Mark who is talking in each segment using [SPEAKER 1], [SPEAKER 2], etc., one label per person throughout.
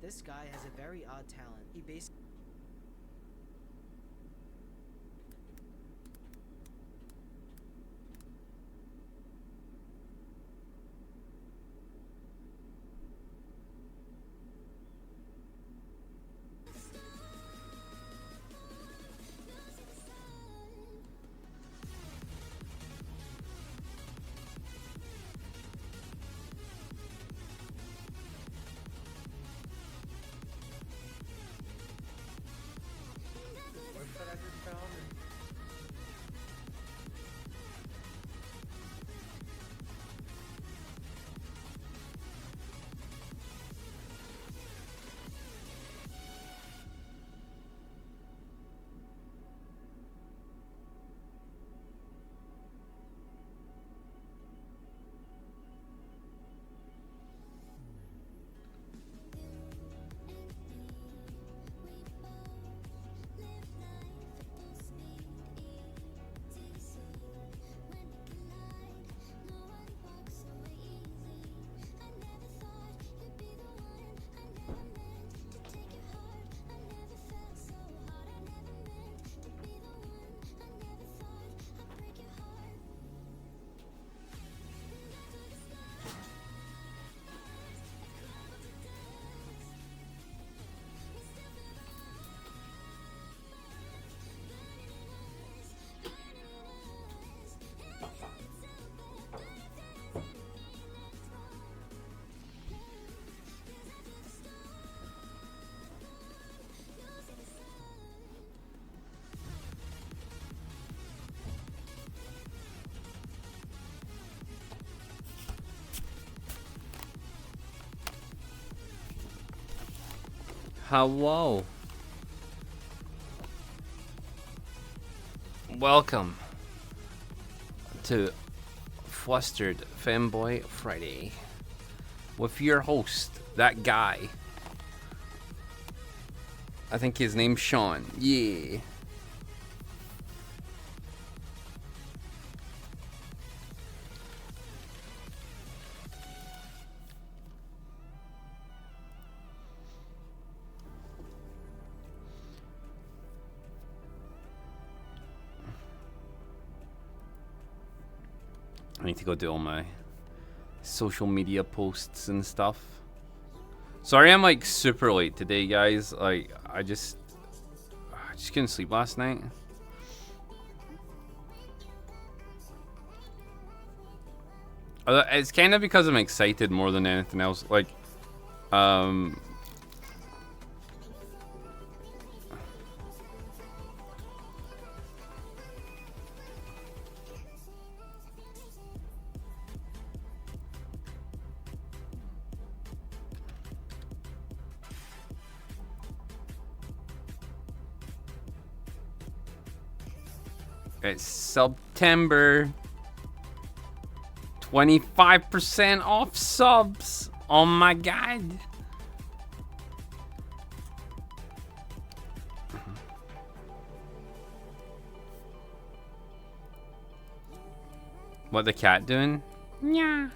[SPEAKER 1] This guy has a very odd talent. He basically...
[SPEAKER 2] Hello. Welcome to Flustered Femboy Friday with your host, that guy. I think his name's Sean. Yeah. I need to go do all my social media posts and stuff. Sorry I'm like super late today, guys. Like I just couldn't sleep last night. It's kind of because I'm excited more than anything else. Like it's September. 25% off subs. Oh my god. What the cat doing? Yeah.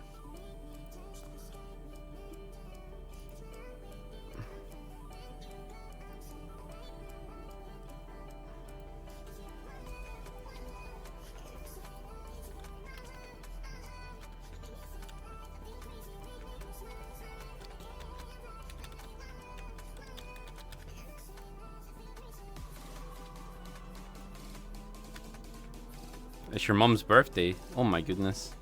[SPEAKER 2] It's your mom's birthday. Oh my goodness.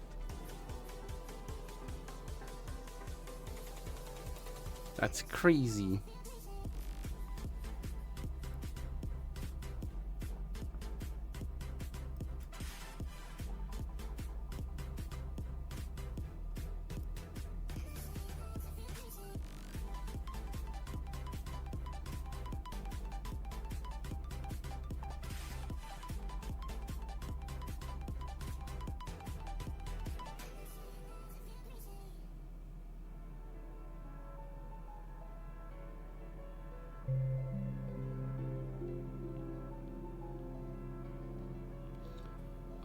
[SPEAKER 2] That's crazy.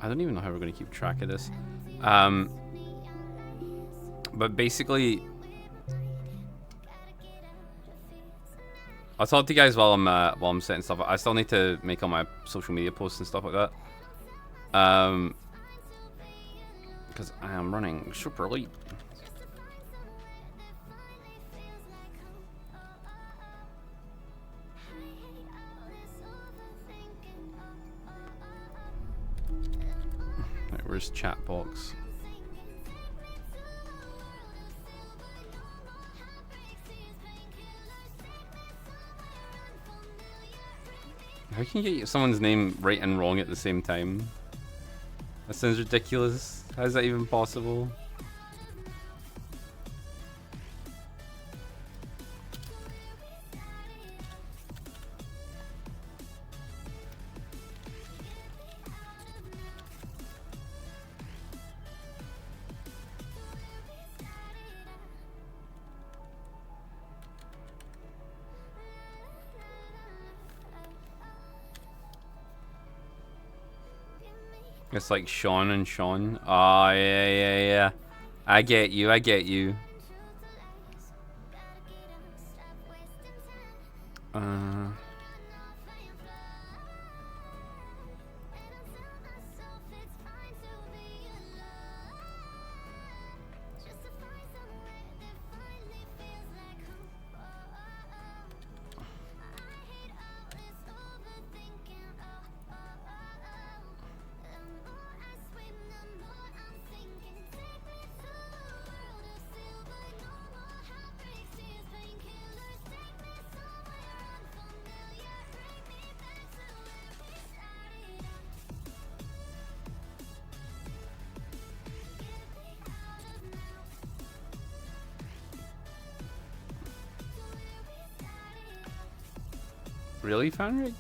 [SPEAKER 2] I don't even know how we're going to keep track of this. But basically, I'll talk to you guys while I'm setting stuff up. I still need to make all my social media posts and stuff like that. Because I am running super late. Right, where's chat box? How can you get someone's name right and wrong at the same time? That sounds ridiculous. How is that even possible? It's like Sean and Sean. Oh, yeah. I get you. Really, Fanric?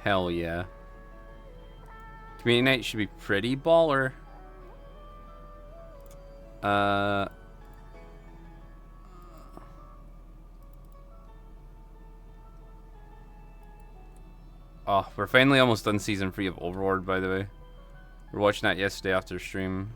[SPEAKER 2] Hell yeah. Community night should be pretty baller. Oh, we're finally almost done season 3 of Overlord, by the way. We were watching that yesterday after stream.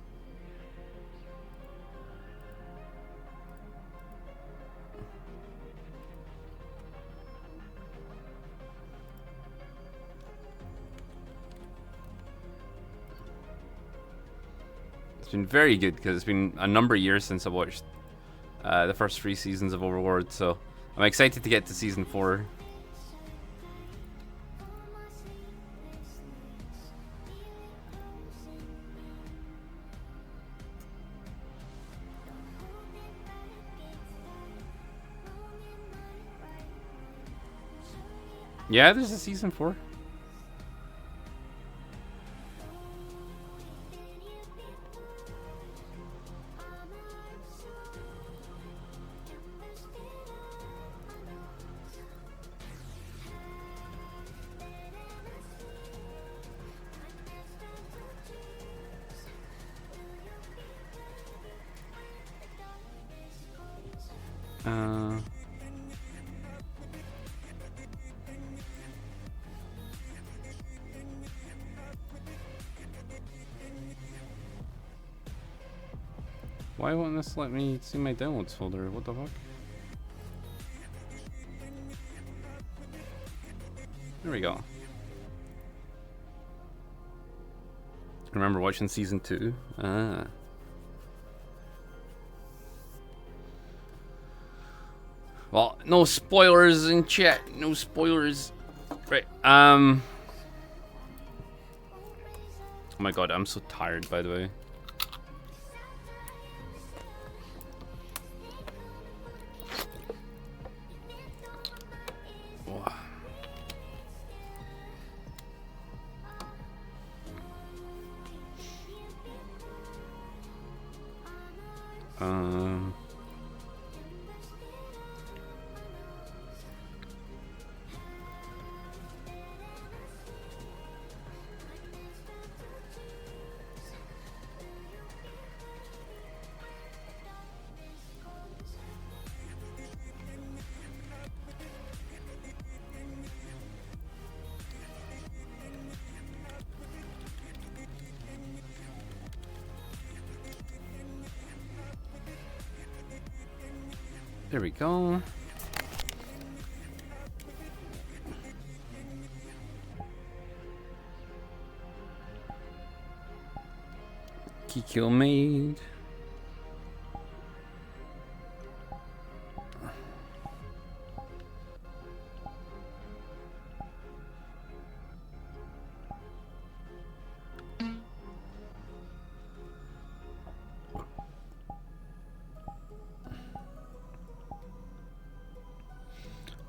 [SPEAKER 2] It's been very good because it's been a number of years since I watched the first 3 seasons of Overlord, so I'm excited to get to season 4. Yeah, there's a season 4. Why won't this let me see my downloads folder? What the fuck? There we go. Remember watching season 2? Ah. Well, no spoilers in chat. No spoilers. Right. Oh my god, I'm so tired, by the way. There we go. Kikyo made.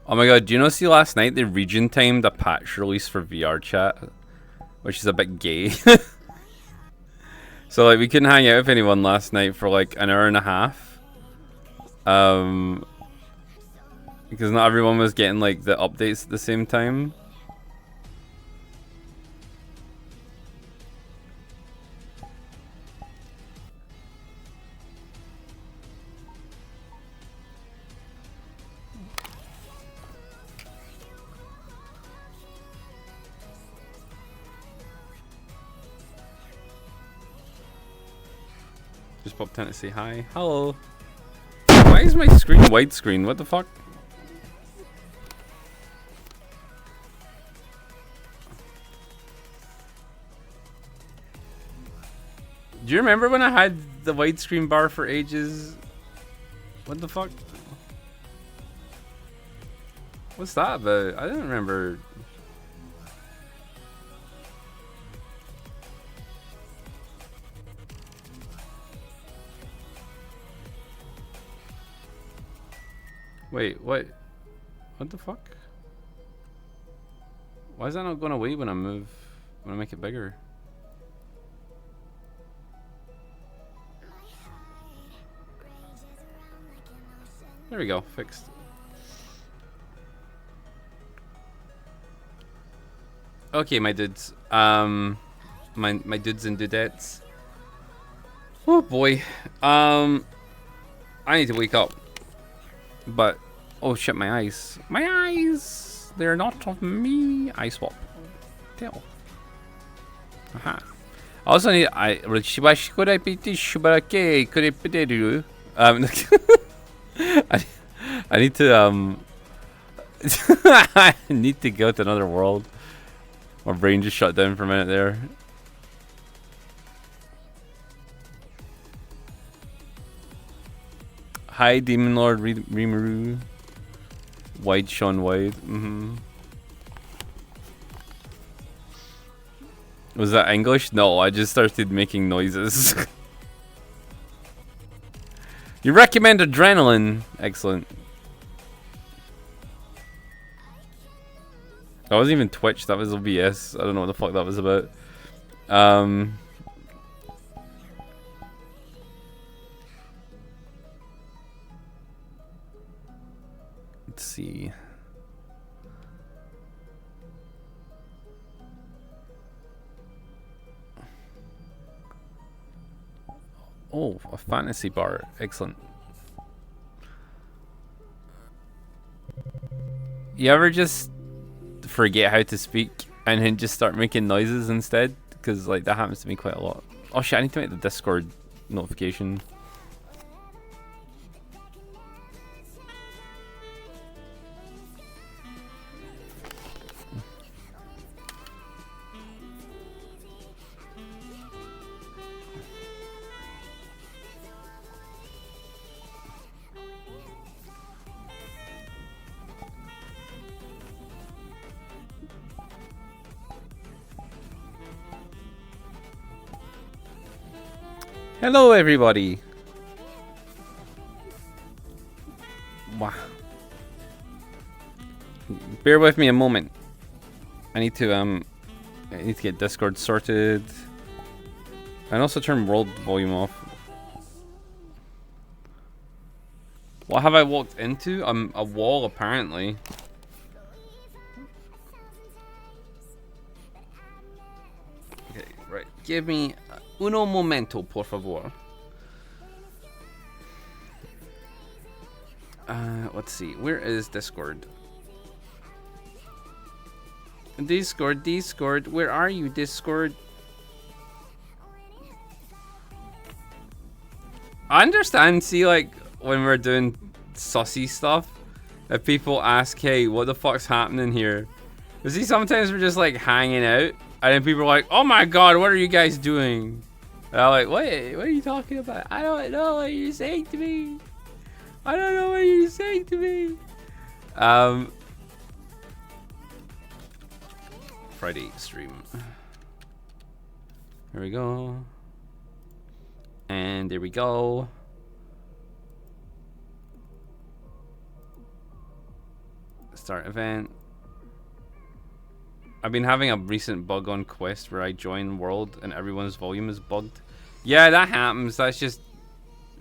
[SPEAKER 2] Oh my god, do you know, see last night they region timed a patch release for VR chat? Which is a bit gay. So like we couldn't hang out with anyone last night for like an hour and a half. Because not everyone was getting like the updates at the same time. Just popped in to say hi. Hello. Why is my screen widescreen? What the fuck? Do you remember when I had the widescreen bar for ages? What the fuck? What's that about? I don't remember. Wait, what? What the fuck? Why is that not going away when I move? When I make it bigger? There we go, fixed. Okay, my dudes. My dudes and dudettes. Oh boy. I need to wake up. But oh shit, my eyes. My eyes! They're not of me. Eye swap. Tail. Aha. I also need I need to I need to go to another world. My brain just shut down for a minute there. Hi, Demon Lord Rimuru. White Sean White. Was that English? No, I just started making noises. You recommend adrenaline? Excellent. That wasn't even Twitch, that was OBS. I don't know what the fuck that was about. Let's see. Oh, a fantasy bar. Excellent. You ever just forget how to speak and then just start making noises instead? Because like that happens to me quite a lot. Oh shit, I need to make the Discord notification. Hello everybody. Wow. Bear with me a moment. I need to get Discord sorted. And also turn world volume off. What have I walked into? A wall apparently. Okay, right. Give me uno momento, por favor. Let's see. Where is Discord? Discord. Where are you, Discord? I understand. See, like when we're doing sussy stuff that people ask, hey, what the fuck's happening here? You see, sometimes we're just like hanging out, and then people are like, oh my god, what are you guys doing? And I'm like, wait, what are you talking about? I don't know what you're saying to me. I don't know what you're saying to me. Friday stream. Here we go. And there we go. Start event. I've been having a recent bug on Quest where I join world and everyone's volume is bugged. Yeah, that happens. That's just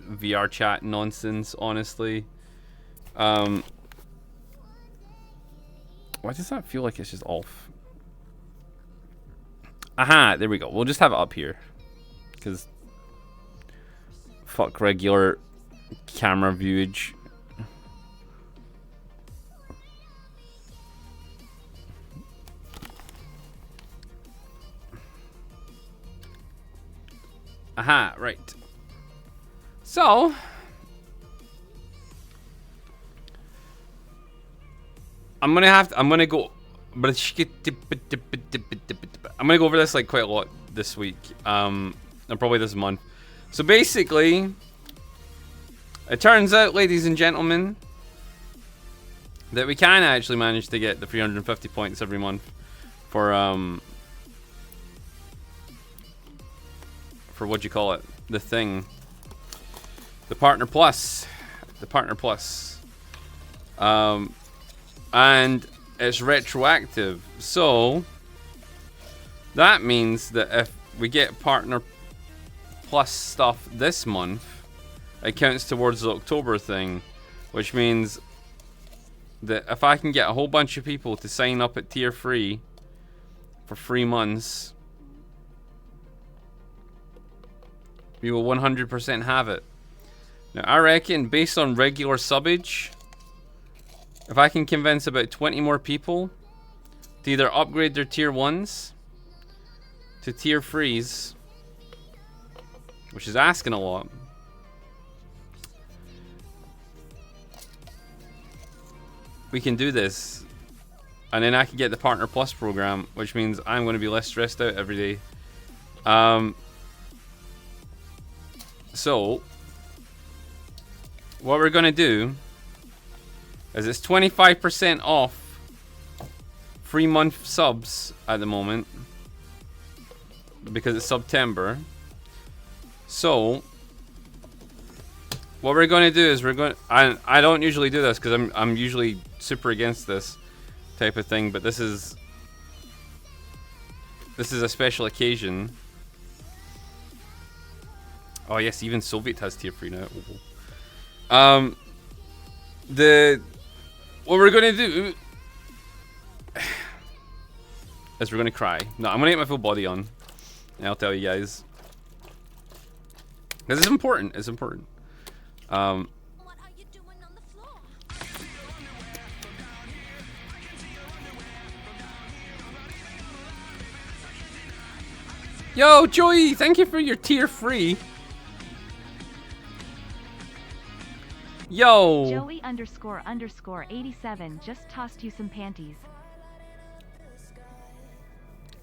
[SPEAKER 2] VR chat nonsense, honestly. Why does that feel like it's just off? Aha, there we go. We'll just have it up here. Because fuck regular camera viewage. Aha, right. So I'm gonna go over this like quite a lot this week. And probably this month. So basically, it turns out, ladies and gentlemen, that we can actually manage to get the 350 points every month for what do you call it? The thing. The Partner Plus. The Partner Plus. And it's retroactive. So that means that if we get Partner Plus stuff this month, it counts towards the October thing. Which means that if I can get a whole bunch of people to sign up at tier 3 for 3 months, we will 100% have it. Now, I reckon, based on regular subbage, if I can convince about 20 more people to either upgrade their tier 1s to tier 3s, which is asking a lot, we can do this. And then I can get the Partner Plus program, which means I'm going to be less stressed out every day. So, what we're going to do is it's 25% off 3-month subs at the moment because it's September. So, what we're going to do is I don't usually do this because I'm usually super against this type of thing, but this is a special occasion. Oh yes, even Soviet has tier 3 now. What we're gonna do is we're gonna cry. No, I'm gonna get my full body on, and I'll tell you guys. Because it's important. It's important.
[SPEAKER 3] What are you doing on the floor?
[SPEAKER 2] Yo, Joey, thank you for your tier 3. Yo.
[SPEAKER 4] Joey ___ 87 just tossed you some panties.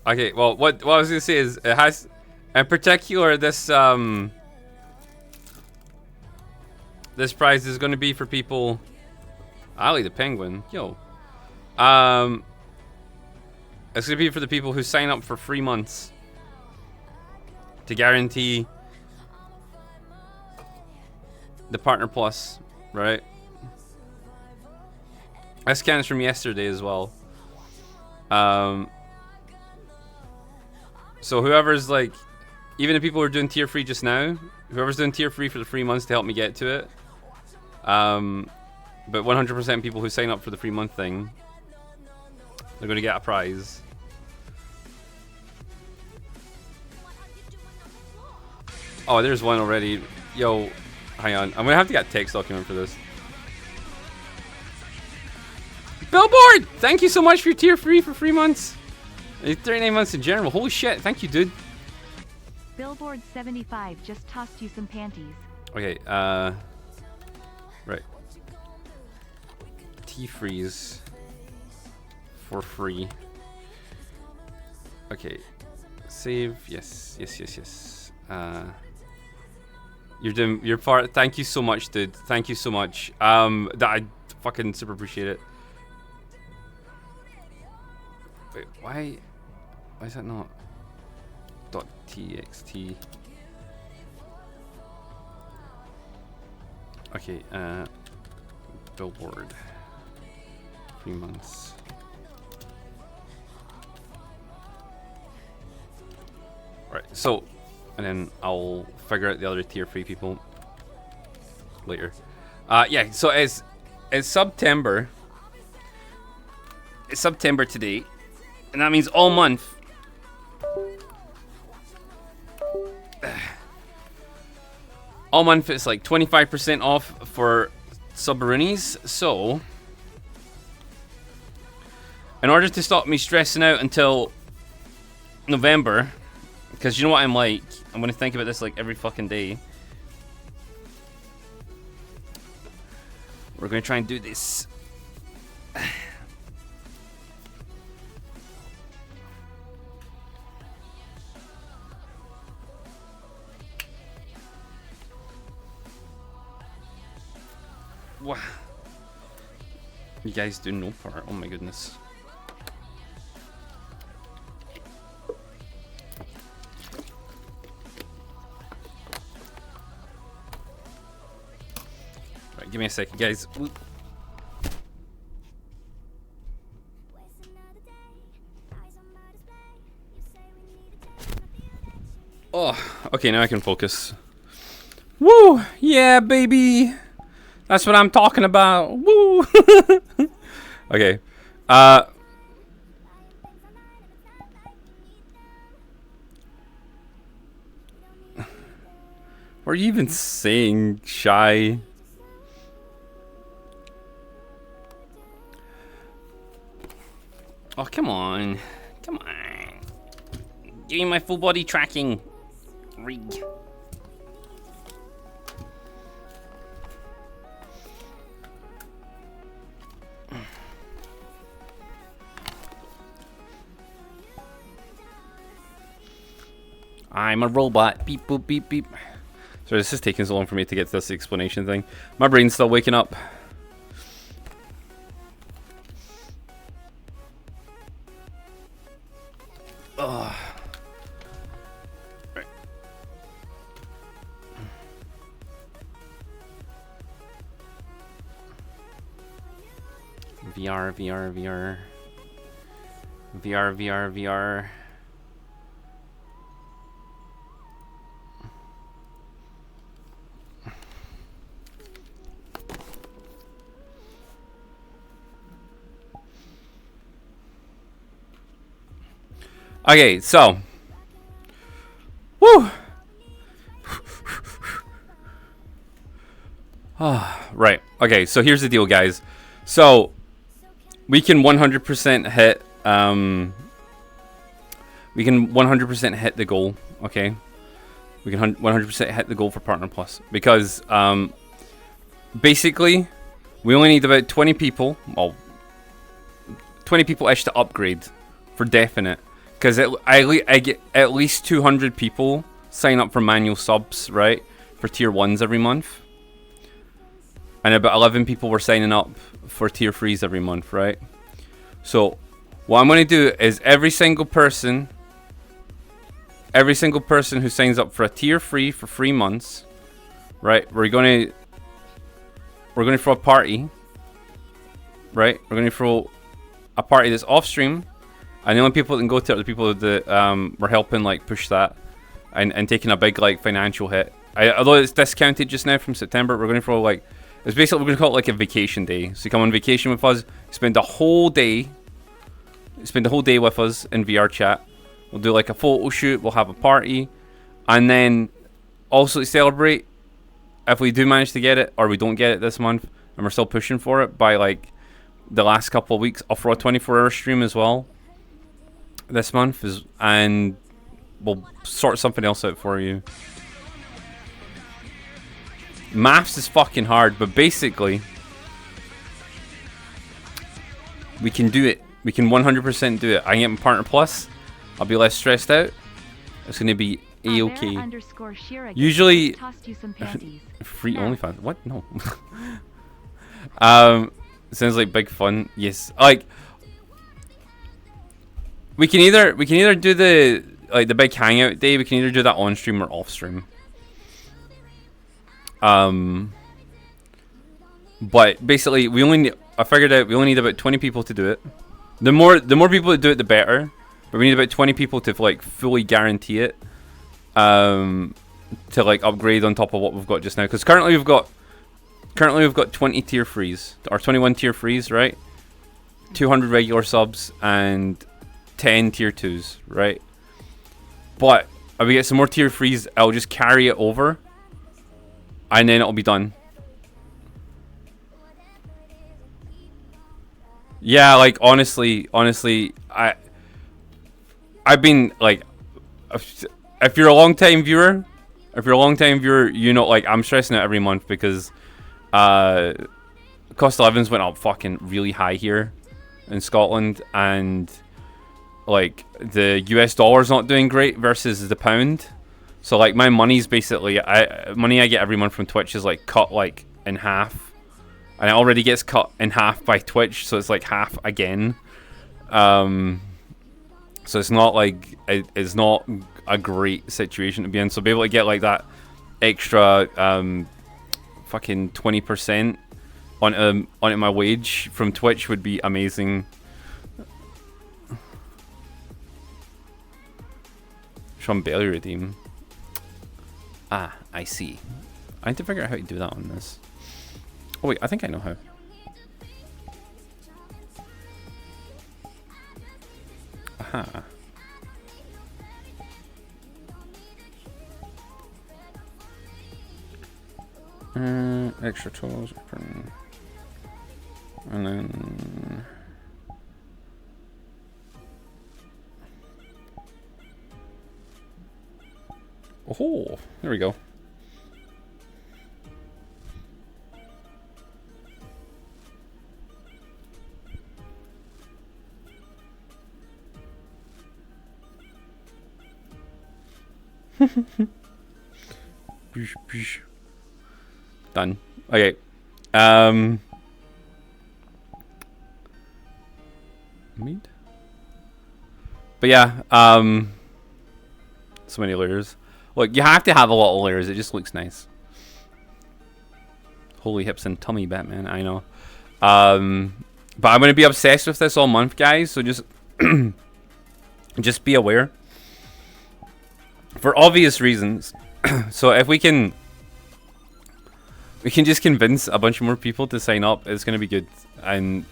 [SPEAKER 2] Okay, well, what I was gonna say is it has, in particular, this this prize is gonna be for people. Ali the Penguin, yo. It's gonna be for the people who sign up for 3 months to guarantee the Partner Plus, right? This counts from yesterday as well. So whoever's like, even the people who are doing tier 3 just now, whoever's doing tier 3 for the 3 months to help me get to it, but 100% people who sign up for the 3-month thing, they're gonna get a prize. Oh, there's one already. Yo, hang on. I'm gonna have to get a text document for this. Billboard! Thank you so much for your tier 3 for 3 months. 39 months in general. Holy shit. Thank you, dude.
[SPEAKER 4] Billboard 75 just tossed you some panties.
[SPEAKER 2] Okay, right. T-Freeze for free. Okay. Save. Yes. You're doing your part. Thank you so much, dude. Thank you so much. That I fucking super appreciate it. Wait, why is that not .txt? Okay, billboard. 3 months. Right, so, and then I'll figure out the other tier 3 people later. Yeah, so it's September. It's September today, and that means all month. All month it's like 25% off for Subarunis. So, in order to stop me stressing out until November, because you know what I'm like, I'm gonna think about this like every fucking day. We're gonna try and do this. Wow. You guys do no part. Oh my goodness. Right, give me a second, guys. Ooh. Oh, okay, now I can focus. Woo! Yeah, baby! That's what I'm talking about. Woo! Okay. What are you even saying, Shy? Oh, come on. Come on. Give me my full body tracking rig. I'm a robot. Beep, boop, beep, beep. Sorry, this is taking so long for me to get to this explanation thing. My brain's still waking up. Ugh. Right. VR, VR, VR. VR, VR, VR. Okay, so. Woo! Right. Okay, so here's the deal, guys. So, we can 100% hit, we can 100% hit the goal, okay? We can 100% hit the goal for Partner Plus. Because, basically, we only need about 20 people, well, 20 people-ish to upgrade for definite. Because I get at least 200 people sign up for manual subs, right? For tier 1s every month. And about 11 people were signing up for tier 3s every month, right? So, what I'm going to do is every single person who signs up for a tier 3 for 3 months, right? We're going to throw a party, right? We're going to throw a party that's off stream. And the only people that can go to it are the people that were helping like push that and taking a big like financial hit. Although it's discounted just now from September, we're going to throw like, it's basically, we're going to call it like a vacation day. So you come on vacation with us, spend the whole day with us in VR chat. We'll do like a photo shoot, we'll have a party, and then also to celebrate, if we do manage to get it or we don't get it this month and we're still pushing for it by like the last couple of weeks, I'll throw a 24-hour stream as well this month, and we'll sort something else out for you. Maths is fucking hard, but basically We can do it. We can 100% do it. I can get my partner plus. I'll be less stressed out. It's gonna be a-okay. Usually, free OnlyFans. What? No. Sounds like big fun. Yes. Like, we can either do the the big hangout day. We can either do that on stream or off stream. But basically, I figured out we only need about 20 people to do it. The more people that do it, the better. But we need about 20 people to like fully guarantee it. To like upgrade on top of what we've got just now. Because currently we've got 20 tier 3s or 21 tier 3s, right? 200 regular subs and 10 tier 2s, right? But if we get some more tier 3s, I'll just carry it over, and then it'll be done. Yeah, like honestly, I've been like, if you're a long time viewer, you know, like I'm stressing out every month because cost of living went up fucking really high here in Scotland, and like the US dollar's not doing great versus the pound. So like my money's basically money I get every month from Twitch is like cut like in half. And it already gets cut in half by Twitch, so it's like half again. So it's not like it's not a great situation to be in. So be able to get like that extra fucking 20% onto my wage from Twitch would be amazing. Sean Bailey redeem. Ah, I see. I need to figure out how to do that on this. Oh wait, I think I know how. Aha. Extra tools, and then oh, there we go. Done. Okay. Meat. But yeah, so many layers. Look, you have to have a lot of layers. It just looks nice. Holy hips and tummy, Batman. I know. But I'm gonna be obsessed with this all month, guys. So just, just be aware. For obvious reasons. So if we can just convince a bunch more people to sign up, it's gonna be good. And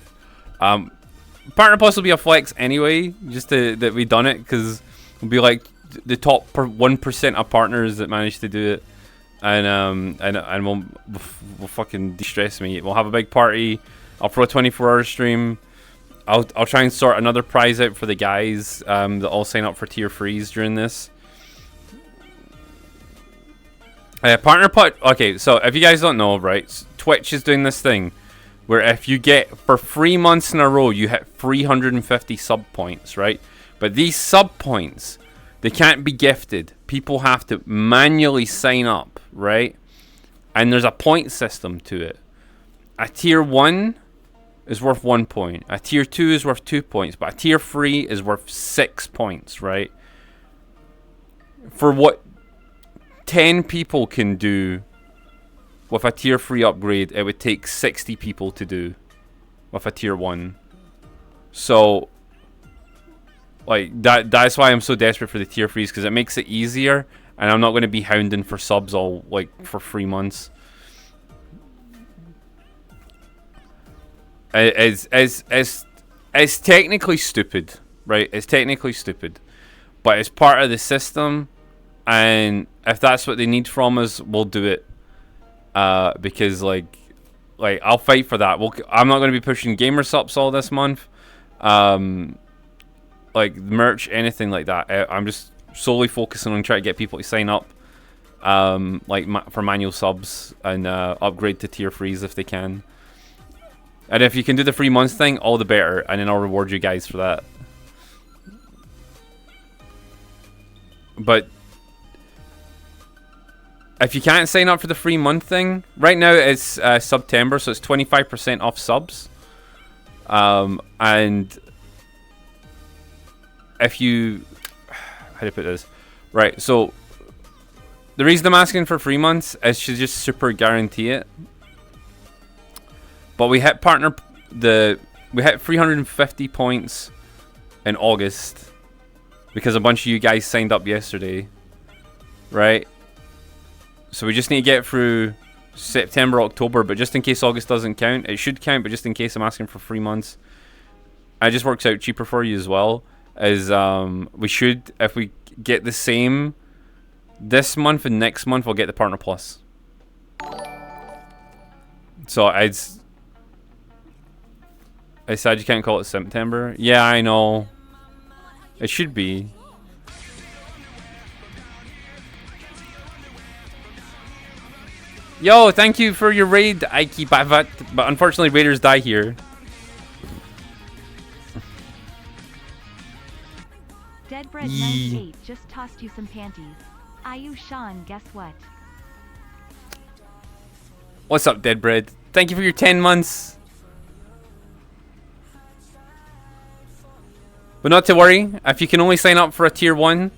[SPEAKER 2] Partner Plus will be a flex anyway, just that we done it, because we'll be like the top 1% of partners that managed to do it, and we'll fucking de-stress me. We'll have a big party. I'll throw a 24-hour stream. I'll try and sort another prize out for the guys that all sign up for tier 3s during this. Partner Pot. Okay, so if you guys don't know, right, Twitch is doing this thing where if you get for 3 months in a row, you hit 350 sub points, right? But these sub points, they can't be gifted. People have to manually sign up, right? And there's a point system to it. A tier 1 is worth 1 point. A tier 2 is worth 2 points. But a tier 3 is worth 6 points, right? For what 10 people can do with a tier 3 upgrade, it would take 60 people to do with a tier 1. So like that's why I'm so desperate for the tier 3s, because it makes it easier, and I'm not going to be hounding for subs all like for 3 months. It's technically stupid, right? It's technically stupid, but it's part of the system, and if that's what they need from us, we'll do it. Because like I'll fight for that. I'm not going to be pushing gamer subs all this month. Like merch, anything like that. I'm just solely focusing on trying to get people to sign up, like for manual subs, and upgrade to tier 3s if they can. And if you can do the 3 months thing, all the better, and then I'll reward you guys for that. But if you can't sign up for the 3 month thing, right now it's September, so it's 25% off subs. And if you, how do I put this? Right, so the reason I'm asking for 3 months is to just super guarantee it. But we hit we hit 350 points in August because a bunch of you guys signed up yesterday, right? So we just need to get through September, October, but just in case August doesn't count, it should count, but just in case I'm asking for 3 months, it just works out cheaper for you as well. Is we should, if we get the same this month and next month, we'll get the Partner Plus. So I said you can't call it September. Yeah, I know. It should be. Yo, thank you for your raid, Aiki Bavat. But unfortunately, raiders die here.
[SPEAKER 4] Deadbread98 just tossed you some panties. Ayu Sean, guess what?
[SPEAKER 2] What's up, Deadbread? Thank you for your 10 months. But not to worry, if you can only sign up for a tier 1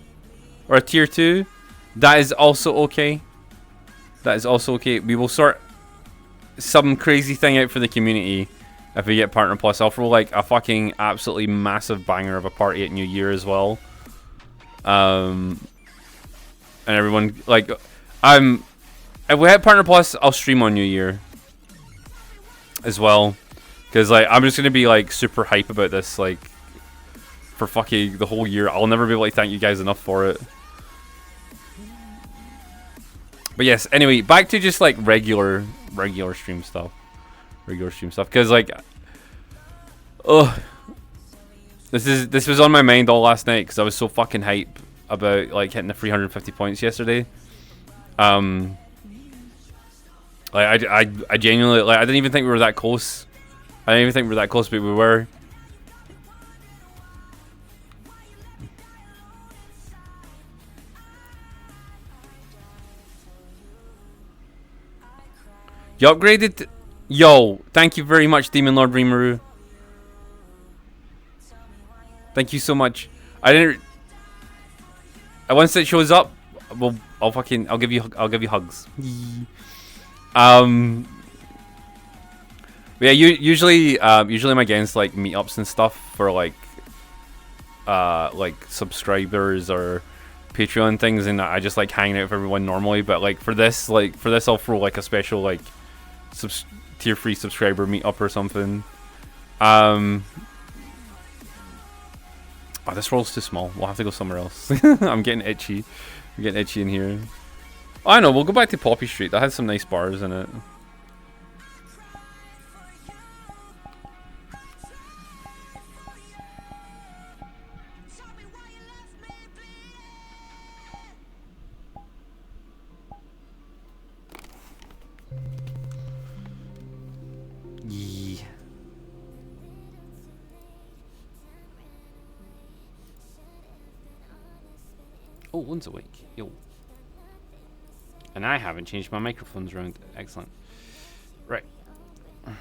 [SPEAKER 2] or a tier 2, that is also okay. That is also okay. We will sort some crazy thing out for the community if we get Partner Plus. I'll throw like a fucking absolutely massive banger of a party at New Year as well. And everyone, like, if we hit Partner Plus, I'll stream on New Year as well. Because, like, I'm just going to be, like, super hype about this, like, for fucking the whole year. I'll never be able to thank you guys enough for it. But yes, anyway, back to just like regular stream stuff. Because like, this was on my mind all last night because I was so fucking hype about like hitting the 350 points yesterday. Like I genuinely, like, I didn't even think we were that close. I didn't even think we were that close, but we were. You upgraded? Yo, thank you very much, Demon Lord Rimuru. Thank you so much. Once it shows up, I'll give you hugs. Yeah, usually I'm against like meetups and stuff for like subscribers or Patreon things, and I just like hanging out with everyone normally. But like for this I'll throw like a special like tier 3 subscriber meetup or something. Oh, this roll's too small. We'll have to go somewhere else. I'm getting itchy. I'm getting itchy in here. Oh, I know. We'll go back to Poppy Street. That has some nice bars in it. Oh, one's awake. Yo. And I haven't changed my microphones around. Excellent. Right. Oh,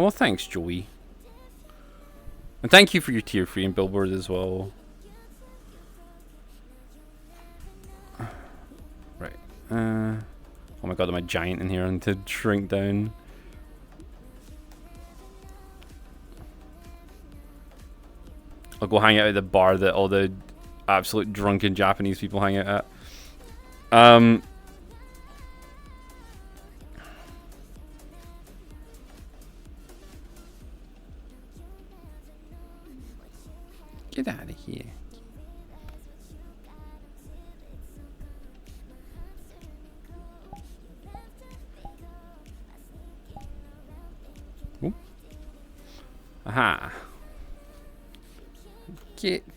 [SPEAKER 2] well, thanks, Joey. And thank you for your tier 3 and Billboard as well. Right. Oh my god, am I giant in here? I need to shrink down. I'll go hang out at the bar that all the absolute drunken Japanese people hang out at. Get out of here. Ooh. Aha.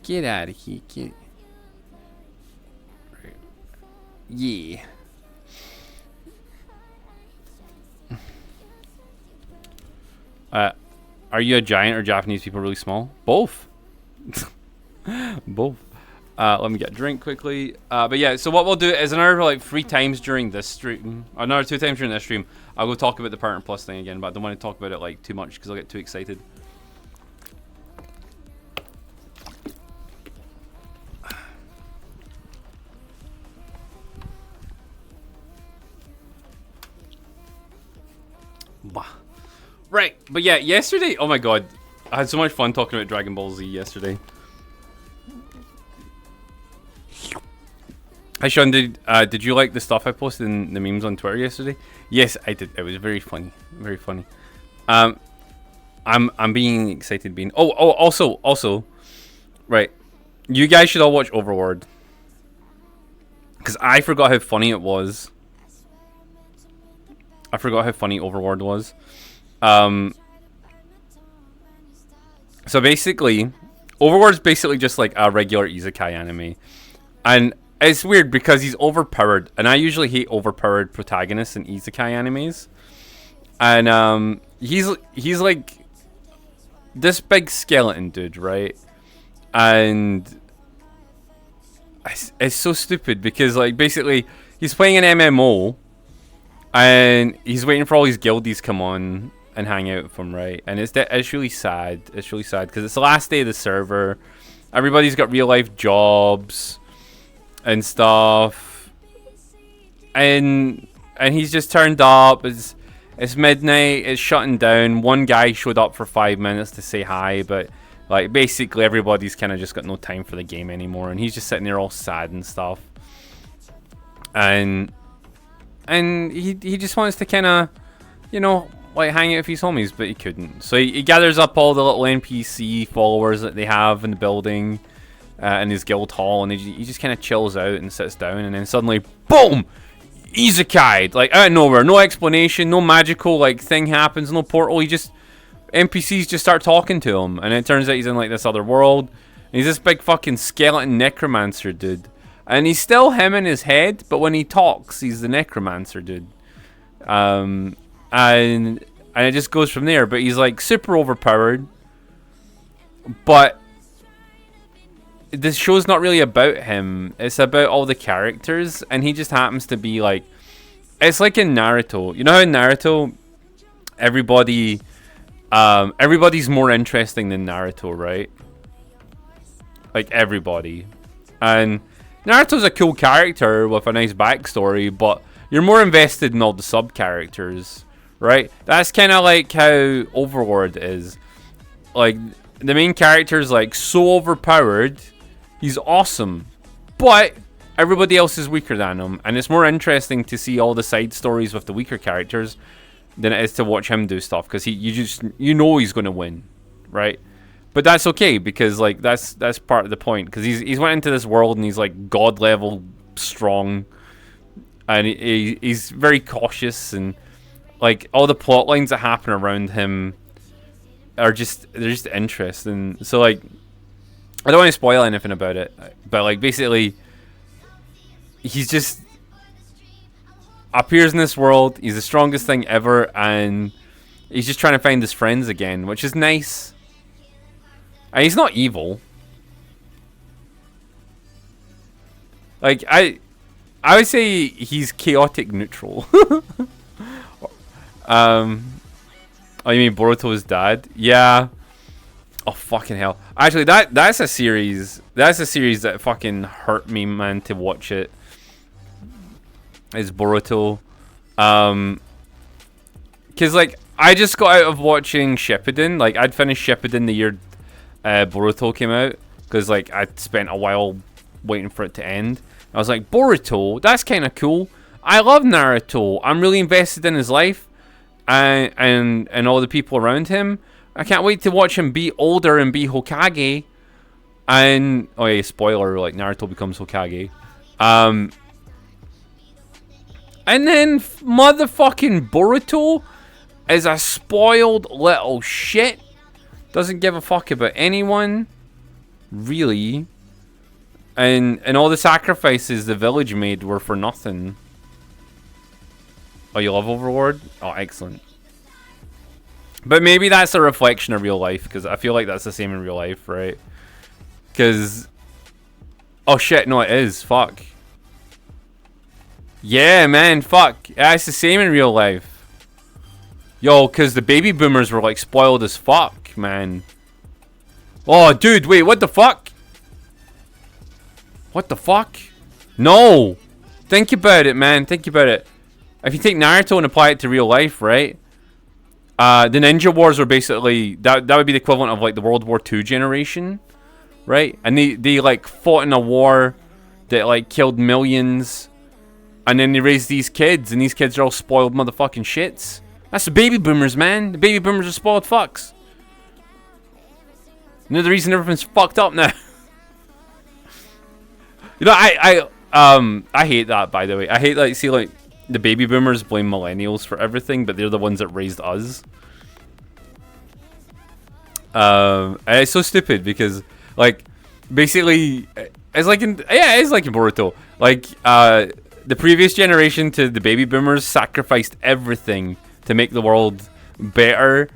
[SPEAKER 2] Get out of here. Yeah. Are you a giant or Japanese people really small? Both. Both. Let me get a drink quickly. But yeah, so what we'll do is another like 3 times during this stream, another 2 times during this stream, I'll go talk about the Partner Plus thing again, but I don't want to talk about it like too much because I'll get too excited. Bah. Right, but yeah, yesterday, oh my god, I had so much fun talking about Dragon Ball Z yesterday. Hi Sean, did you like the stuff I posted in the memes on Twitter yesterday? Yes, I did. It was very funny, very funny. I'm being excited. Also, right, you guys should all watch Overlord because I forgot how funny it was. I forgot how funny Overlord was. So basically, Overlord's basically just like a regular isekai anime, and it's weird because he's overpowered, and I usually hate overpowered protagonists in isekai animes. And he's like this big skeleton dude, right? And it's so stupid because like basically he's playing an MMO, and he's waiting for all these guildies come on and hang out with him, right? And it's really sad. It's really sad because it's the last day of the server. Everybody's got real life jobs and stuff, and he's just turned up. It's midnight. It's shutting down. One guy showed up for 5 minutes to say hi, but like basically everybody's kind of just got no time for the game anymore, and he's just sitting there all sad and stuff. And he just wants to kind of, you know, like hang out with his homies, but he couldn't. So he gathers up all the little NPC followers that they have in the building, in his guild hall, and he just kind of chills out and sits down, and then suddenly, boom! Isekai! Like, out of nowhere. No explanation, no magical, like, thing happens, no portal. NPCs just start talking to him, and it turns out he's in, like, this other world. And he's this big fucking skeleton necromancer dude. And he's still him in his head, but when he talks, he's the necromancer dude. And it just goes from there. But he's, like, super overpowered. But this show's not really about him. It's about all the characters, and he just happens to be like, it's like in Naruto. You know how in Naruto, everybody's more interesting than Naruto, right? Like everybody. And Naruto's a cool character with a nice backstory, but you're more invested in all the sub characters, right? That's kind of like how Overlord is. Like the main character's like so overpowered. He's awesome, but everybody else is weaker than him, and it's more interesting to see all the side stories with the weaker characters than it is to watch him do stuff, because you know he's going to win, right? But that's okay, because like that's part of the point, because he's went into this world and he's like god level strong, and he's very cautious, and like all the plot lines that happen around him are just interesting. So like, I don't want to spoil anything about it, but like basically, he's just appears in this world. He's the strongest thing ever, and he's just trying to find his friends again, which is nice. And he's not evil. Like I would say he's chaotic neutral. Oh, you mean Boruto's dad? Yeah. Oh fucking hell! Actually, that's a series. That's a series that fucking hurt me, man, to watch it. Is Boruto, because like I just got out of watching Shippuden. Like I'd finished Shippuden the year Boruto came out, because like I'd spent a while waiting for it to end. I was like, Boruto, that's kind of cool. I love Naruto. I'm really invested in his life, and all the people around him. I can't wait to watch him be older and be Hokage. And oh yeah, spoiler, like Naruto becomes Hokage. And then motherfucking Boruto is a spoiled little shit. Doesn't give a fuck about anyone, really. And all the sacrifices the village made were for nothing. Oh, you love Overlord? Oh, excellent. But maybe that's a reflection of real life, because I feel like that's the same in real life, right? Because... Oh shit, no it is. Fuck. Yeah, man, fuck. Yeah, it's the same in real life. Yo, because the baby boomers were like spoiled as fuck, man. Oh, dude, wait, what the fuck? What the fuck? No! Think about it, man. Think about it. If you take Naruto and apply it to real life, right? The Ninja Wars were basically... That would be the equivalent of like the World War II generation. Right? And they like fought in a war that like killed millions. And then they raised these kids. And these kids are all spoiled motherfucking shits. That's the baby boomers, man. The baby boomers are spoiled fucks. You know the reason everything's fucked up now? You know, I hate that, by the way. I hate like see like the baby boomers blame millennials for everything, but they're the ones that raised us. And it's so stupid because like basically it's like in Boruto. Like the previous generation to the baby boomers sacrificed everything to make the world better.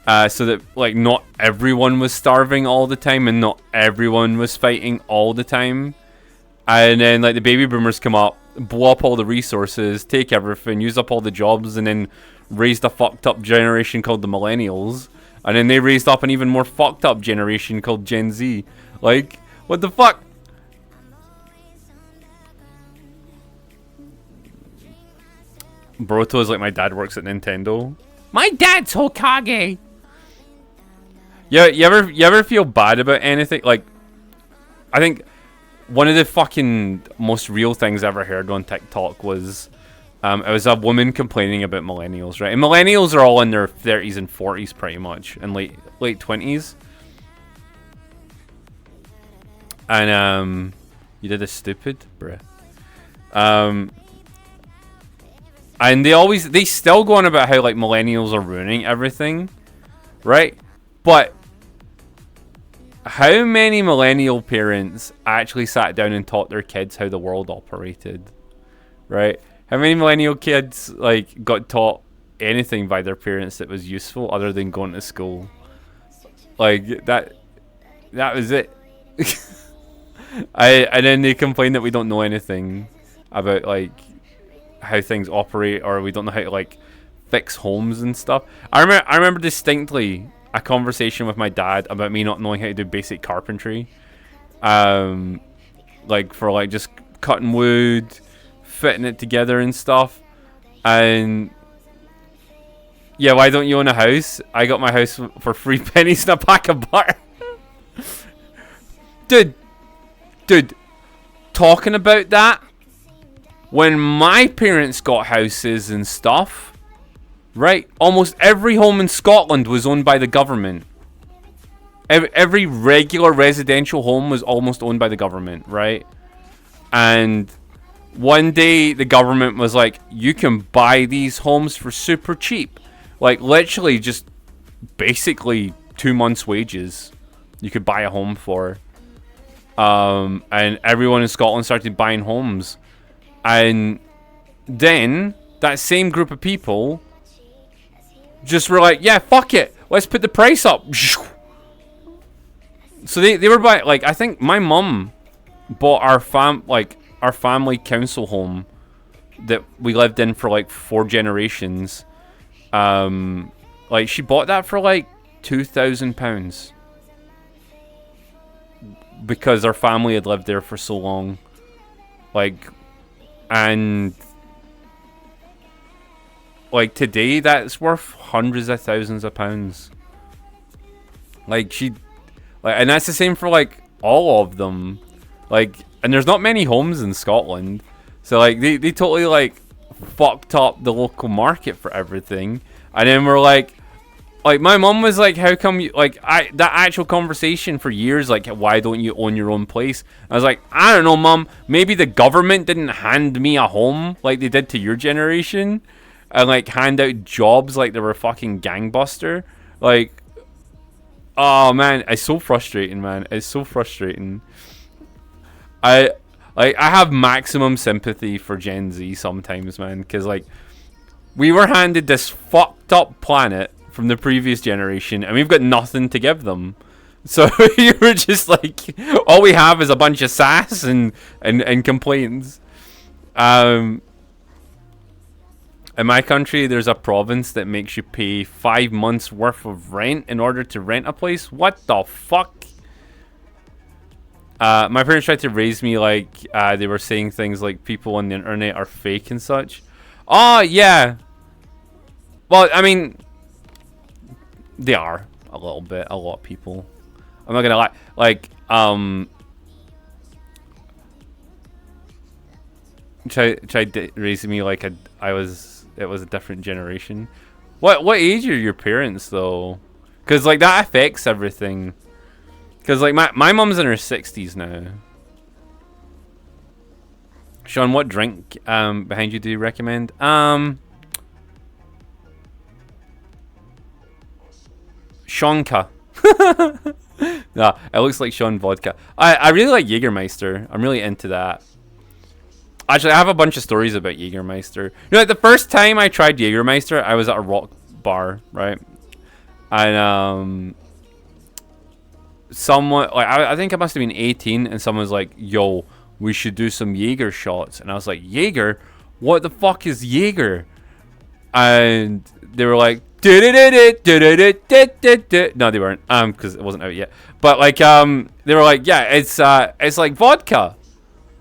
[SPEAKER 2] So that like not everyone was starving all the time and not everyone was fighting all the time. And then like the baby boomers come up, blow up all the resources, take everything, use up all the jobs, and then raised a fucked up generation called the millennials. And then they raised up an even more fucked up generation called Gen Z. Like, what the fuck? Boruto is like my dad works at Nintendo. My dad's Hokage. Yeah, you ever feel bad about anything? Like, I think one of the fucking most real things I ever heard on TikTok was, it was a woman complaining about millennials, right? And millennials are all in their 30s and 40s pretty much, and late 20s. And you did a stupid, bruh. And they still go on about how like millennials are ruining everything, right? But how many millennial parents actually sat down and taught their kids how the world operated, right? How many millennial kids like got taught anything by their parents that was useful other than going to school? Like that was it. And then they complain that we don't know anything about like how things operate, or we don't know how to like fix homes and stuff. I remember distinctly a conversation with my dad about me not knowing how to do basic carpentry, like for like just cutting wood, fitting it together and stuff. And yeah, why don't you own a house? I got my house for 3 pennies and a pack of butter. dude, talking about that, when my parents got houses and stuff, right, almost every home in Scotland was owned by the government. Every regular residential home was almost owned by the government, right? And one day the government was like, you can buy these homes for super cheap. Like literally just basically 2 months' wages you could buy a home for. And everyone in Scotland started buying homes. And then that same group of people just were like, yeah, fuck it, let's put the price up. So they were buying, like, I think my mum bought our family council home that we lived in for like 4 generations. Like she bought that for like £2,000 because our family had lived there for so long. Like, and like today that's worth hundreds of thousands of pounds. Like and that's the same for like all of them. Like, and there's not many homes in Scotland, so like they totally like fucked up the local market for everything. And then we're like my mum was like, how come you, like, that actual conversation for years, like, why don't you own your own place? I was like, I don't know, mum, maybe the government didn't hand me a home like they did to your generation and like hand out jobs like they were fucking gangbuster. Like, oh man, it's so frustrating, man. It's so frustrating. I have maximum sympathy for Gen Z sometimes, man, because like we were handed this fucked up planet from the previous generation, and we've got nothing to give them. So you were just like, all we have is a bunch of sass and complaints. In my country, there's a province that makes you pay 5 months worth of rent in order to rent a place. What the fuck? My parents tried to raise me like they were saying things like people on the internet are fake and such. Oh, yeah. Well, I mean, they are a little bit. A lot of people. I'm not gonna lie. Like, tried raising me like it was a different generation. What age are your parents though? Because like that affects everything. Because like my mom's in her 60s now. Sean, what drink behind you do you recommend? Shonka. No, it looks like Sean vodka. I really like Jägermeister. I'm really into that. Actually, I have a bunch of stories about Jägermeister. You know, like the first time I tried Jägermeister, I was at a rock bar, right? And someone, like I think I must have been 18, and someone was like, "Yo, we should do some Jaeger shots." And I was like, "Jaeger? What the fuck is Jaeger?" And they were like, no, they weren't, because it wasn't out yet. But like, they were like, yeah, it's like vodka,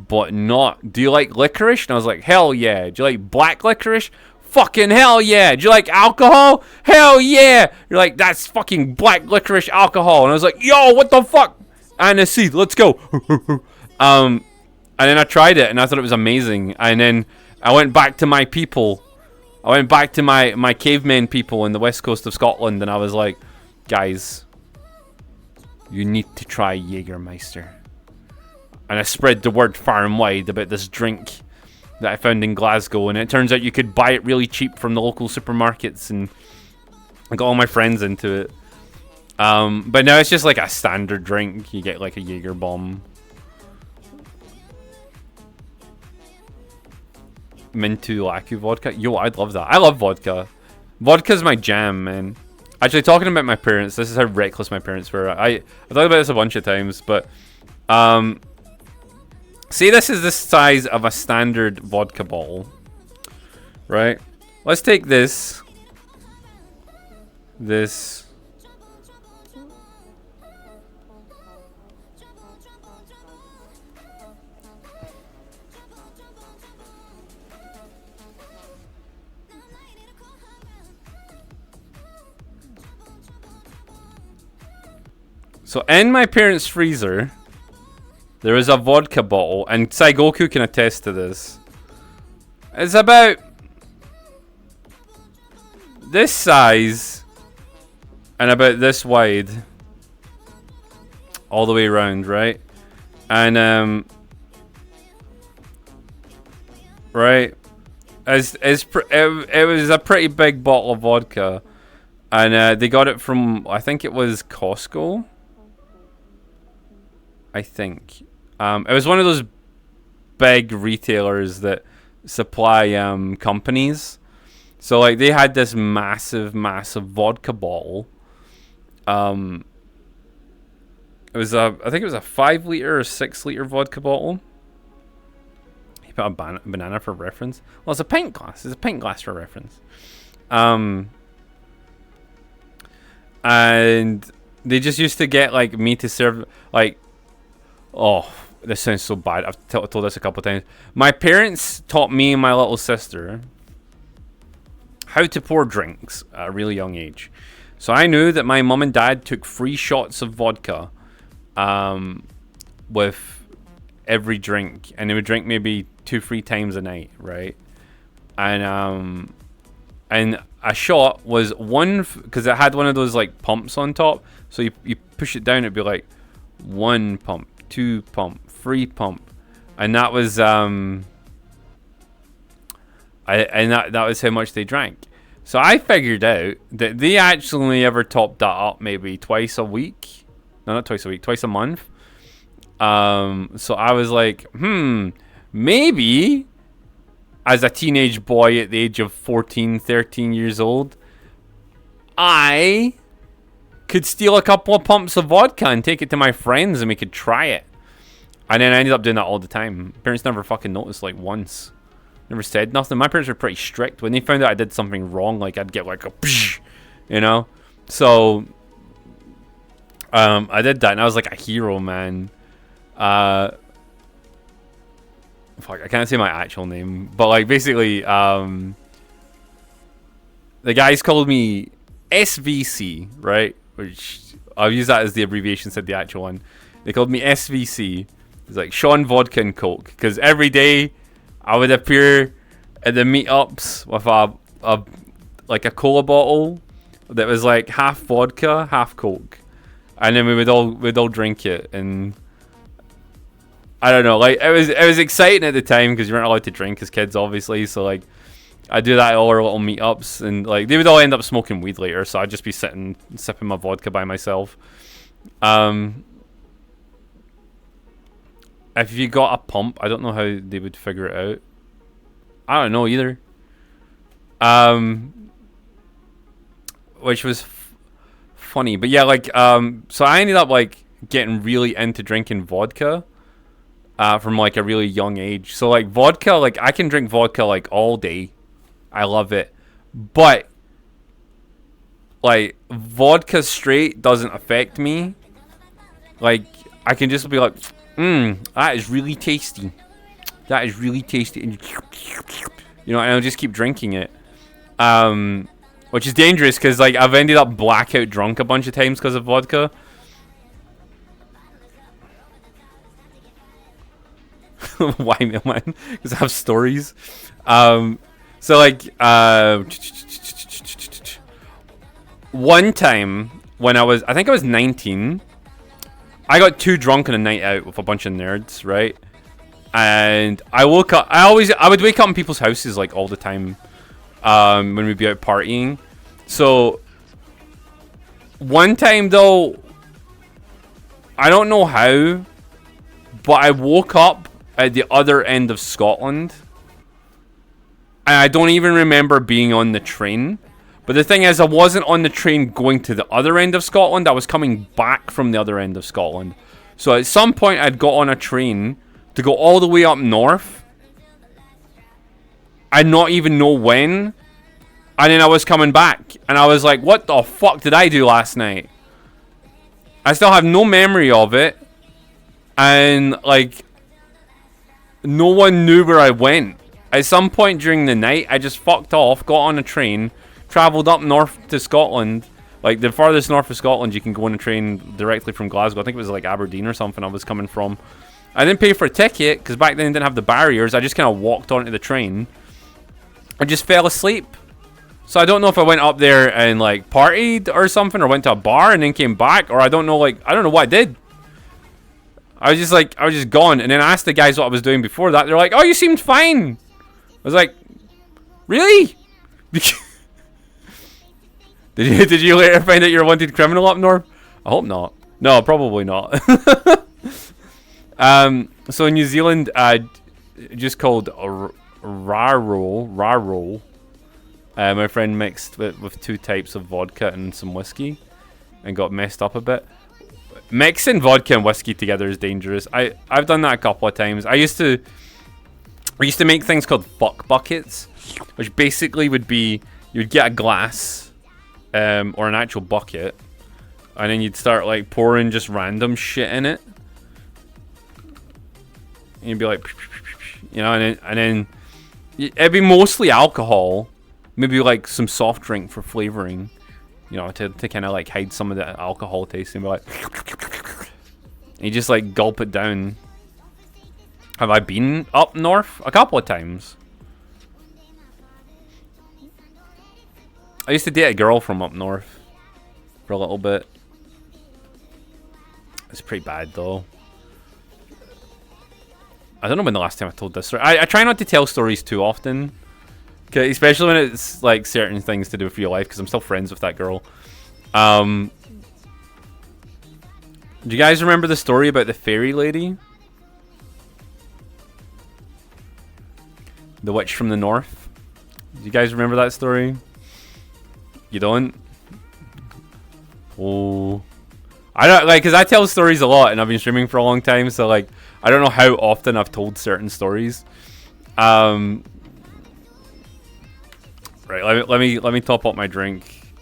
[SPEAKER 2] but not. Do you like licorice? And I was like, hell yeah. Do you like black licorice? Fucking hell yeah. Do you like alcohol? Hell yeah. You're like, that's fucking black licorice alcohol. And I was like, yo, what the fuck? Anise, let's go. And then I tried it, and I thought it was amazing. And then I went back to my people. I went back to my cavemen people in the west coast of Scotland, and I was like, guys, you need to try Jägermeister. And I spread the word far and wide about this drink that I found in Glasgow, and it turns out you could buy it really cheap from the local supermarkets, and I got all my friends into it. But now it's just like a standard drink. You get like a Jaeger bomb. Mintu Laku vodka. Yo, I'd love that. I love vodka. Vodka's my jam, man. Actually, talking about my parents, this is how reckless my parents were. I've thought about this a bunch of times, but say this is the size of a standard vodka bottle, right? Let's take this. So in my parents' freezer, there is a vodka bottle, and Saigoku can attest to this. It's about this size and about this wide, all the way around, right? And right, it was a pretty big bottle of vodka, and they got it from, I think it was Costco. I think it was one of those big retailers that supply companies. So like they had this massive vodka bottle. It was I think it was a 5 liter or 6 liter vodka bottle. He put a banana for reference. Well, it's a pint glass. It's a pint glass for reference. And they just used to get like me to serve like. Oh, this sounds so bad. I've told this a couple of times. My parents taught me and my little sister how to pour drinks at a really young age. So I knew that my mum and dad took 3 shots of vodka with every drink. And they would drink maybe 2-3 times a night, right? And a shot was one, because it had one of those like pumps on top. So you push it down, it'd be like 1 pump. 2 pump, 3 pump, and that was that was how much they drank. So I figured out that they actually ever topped that up maybe twice a week. No, not twice a week, twice a month. So I was like, maybe as a teenage boy at the age of 14, 13 years old, I could steal a couple of pumps of vodka and take it to my friends and we could try it. And then I ended up doing that all the time. Parents never fucking noticed, like, once. Never said nothing. My parents were pretty strict. When they found out I did something wrong, like, I'd get like a psh, you know? So, I did that and I was like a hero, man. Fuck, I can't say my actual name. But, like, basically, the guys called me SVC, right? Which, I'll use that as the abbreviation instead of the actual one. They called me SVC. It's like Sean Vodka and Coke. Because every day, I would appear at the meetups with like a cola bottle that was like half vodka, half Coke, and then we'd all drink it. And I don't know, like it was exciting at the time because you weren't allowed to drink as kids, obviously. So like I do that at all our little meetups, and like they would all end up smoking weed later. So I'd just be sitting sipping my vodka by myself. If you got a pump, I don't know how they would figure it out. I don't know either. Which was funny, but yeah, like so I ended up like getting really into drinking vodka from like a really young age. So like vodka, like I can drink vodka like all day. I love it. But like vodka straight doesn't affect me. Like I can just be like, that is really tasty. That is really tasty. And you know, and I'll just keep drinking it. Which is dangerous because like I've ended up blackout drunk a bunch of times because of vodka. Why, man? Because I have stories. So like one time when I think I was 19, I got too drunk on a night out with a bunch of nerds, right? And I woke up. I would wake up in people's houses like all the time when we'd be out partying. So one time though, I don't know how, but I woke up at the other end of Scotland, and I don't even remember being on the train. But the thing is, I wasn't on the train going to the other end of Scotland. I was coming back from the other end of Scotland. So at some point, I'd got on a train to go all the way up north. I not even know when. And then I was coming back. And I was like, what the fuck did I do last night? I still have no memory of it. And, like, no one knew where I went. At some point during the night, I just fucked off, got on a train, travelled up north to Scotland. Like, the farthest north of Scotland, you can go on a train directly from Glasgow. I think it was, like, Aberdeen or something I was coming from. I didn't pay for a ticket, because back then I didn't have the barriers. I just kind of walked onto the train. I just fell asleep. So I don't know if I went up there and, like, partied or something, or went to a bar and then came back, or I don't know, like, I don't know what I did. I was just gone. And then I asked the guys what I was doing before that. They're like, oh, you seemed fine. I was like, really? Did you later find out you're a wanted criminal up north? I hope not. No, probably not. So in New Zealand, just called Raro. My friend mixed with 2 types of vodka and some whiskey, and got messed up a bit. Mixing vodka and whiskey together is dangerous. I've done that a couple of times. I used to make things called fuck buckets, which basically would be you'd get a glass or an actual bucket, and then you'd start like pouring just random shit in it. And you'd be like, you know, and then it'd be mostly alcohol, maybe like some soft drink for flavoring, you know, to kind of like hide some of the alcohol taste, and be like, and you just like gulp it down. Have I been up north? A couple of times. I used to date a girl from up north for a little bit. It's pretty bad though. I don't know when the last time I told this story. I try not to tell stories too often, especially when it's like certain things to do with real life, because I'm still friends with that girl. Do you guys remember the story about the fairy lady? The witch from the north? Do you guys remember that story? You don't? Oh. I don't, like, because I tell stories a lot and I've been streaming for a long time, so, like, I don't know how often I've told certain stories. Right, let me top up my drink.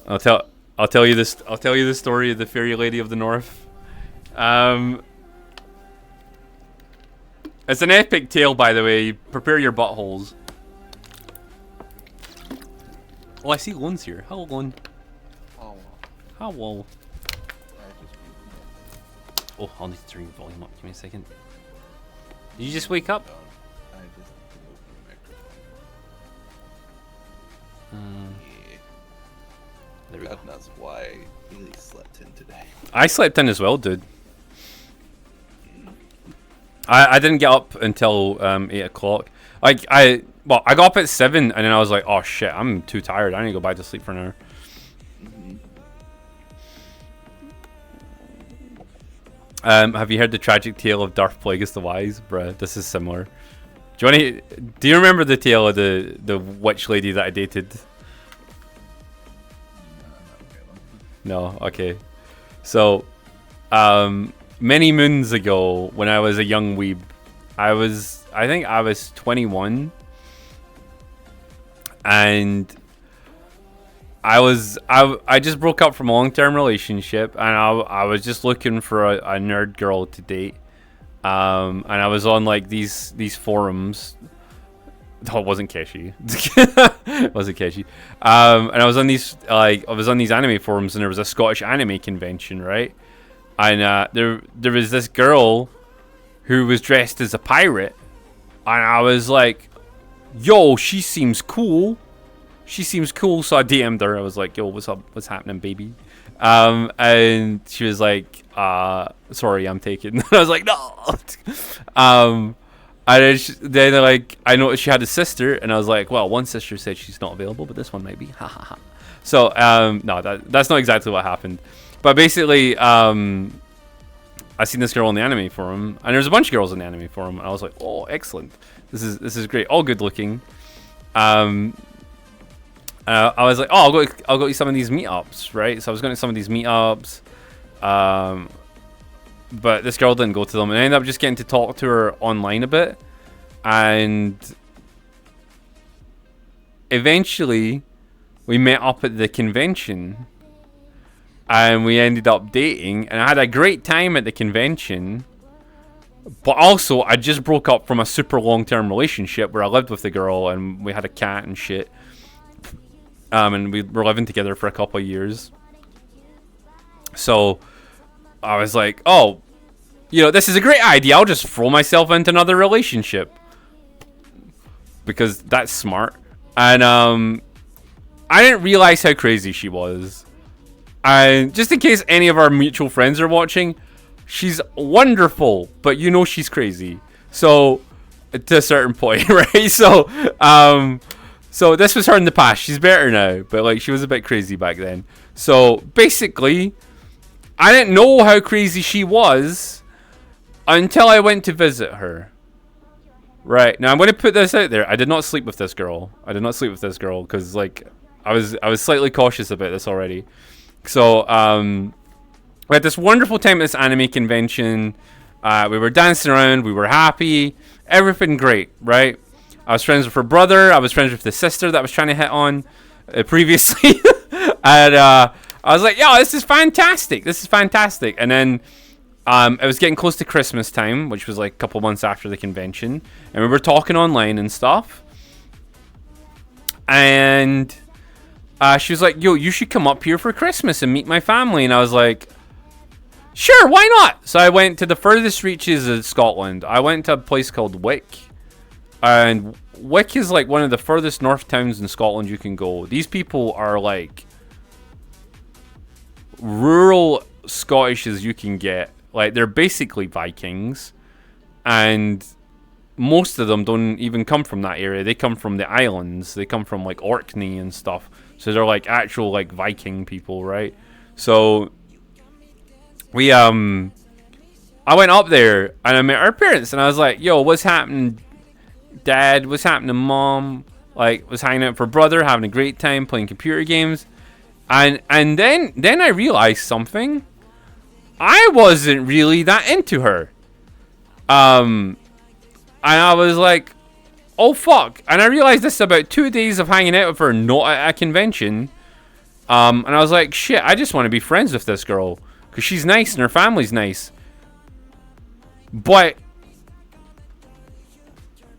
[SPEAKER 2] I'll tell you this. I'll tell you the story of the fairy lady of the north. It's an epic tale, by the way. Prepare your buttholes. Oh, I see Lone's here. Hello, Lone.
[SPEAKER 5] Oh,
[SPEAKER 2] Hello.
[SPEAKER 5] I just
[SPEAKER 2] Oh, I'll need to turn your volume up. Give me a second. Did you just wake up?
[SPEAKER 5] I just moved the
[SPEAKER 2] Yeah.
[SPEAKER 5] microphone.
[SPEAKER 2] There we go.
[SPEAKER 5] God knows why I really slept in today.
[SPEAKER 2] I slept in as well, dude. I didn't get up until 8 o'clock. Like I got up at 7 and then I was like, oh shit, I'm too tired. I need to go back to sleep for an hour. Have you heard the tragic tale of Darth Plagueis the Wise? Bruh, this is similar. Do you remember the tale of the witch lady that I dated? No, okay. So, many moons ago, when I was a young weeb, I think I was 21, and I just broke up from a long-term relationship, and I was just looking for a nerd girl to date, and I was on like these forums. Oh, it wasn't Keshi. It wasn't Keshi. And I was on these anime forums, and there was a Scottish anime convention, right? And there was this girl who was dressed as a pirate, and I was like, yo, she seems cool. She seems cool. So I DM'd her. I was like, yo, what's up? What's happening, baby? And she was like, sorry, I'm taken. I was like, no. And then like, I noticed she had a sister, and I was like, well, one sister said she's not available, but this one might be. Ha ha ha. So, no, that's not exactly what happened. But basically, I seen this girl on the anime forum, and there's a bunch of girls in the anime forum, and I was like, oh, excellent. This is great. All good looking. I was like, oh, I'll go to some of these meetups, right? So I was going to some of these meetups. But this girl didn't go to them, and I ended up just getting to talk to her online a bit, and eventually we met up at the convention, and we ended up dating, and I had a great time at the convention. But also, I just broke up from a super long-term relationship where I lived with the girl, and we had a cat and shit, and we were living together for a couple of years. So I was like, oh, you know, this is a great idea. I'll just throw myself into another relationship, because that's smart. And I didn't realize how crazy she was. And just in case any of our mutual friends are watching, she's wonderful, but you know she's crazy. So, to a certain point, right? So, so this was her in the past. She's better now, but like, she was a bit crazy back then. So basically, I didn't know how crazy she was until I went to visit her. Right, now I'm going to put this out there. I did not sleep with this girl. I did not sleep with this girl because, like, I was slightly cautious about this already. So we had this wonderful time at this anime convention. We were dancing around. We were happy. Everything great, right? I was friends with her brother. I was friends with the sister that I was trying to hit on previously. And I was like, yo, this is fantastic. This is fantastic. And then it was getting close to Christmas time, which was like a couple months after the convention. And we were talking online and stuff. And she was like, yo, you should come up here for Christmas and meet my family. And I was like, sure, why not? So I went to the furthest reaches of Scotland. I went to a place called Wick. And Wick is like one of the furthest north towns in Scotland you can go. These people are like rural Scottish as you can get. Like, they're basically Vikings. And most of them don't even come from that area. They come from the islands. They come from like Orkney and stuff. So they're like actual like Viking people, right? So I went up there and I met her parents, and I was like, yo, what's happening, Dad? What's happening, Mom? Like, was hanging out with her brother, having a great time playing computer games. And then I realized something. I wasn't really that into her. And I was like, oh fuck. And I realized this about 2 days of hanging out with her, not at a convention. And I was like, shit, I just want to be friends with this girl. Because she's nice and her family's nice. But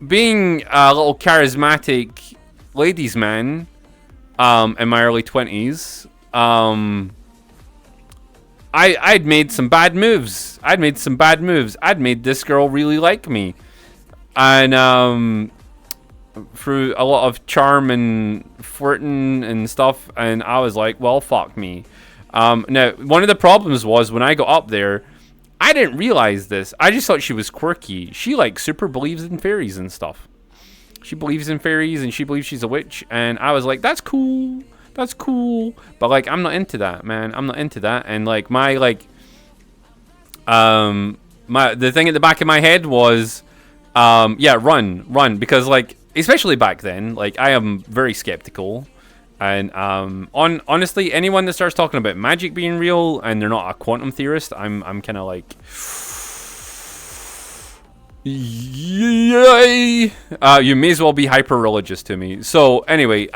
[SPEAKER 2] being a little charismatic ladies man in my early 20s, I'd made some bad moves. I'd made this girl really like me. And through a lot of charm and flirting and stuff, and I was like, well, fuck me. Now, one of the problems was when I got up there, I didn't realize this. I just thought she was quirky. She, like, super believes in fairies and stuff. She believes in fairies, and she believes she's a witch. And I was like, that's cool. That's cool. But, like, I'm not into that, man. I'm not into that. And, like, the thing at the back of my head was, yeah, run. Because, like, especially back then, like, I am very skeptical. And honestly, anyone that starts talking about magic being real and they're not a quantum theorist, I'm kind of like, yay! You may as well be hyper religious to me. So anyway,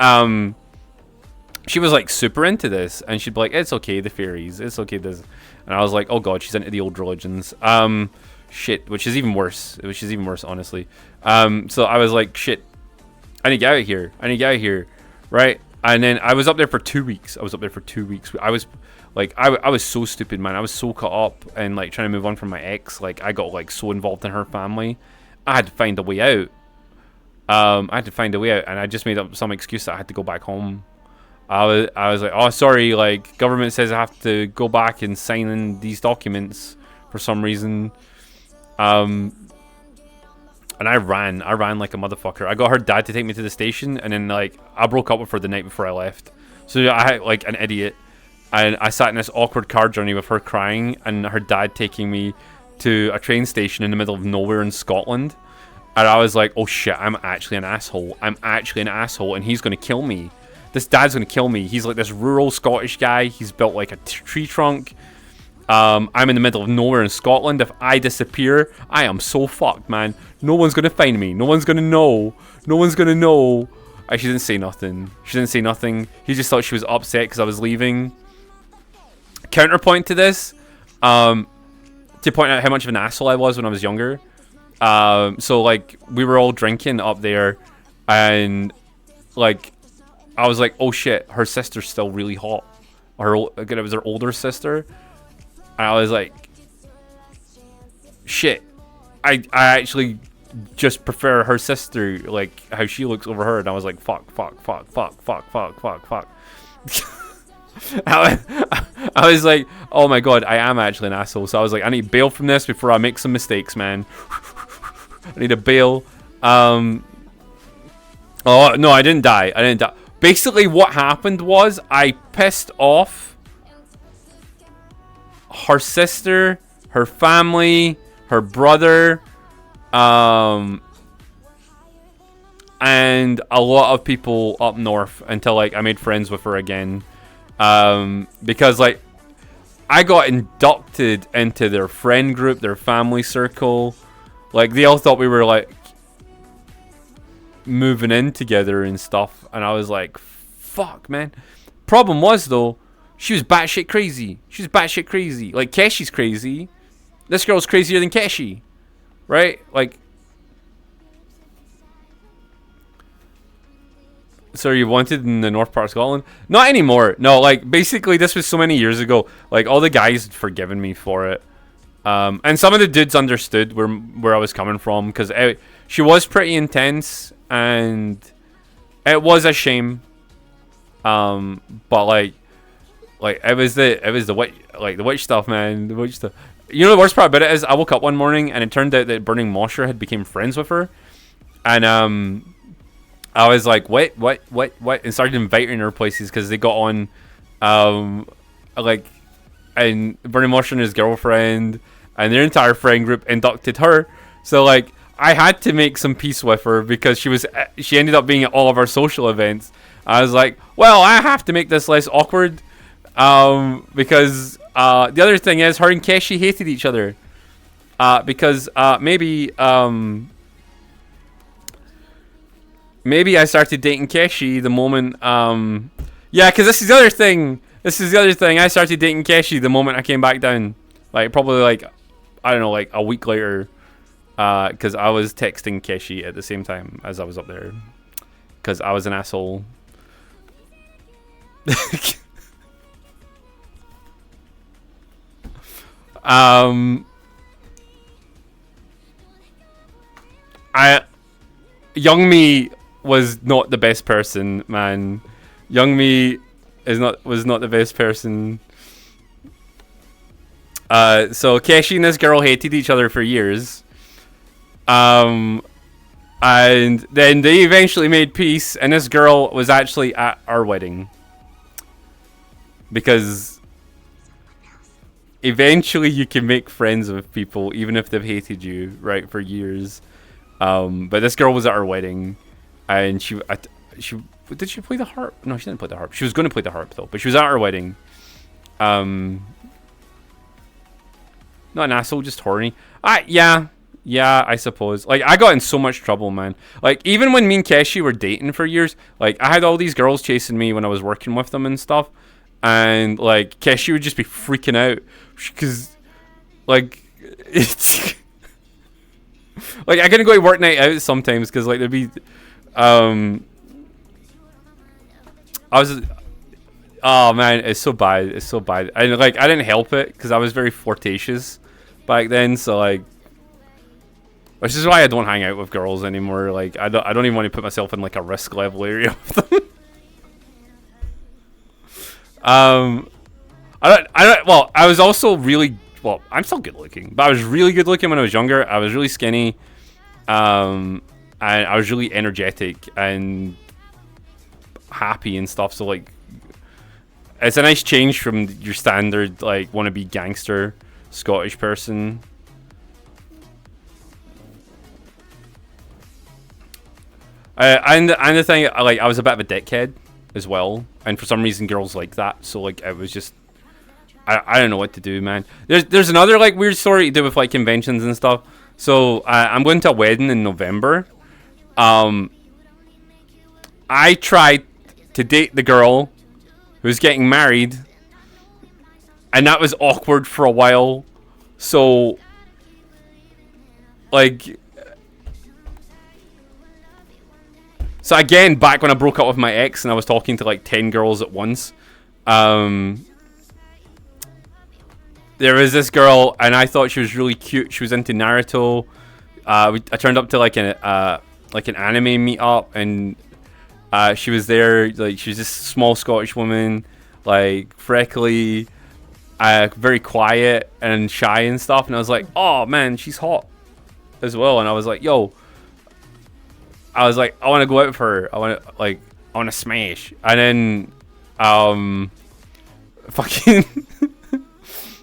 [SPEAKER 2] she was like super into this, and she'd be like, "It's okay, the fairies. It's okay, this." And I was like, "Oh god, she's into the old religions." Shit, which is even worse. Honestly. So I was like, "Shit, I need to get out of here." Right? And then I was up there for 2 weeks. I was so stupid, man. I was so caught up and like trying to move on from my ex. Like I got like so involved in her family. I had to find a way out. And I just made up some excuse that I had to go back home. I was like, oh, sorry, like government says I have to go back and sign in these documents for some reason. And I ran like a motherfucker. I got her dad to take me to the station, and then like I broke up with her the night before I left. So I had like an idiot, and I sat in this awkward car journey with her crying, and her dad taking me to a train station in the middle of nowhere in Scotland. And I was like, oh shit, I'm actually an asshole, and he's gonna kill me. This dad's gonna kill me. He's like this rural Scottish guy. He's built like a tree trunk. I'm in the middle of nowhere in Scotland. If I disappear, I am so fucked, man. No one's gonna find me. No one's gonna know. She didn't say nothing. He just thought she was upset because I was leaving. Counterpoint to this, to point out how much of an asshole I was when I was younger. So like we were all drinking up there, and like I was like, oh shit, her sister's still really hot. It was her older sister. And I was like, shit, I actually just prefer her sister, like how she looks over her. And I was like, fuck. I was like, oh my god, I am actually an asshole. So I was like, I need to bail from this before I make some mistakes, man. I need to bail. Oh no, I didn't die. Basically what happened was I pissed off her sister, her family, her brother, and a lot of people up north until like I made friends with her again, because like I got inducted into their friend group, their family circle. Like they all thought we were like moving in together and stuff, and I was like, fuck, man. Problem was though, she was batshit crazy. Like, Keshi's crazy. This girl's crazier than Keshi. Right? Like... So you wanted in the north part of Scotland? Not anymore. No, like, basically, this was so many years ago. Like, all the guys had forgiven me for it. And some of the dudes understood where I was coming from. Because she was pretty intense. And it was a shame. But, like it was the witch stuff, man. The witch stuff. You know the worst part about it is I woke up one morning and it turned out that Burning Mosher had become friends with her, and I was like, what, and started inviting her places because they got on, like and Burning Mushroom, his girlfriend, and their entire friend group inducted her. So like, I had to make some peace with her because she ended up being at all of our social events. I was like, well, I have to make this less awkward, because the other thing is, her and Keshi hated each other, because maybe I started dating Keshi the moment, yeah, because this is the other thing. I started dating Keshi the moment I came back down, like probably like, I don't know, like a week later, because I was texting Keshi at the same time as I was up there, because I was an asshole. Young me was not the best person, man. Young me was not the best person. So Keshi and this girl hated each other for years. And then they eventually made peace, and this girl was actually at our wedding. Because eventually you can make friends with people even if they've hated you, right, for years. But this girl was at our wedding, and she did she play the harp? No, she didn't play the harp. She was going to play the harp though, but she was at our wedding. Not an asshole, just horny. Yeah, I suppose. Like, I got in so much trouble, man. Like, even when me and Keshi were dating for years, like, I had all these girls chasing me when I was working with them and stuff. And, like, Keshi would just be freaking out. Because, like, it's... like, I couldn't go to work night out sometimes. Because, like, there'd be... Oh, man, it's so bad. It's so bad. And, like, I didn't help it. Because I was very flirtatious back then. So, like... Which is why I don't hang out with girls anymore. Like, I don't even want to put myself in, like, a risk level area with them. Well, I was also really, well, I'm still good looking, but I was really good looking when I was younger. I was really skinny, and I was really energetic and happy and stuff. So, like, it's a nice change from your standard, like, wannabe gangster Scottish person. And the thing, like, I was a bit of a dickhead as well, and for some reason girls like that, so like it was just, I don't know what to do, man. There's another like weird story to do with like conventions and stuff. So I'm going to a wedding in November. I tried to date the girl who's getting married, and that was awkward for a while. So like, so again, back when I broke up with my ex and I was talking to like 10 girls at once, there was this girl and I thought she was really cute. She was into Naruto. I turned up to like an anime meetup, and she was there. Like, she was this small Scottish woman, like freckly, very quiet and shy and stuff. And I was like, oh man, she's hot as well. And I was like, yo. I was like, I want to go out with her. I want to smash. And then, fucking,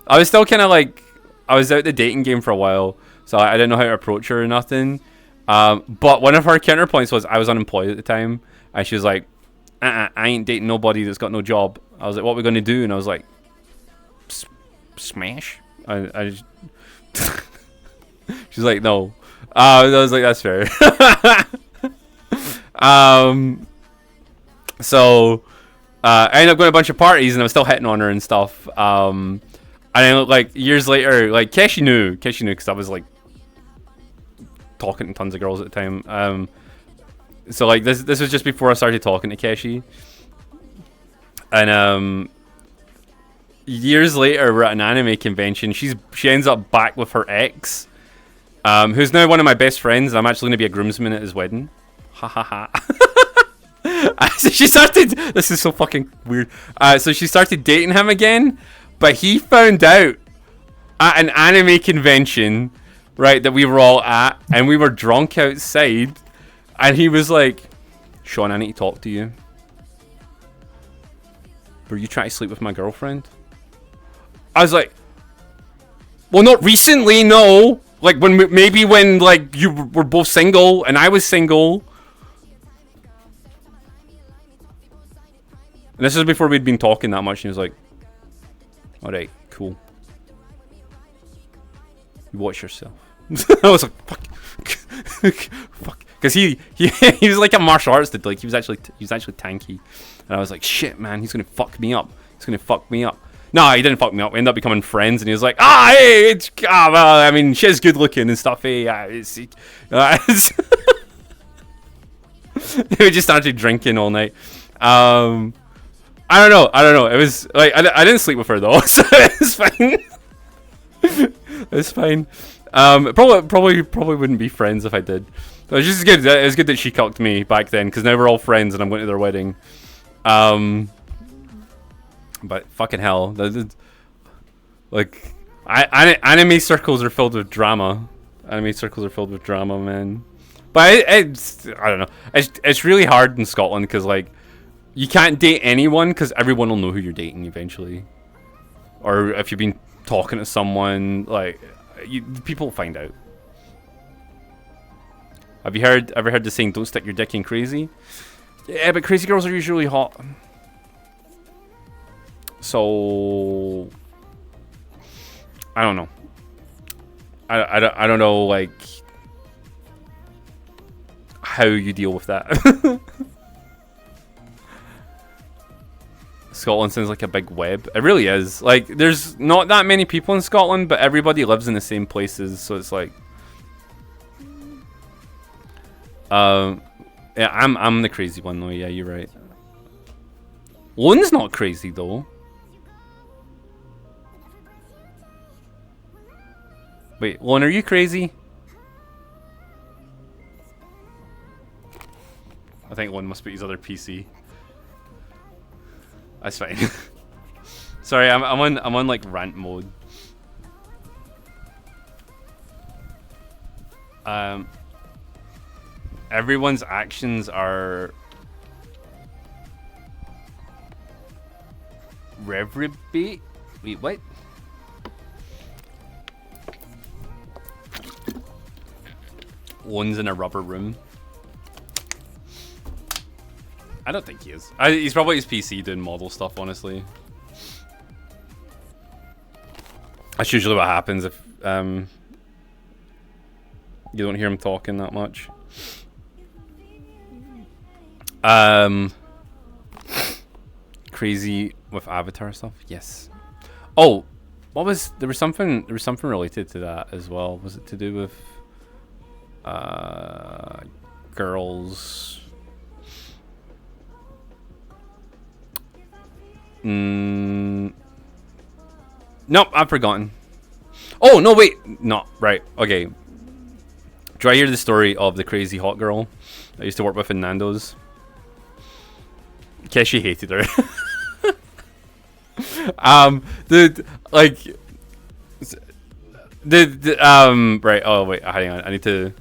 [SPEAKER 2] I was still kind of like, I was out the dating game for a while, so I didn't know how to approach her or nothing. But one of her counterpoints was I was unemployed at the time, and she was like, I ain't dating nobody that's got no job. I was like, what are we going to do? And I was like, smash? I just she's like, no. I was like, that's fair. So I ended up going to a bunch of parties, and I was still hitting on her and stuff. And then like years later, like Keshi knew because I was like talking to tons of girls at the time. So like this was just before I started talking to Keshi. And years later, we're at an anime convention. She ends up back with her ex, who's now one of my best friends. I'm actually going to be a groomsman at his wedding. Ha ha ha. So she started, this is so fucking weird. So she started dating him again, but he found out at an anime convention, right, that we were all at, and we were drunk outside, and he was like, Sean, I need to talk to you. Were you trying to sleep with my girlfriend? I was like, well, not recently, no. Like maybe when like you were both single and I was single. And this is before we'd been talking that much. And he was like, all right, cool. You watch yourself. I was like, fuck, fuck, because he was like a martial arts dude. Like he was actually tanky, and I was like, shit, man, he's gonna fuck me up. He's gonna fuck me up. No, he didn't fuck me up. We ended up becoming friends, and he was like, hey, it's well, I mean, she's good looking and stuff. Hey, we just started drinking all night. I don't know. It was like I didn't sleep with her though, so it's fine. It's fine. Probably wouldn't be friends if I did. It was just good. It was good that she cucked me back then, because now we're all friends and I'm going to their wedding. But fucking hell, like anime circles are filled with drama. Anime circles are filled with drama, man. But I don't know. It's really hard in Scotland because like you can't date anyone because everyone will know who you're dating eventually, or if you've been talking to someone, like people will find out. Have you ever heard the saying, "Don't stick your dick in crazy"? Yeah, but crazy girls are usually hot. So I don't know. I don't know like how you deal with that. Scotland sounds like a big web. It really is. Like, there's not that many people in Scotland, but everybody lives in the same places, so it's like, yeah, I'm the crazy one though. Yeah, you're right. Lon's not crazy though. Wait, Lon, are you crazy? I think Lon must be his other PC. That's fine. Sorry, I'm on like rant mode. Everyone's actions are reverberate. Wait, what? One's in a rubber room. I don't think he is. He's probably his PC doing model stuff, honestly. That's usually what happens if you don't hear him talking that much. Crazy with Avatar stuff. Yes. Oh, what was there was something related to that as well. Was it to do with girls? Nope, I've forgotten. Oh no, wait, no, right, okay. Do I hear the story of the crazy hot girl I used to work with in Nando's? Keshi hated her. Right. Oh wait, hang on. I need to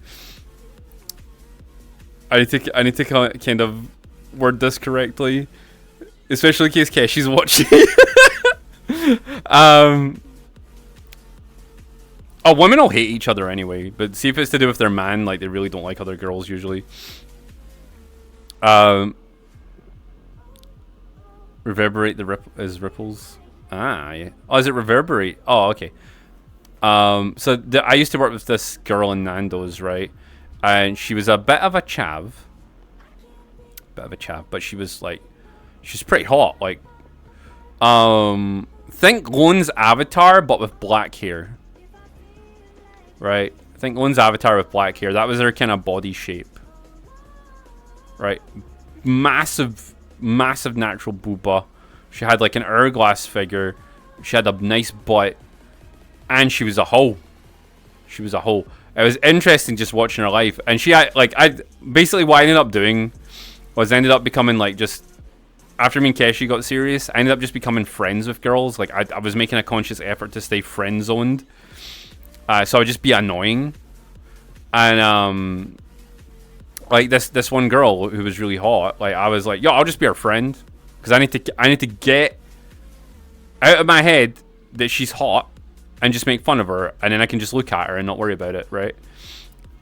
[SPEAKER 2] kind of word this correctly, especially in case Keshi's watching. Oh, women will hate each other anyway, but see if it's to do with their man, like they really don't like other girls usually. Reverberate the ripples. Ah, yeah. Oh, is it reverberate? Oh, okay. So I used to work with this girl in Nando's, right? And she was a bit of a chav. But she was like, she's pretty hot. Like, think Lon's Avatar, but with black hair. Right? Think Lon's Avatar with black hair. That was her kind of body shape. Right? Massive natural booba. She had like an hourglass figure. She had a nice butt. And she was a hoe. She was a hoe. It was interesting just watching her life. And she had, like, basically what I ended up doing was I ended up becoming like just, after me and Keshi got serious, I ended up just becoming friends with girls. Like I was making a conscious effort to stay friend zoned. So I would just be annoying. And like this one girl who was really hot, like I was like, yo, I'll just be her friend. Because I need to get out of my head that she's hot and just make fun of her, and then I can just look at her and not worry about it, right?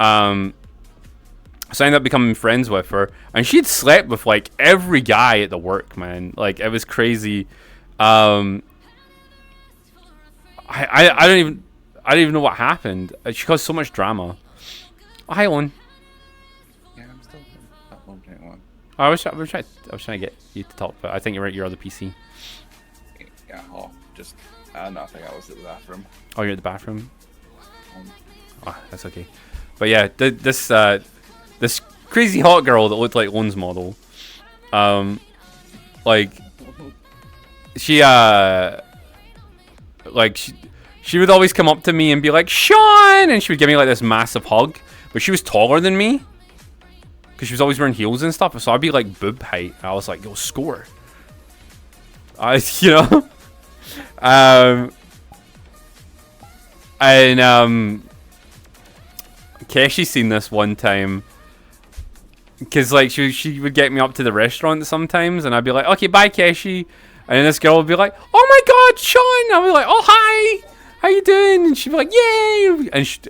[SPEAKER 2] So I ended up becoming friends with her, and she'd slept with like every guy at the work, man. Like it was crazy. I don't even know what happened. She caused so much drama. Oh, hi, Owen.
[SPEAKER 5] Yeah, I'm still at 1.1.
[SPEAKER 2] I was trying to get you to talk, but I think you're at your other PC.
[SPEAKER 5] Yeah, just no, I think I was at the bathroom.
[SPEAKER 2] Oh, you're at the bathroom.
[SPEAKER 5] Um,
[SPEAKER 2] Oh, that's okay. But yeah, this crazy hot girl that looked like Owen's model, like she she would always come up to me and be like, Sean, and she would give me like this massive hug, but she was taller than me because she was always wearing heels and stuff, so I'd be like boob height. I was like, yo, score. You know. And Keshi's seen this one time, because like she would get me up to the restaurant sometimes, and I'd be like, okay, bye, Keshi. And then this girl would be like, oh my god, Sean. I'd be like, oh hi, how you doing? And she'd be like, yay.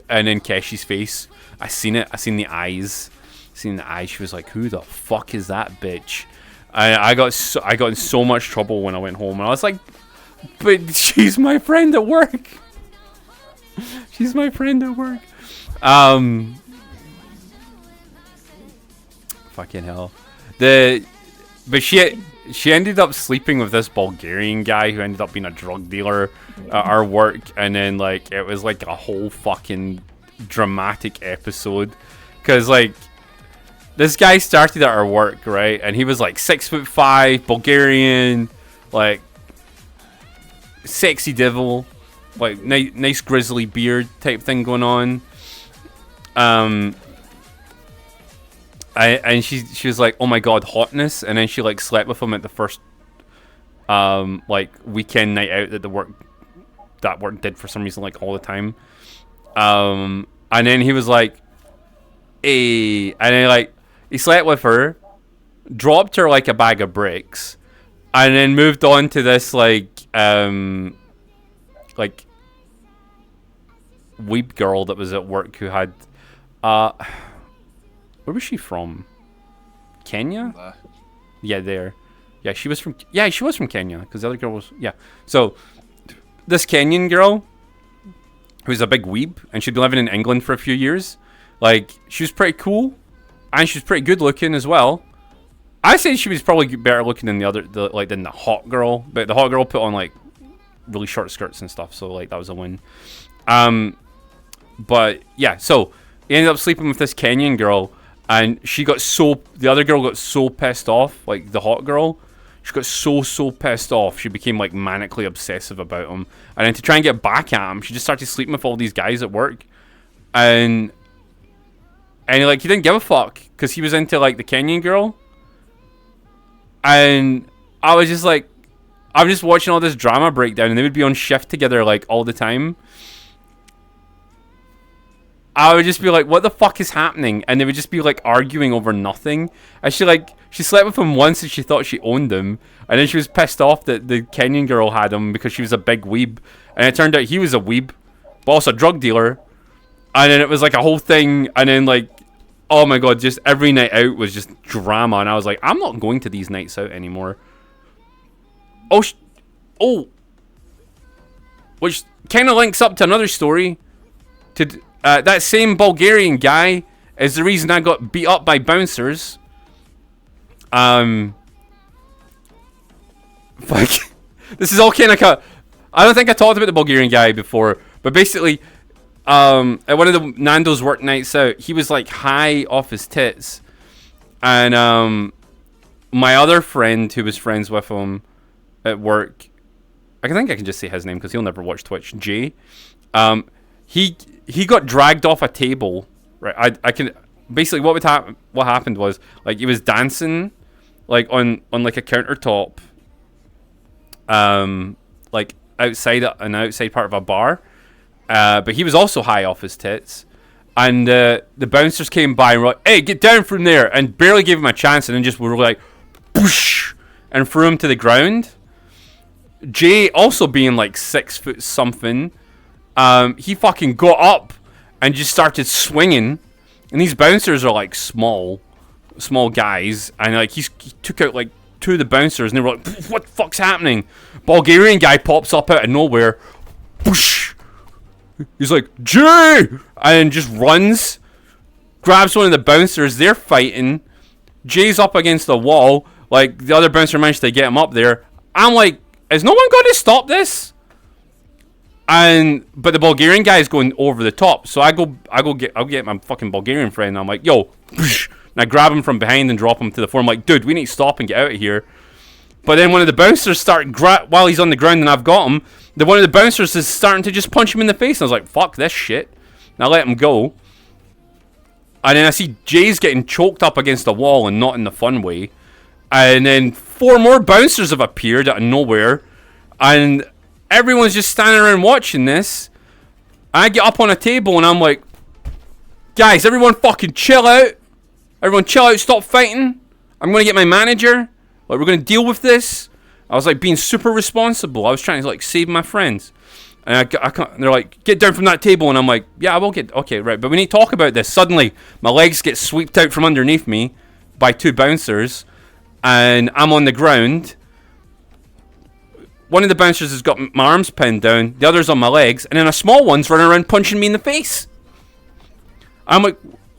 [SPEAKER 2] And then Keshi's face, I seen the eyes. She was like, who the fuck is that bitch? I got in so much trouble when I went home, and I was like, but she's my friend at work. She's my friend at work. Fucking hell. But she ended up sleeping with this Bulgarian guy who ended up being a drug dealer at our work, and then like it was like a whole fucking dramatic episode, because like this guy started at our work, right, and he was like 6'5", Bulgarian, like sexy devil, like nice grizzly beard type thing going on. And she was like, oh my god, hotness, and then she like slept with him at the first like weekend night out that work did for some reason, like all the time. And then he was like, hey, and then like he slept with her, dropped her like a bag of bricks, and then moved on to this like weeb girl that was at work who had where was she from? Kenya? Yeah, there. Yeah, she was from Kenya, because the other girl was, yeah. So this Kenyan girl, who's a big weeb, and she'd been living in England for a few years, like she was pretty cool, and she was pretty good looking as well. I say she was probably better looking than than the hot girl, but the hot girl put on like really short skirts and stuff, so like that was a win. But yeah, so he ended up sleeping with this Kenyan girl, and the other girl got so pissed off, like the hot girl. She got so pissed off, she became like manically obsessive about him. And then to try and get back at him, she just started sleeping with all these guys at work. And like he didn't give a fuck, because he was into like the Kenyan girl. And I was just like, I'm just watching all this drama breakdown, and they would be on shift together like all the time. I would just be like, what the fuck is happening? And they would just be like arguing over nothing. And she slept with him once and she thought she owned him. And then she was pissed off that the Kenyan girl had him because she was a big weeb. And it turned out he was a weeb, but also a drug dealer. And then it was like a whole thing. And then like, oh my god, just every night out was just drama. And I was like, I'm not going to these nights out anymore. Which kind of links up to another story. That same Bulgarian guy is the reason I got beat up by bouncers. Fuck. This is all kind of... I don't think I talked about the Bulgarian guy before, but basically, at one of the Nando's work nights out, he was like high off his tits. And my other friend who was friends with him at work, I think I can just say his name because he'll never watch Twitch, Jay. He got dragged off a table, right? I can basically what happened was like he was dancing like on like a countertop, like outside an outside part of a bar, but he was also high off his tits, and the bouncers came by and were like, "Hey, get down from there!" and barely gave him a chance, and then just were like, "Poosh," and threw him to the ground. Jay, also being like 6 foot something, he fucking got up and just started swinging. And these bouncers are like small guys, and like he took out like 2 of the bouncers, and they were like, "What the fuck's happening?" Bulgarian guy pops up out of nowhere. Whoosh! He's like, "Jay!" and just runs, grabs one of the bouncers. They're fighting. Jay's up against the wall. Like, the other bouncer managed to get him up there. I'm like, is no one going to stop this? But the Bulgarian guy is going over the top. So I'll get my fucking Bulgarian friend. And I'm like, yo, and I grab him from behind and drop him to the floor. I'm like, dude, we need to stop and get out of here. But then one of the bouncers while he's on the ground and I've got him, one of the bouncers is starting to just punch him in the face. And I was like, fuck this shit. And I let him go. And then I see Jay's getting choked up against the wall, and not in the fun way. And then 4 more bouncers have appeared out of nowhere. And everyone's just standing around watching this. I get up on a table and I'm like, guys, everyone fucking chill out. Everyone chill out, stop fighting. I'm going to get my manager. Like, we're going to deal with this. I was like being super responsible. I was trying to like save my friends. And I can't, and they're like, get down from that table. And I'm like, yeah, I will get, okay, right. But we need to talk about this. Suddenly, my legs get swept out from underneath me by 2 bouncers. And I'm on the ground. One of the bouncers has got my arms pinned down. The other's on my legs. And then a small one's running around punching me in the face. I'm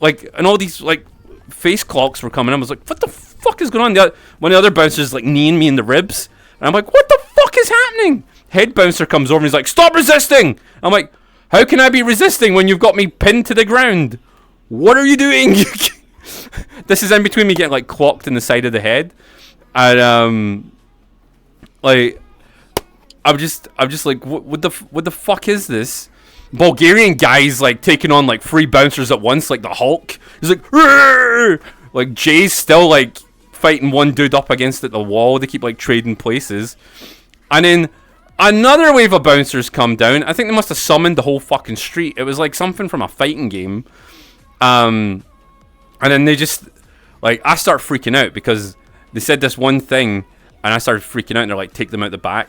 [SPEAKER 2] like, and all these, like, face clocks were coming. I was like, what the fuck is going on? One of the other bouncers, like, kneeing me in the ribs. And I'm like, what the fuck is happening? Head bouncer comes over and he's like, stop resisting! I'm like, how can I be resisting when you've got me pinned to the ground? What are you doing? This is in between me getting like clocked in the side of the head. And like I'm just like, what the fuck is this? Bulgarian guy's like taking on like 3 bouncers at once, like the Hulk. He's like, "Rrr!" Like Jay's still like fighting one dude up against the wall. They keep like trading places. And then another wave of bouncers come down. I think they must have summoned the whole fucking street. It was like something from a fighting game. And then they just, like, I start freaking out because they said this one thing, and I started freaking out, and they're like, take them out the back.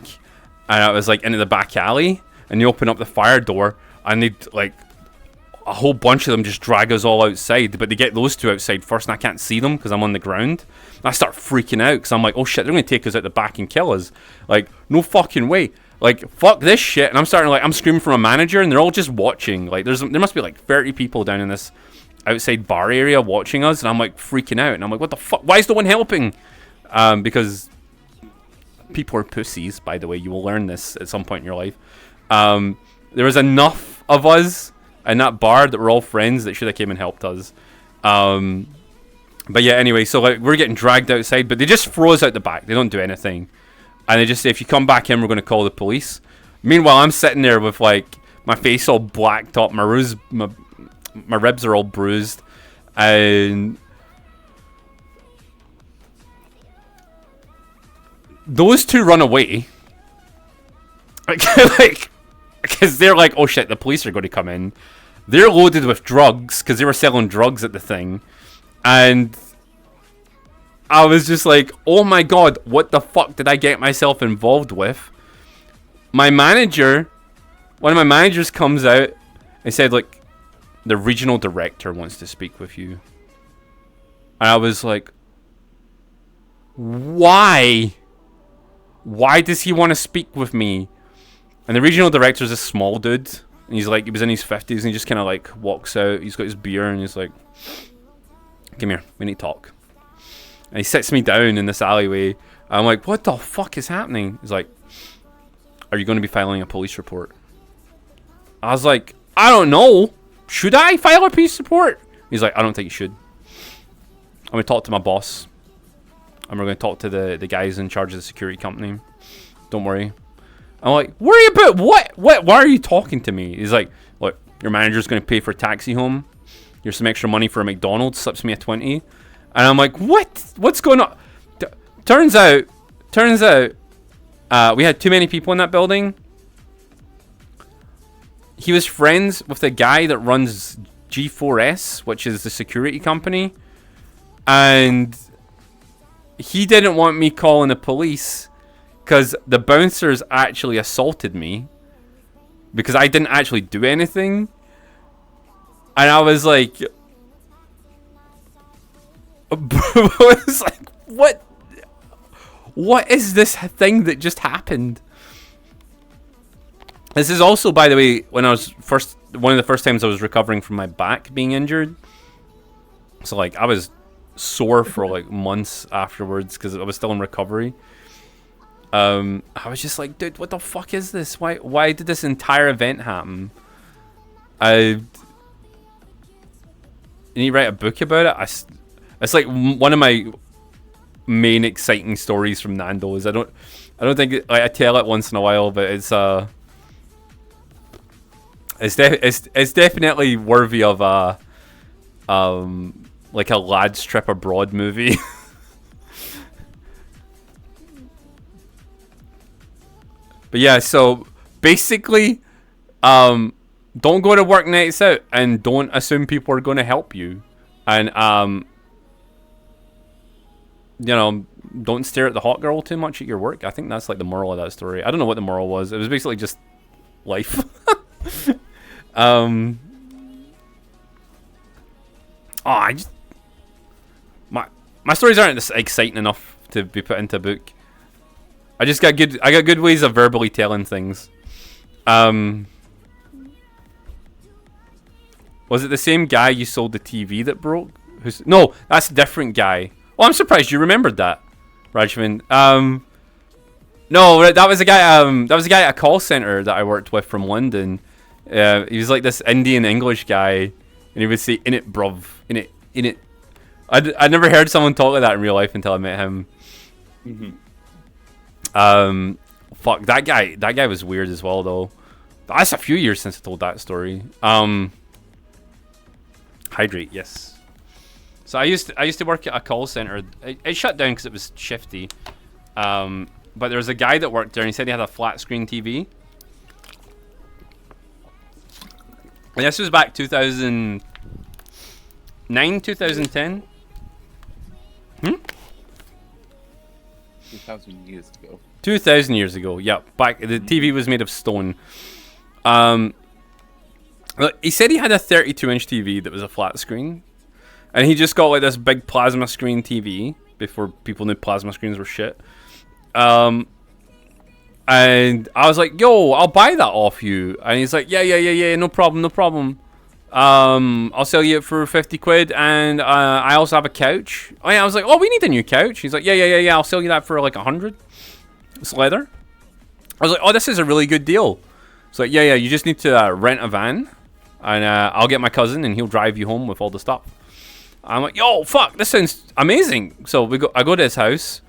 [SPEAKER 2] And I was like, into the back alley, and they open up the fire door, and they, like, a whole bunch of them just drag us all outside, but they get those 2 outside first, and I can't see them because I'm on the ground. And I start freaking out because I'm like, oh shit, they're going to take us out the back and kill us. Like, no fucking way. Like, fuck this shit. And I'm starting, like, I'm screaming for a manager, and they're all just watching. Like, there must be like 30 people down in this outside bar area watching us, and I'm like freaking out, and I'm like, what the fuck? Why is no one helping? Because people are pussies, by the way. You will learn this at some point in your life. There was enough of us in that bar that were all friends that should have came and helped us. But yeah, anyway, so like we're getting dragged outside, but they just throw us out the back. They don't do anything, and they just say, if you come back in, we're going to call the police. Meanwhile, I'm sitting there with like my face all blacked up, my ribs are all bruised, and those 2 run away. Like, because they're like, oh shit, the police are going to come in. They're loaded with drugs because they were selling drugs at the thing, and I was just like, oh my god, what the fuck did I get myself involved with? My manager, one of my managers comes out and said, like, the regional director wants to speak with you. And I was like, why? Why does he want to speak with me? And the regional director is a small dude. And he's like, he was in his 50s, and he just kind of like walks out. He's got his beer, and he's like, come here, we need to talk. And he sits me down in this alleyway. I'm like, what the fuck is happening? He's like, are you going to be filing a police report? I was like, I don't know. Should I file a police report? He's like, I don't think you should. I'm going to talk to my boss. And we're going to talk to the guys in charge of the security company. Don't worry. I'm like, worry about what? Why are you talking to me? He's like, look, your manager's going to pay for a taxi home. Here's some extra money for a McDonald's. Slips me a 20. And I'm like, what? What's going on? Turns out, we had too many people in that building. He was friends with the guy that runs G4S, which is the security company. And he didn't want me calling the police because the bouncers actually assaulted me because I didn't actually do anything. And I was like, I was like, what is this thing that just happened? This is also, by the way, when I was one of the first times I was recovering from my back being injured. So like I was sore for like months afterwards because I was still in recovery. I was just like, dude, what the fuck is this? Why did this entire event happen? I need to write a book about it. It's like one of my main exciting stories from Nando's. I don't think I tell it once in a while, but it's definitely worthy of like a Lads Trip Abroad movie. But yeah, so basically, don't go to work nights out and don't assume people are going to help you. And, you know, don't stare at the hot girl too much at your work. I think that's like the moral of that story. I don't know what the moral was. It was basically just life. My stories aren't this exciting enough to be put into a book. I got good ways of verbally telling things. Was it the same guy you sold the TV that broke? No, that's a different guy. Oh, I'm surprised you remembered that, Rajman. No, that was a guy. That was a guy at a call center that I worked with from London. He was like this Indian English guy, and he would say "in it, bruv, in it." I'd never heard someone talk like that in real life until I met him. Fuck, that guy was weird as well though. That's a few years since I told that story. Hydrate, yes. So I used to work at a call center. It shut down because it was shifty. But there was a guy that worked there, and he said he had a flat screen TV. And this was back 2009, 2010.
[SPEAKER 5] 2,000 years ago.
[SPEAKER 2] 2,000 years ago, yep. Back the TV was made of stone. He said he had a 32-inch TV that was a flat screen, and he just got like this big plasma screen TV before people knew plasma screens were shit. And I was like, "Yo, I'll buy that off you." And he's like, "Yeah, no problem. I'll sell you it for 50 quid, and I also have a couch." Oh yeah, I was like, "Oh, we need a new couch." He's like, "Yeah, I'll sell you that for like 100. It's leather." I was like, "Oh, this is a really good deal." It's like, yeah, you just need to rent a van, and I'll get my cousin, and he'll drive you home with all the stuff. I'm like, "Yo, fuck, this sounds amazing." So I go to his house,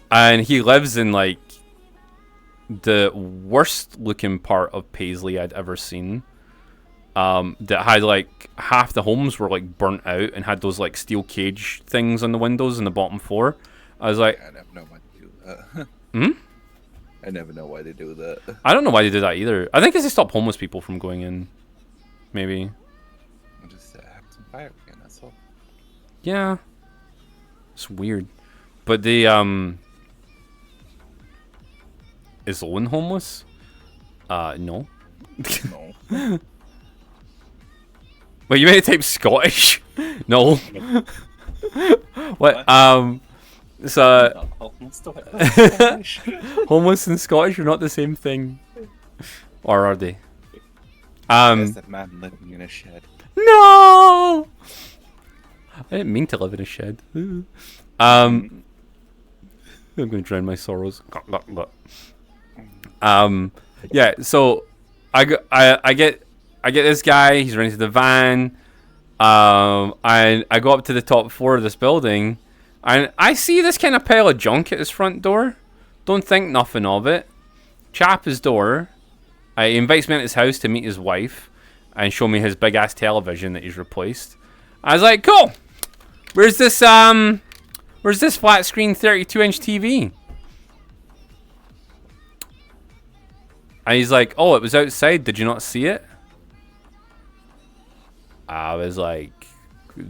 [SPEAKER 2] and he lives in like the worst looking part of Paisley I'd ever seen. That had like half the homes were like burnt out and had those like steel cage things on the windows in the bottom floor. I was like,
[SPEAKER 5] I never know why they do that. I never know why they do that.
[SPEAKER 2] I don't know why they do that either. I think it's to stop homeless people from going in. Maybe.
[SPEAKER 5] I'll just have some fire again, that's all.
[SPEAKER 2] Yeah. It's weird. But the is Owen homeless? No.
[SPEAKER 5] No.
[SPEAKER 2] Wait, you made it type Scottish? No. What? So homeless and Scottish are not the same thing. Or are they?
[SPEAKER 5] There's that man living in a shed.
[SPEAKER 2] No! I didn't mean to live in a shed. I'm gonna drown my sorrows. Yeah, so I get this guy, he's rented the van, and I go up to the top floor of this building, and I see this kind of pile of junk at his front door. Don't think nothing of it. Chap his door. He invites me at his house to meet his wife and show me his big ass television that he's replaced. I was like, cool. Where's this flat screen 32-inch TV? And he's like, oh, it was outside. Did you not see it? I was like,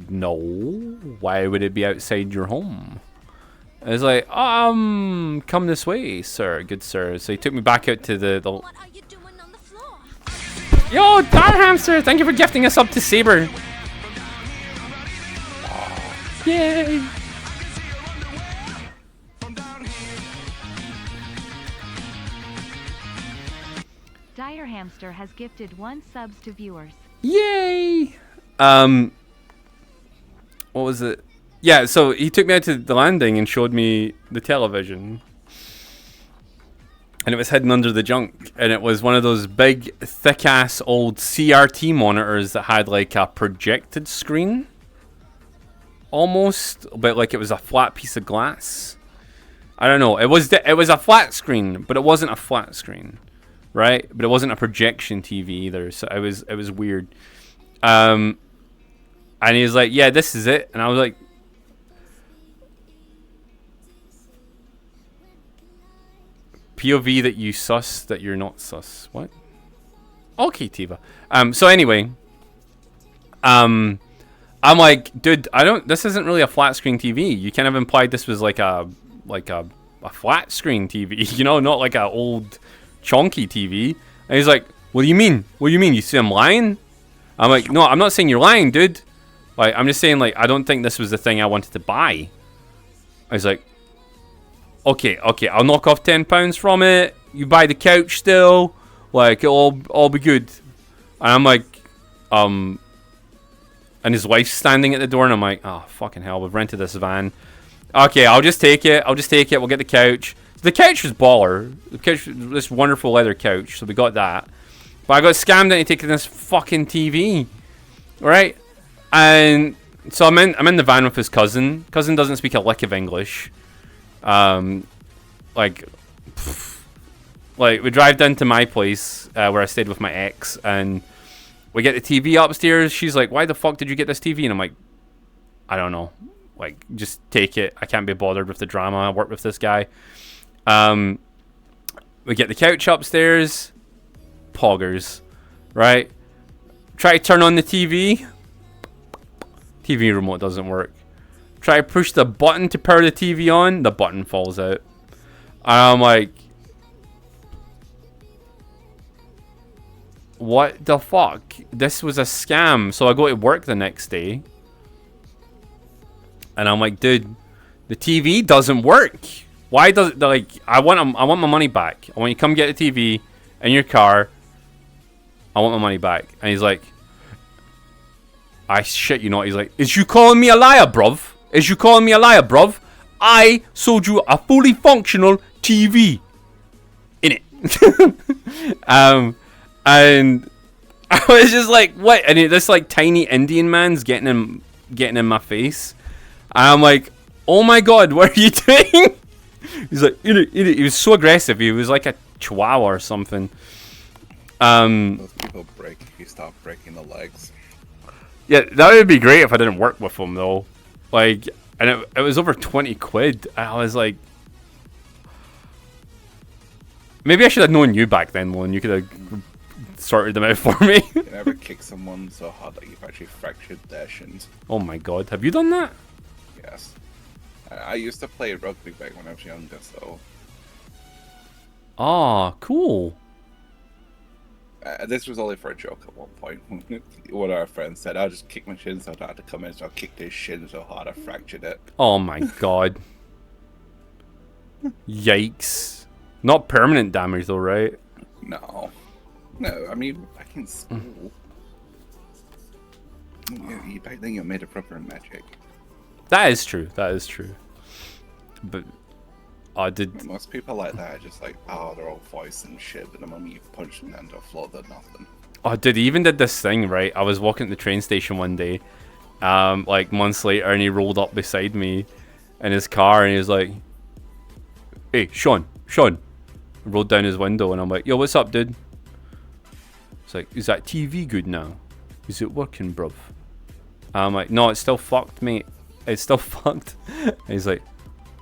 [SPEAKER 2] no. Why would it be outside your home? I was like, come this way, sir, good sir. So he took me back out to the
[SPEAKER 3] What are you doing on the floor?
[SPEAKER 2] Yo, Dar Hamster, thank you for gifting us up to Saber. Yay!
[SPEAKER 4] Dire Hamster has gifted 1 subs to viewers.
[SPEAKER 2] Yay! What was it? Yeah, so he took me out to the landing and showed me the television. And it was hidden under the junk. And it was one of those big, thick-ass old CRT monitors that had like a projected screen. Almost, but like it was a flat piece of glass. I don't know. It was a flat screen, but it wasn't a flat screen. Right? But it wasn't a projection TV either. So it was weird. And he was like, yeah, this is it. And I was like, POV that you sus that you're not sus. What? Okay, Tiva. So anyway, I'm like, dude, this isn't really a flat screen TV. You kind of implied this was like a flat screen TV, you know, not like a old chunky TV. And he's like, what do you mean? What do you mean? You see I'm lying? I'm like, no, I'm not saying you're lying, dude. Like, I'm just saying, like, I don't think this was the thing I wanted to buy. I was like, okay, I'll knock off £10 from it. You buy the couch still. Like, it'll all be good. And I'm like, and his wife's standing at the door, and I'm like, oh, fucking hell, we've rented this van. Okay, I'll just take it. We'll get the couch. The couch was baller. The couch was this wonderful leather couch, so we got that. But I got scammed into taking this fucking TV. Right? And so I'm in the van with his cousin. Cousin doesn't speak a lick of English. Like we drive down to my place where I stayed with my ex, and we get the TV upstairs. She's like, why the fuck did you get this TV? And I'm like, I don't know. Like, just take it. I can't be bothered with the drama. I work with this guy. We get the couch upstairs. Poggers. Right? Try to turn on the TV. TV remote doesn't work. Try to push the button to power the TV on. The button falls out. And I'm like, what the fuck? This was a scam. So I go to work the next day. And I'm like, dude, the TV doesn't work. Why does it, like, I want my money back. I want you to come get the TV in your car. I want my money back. And he's like, I shit you not. He's like, is you calling me a liar, bruv? Is you calling me a liar, bruv? I sold you a fully functional TV. In it. And I was just like, what? And this like tiny Indian man's getting in my face. And I'm like, oh my god, what are you doing? He's like, eat it, eat it. He was so aggressive. He was like a chihuahua or something.
[SPEAKER 5] Those people you stop breaking the legs.
[SPEAKER 2] Yeah, that would be great if I didn't work with him though. Like, and it was over 20 quid. I was like, maybe I should have known you back then, Lon. You could have sorted them out for me.
[SPEAKER 5] You never kick someone so hard that you've actually fractured their shins.
[SPEAKER 2] Oh my god, have you done that?
[SPEAKER 5] Yes. I used to play rugby back when I was younger, so...
[SPEAKER 2] Ah, cool.
[SPEAKER 5] This was only for a joke at one point. One of our friends said, I'll just kick my shins so I had to come in, so I kicked his shin so hard I fractured it.
[SPEAKER 2] Oh my god. Yikes. Not permanent damage though, right?
[SPEAKER 5] No. No, I mean, back in school... back then you made a proper magic.
[SPEAKER 2] That is true, that is true. But... I did...
[SPEAKER 5] Most people like that are just like, oh, they're all voice and shit, but the moment you punch them down to the floor, they're nothing.
[SPEAKER 2] Oh, dude, he even did this thing, right? I was walking at the train station one day, like months later, and he rolled up beside me in his car, and he was like, hey, Sean. Rolled down his window, and I'm like, yo, what's up, dude? It's like, is that TV good now? Is it working, bruv? I'm like, no, it's still fucked, mate. It's still fucked. And he's like,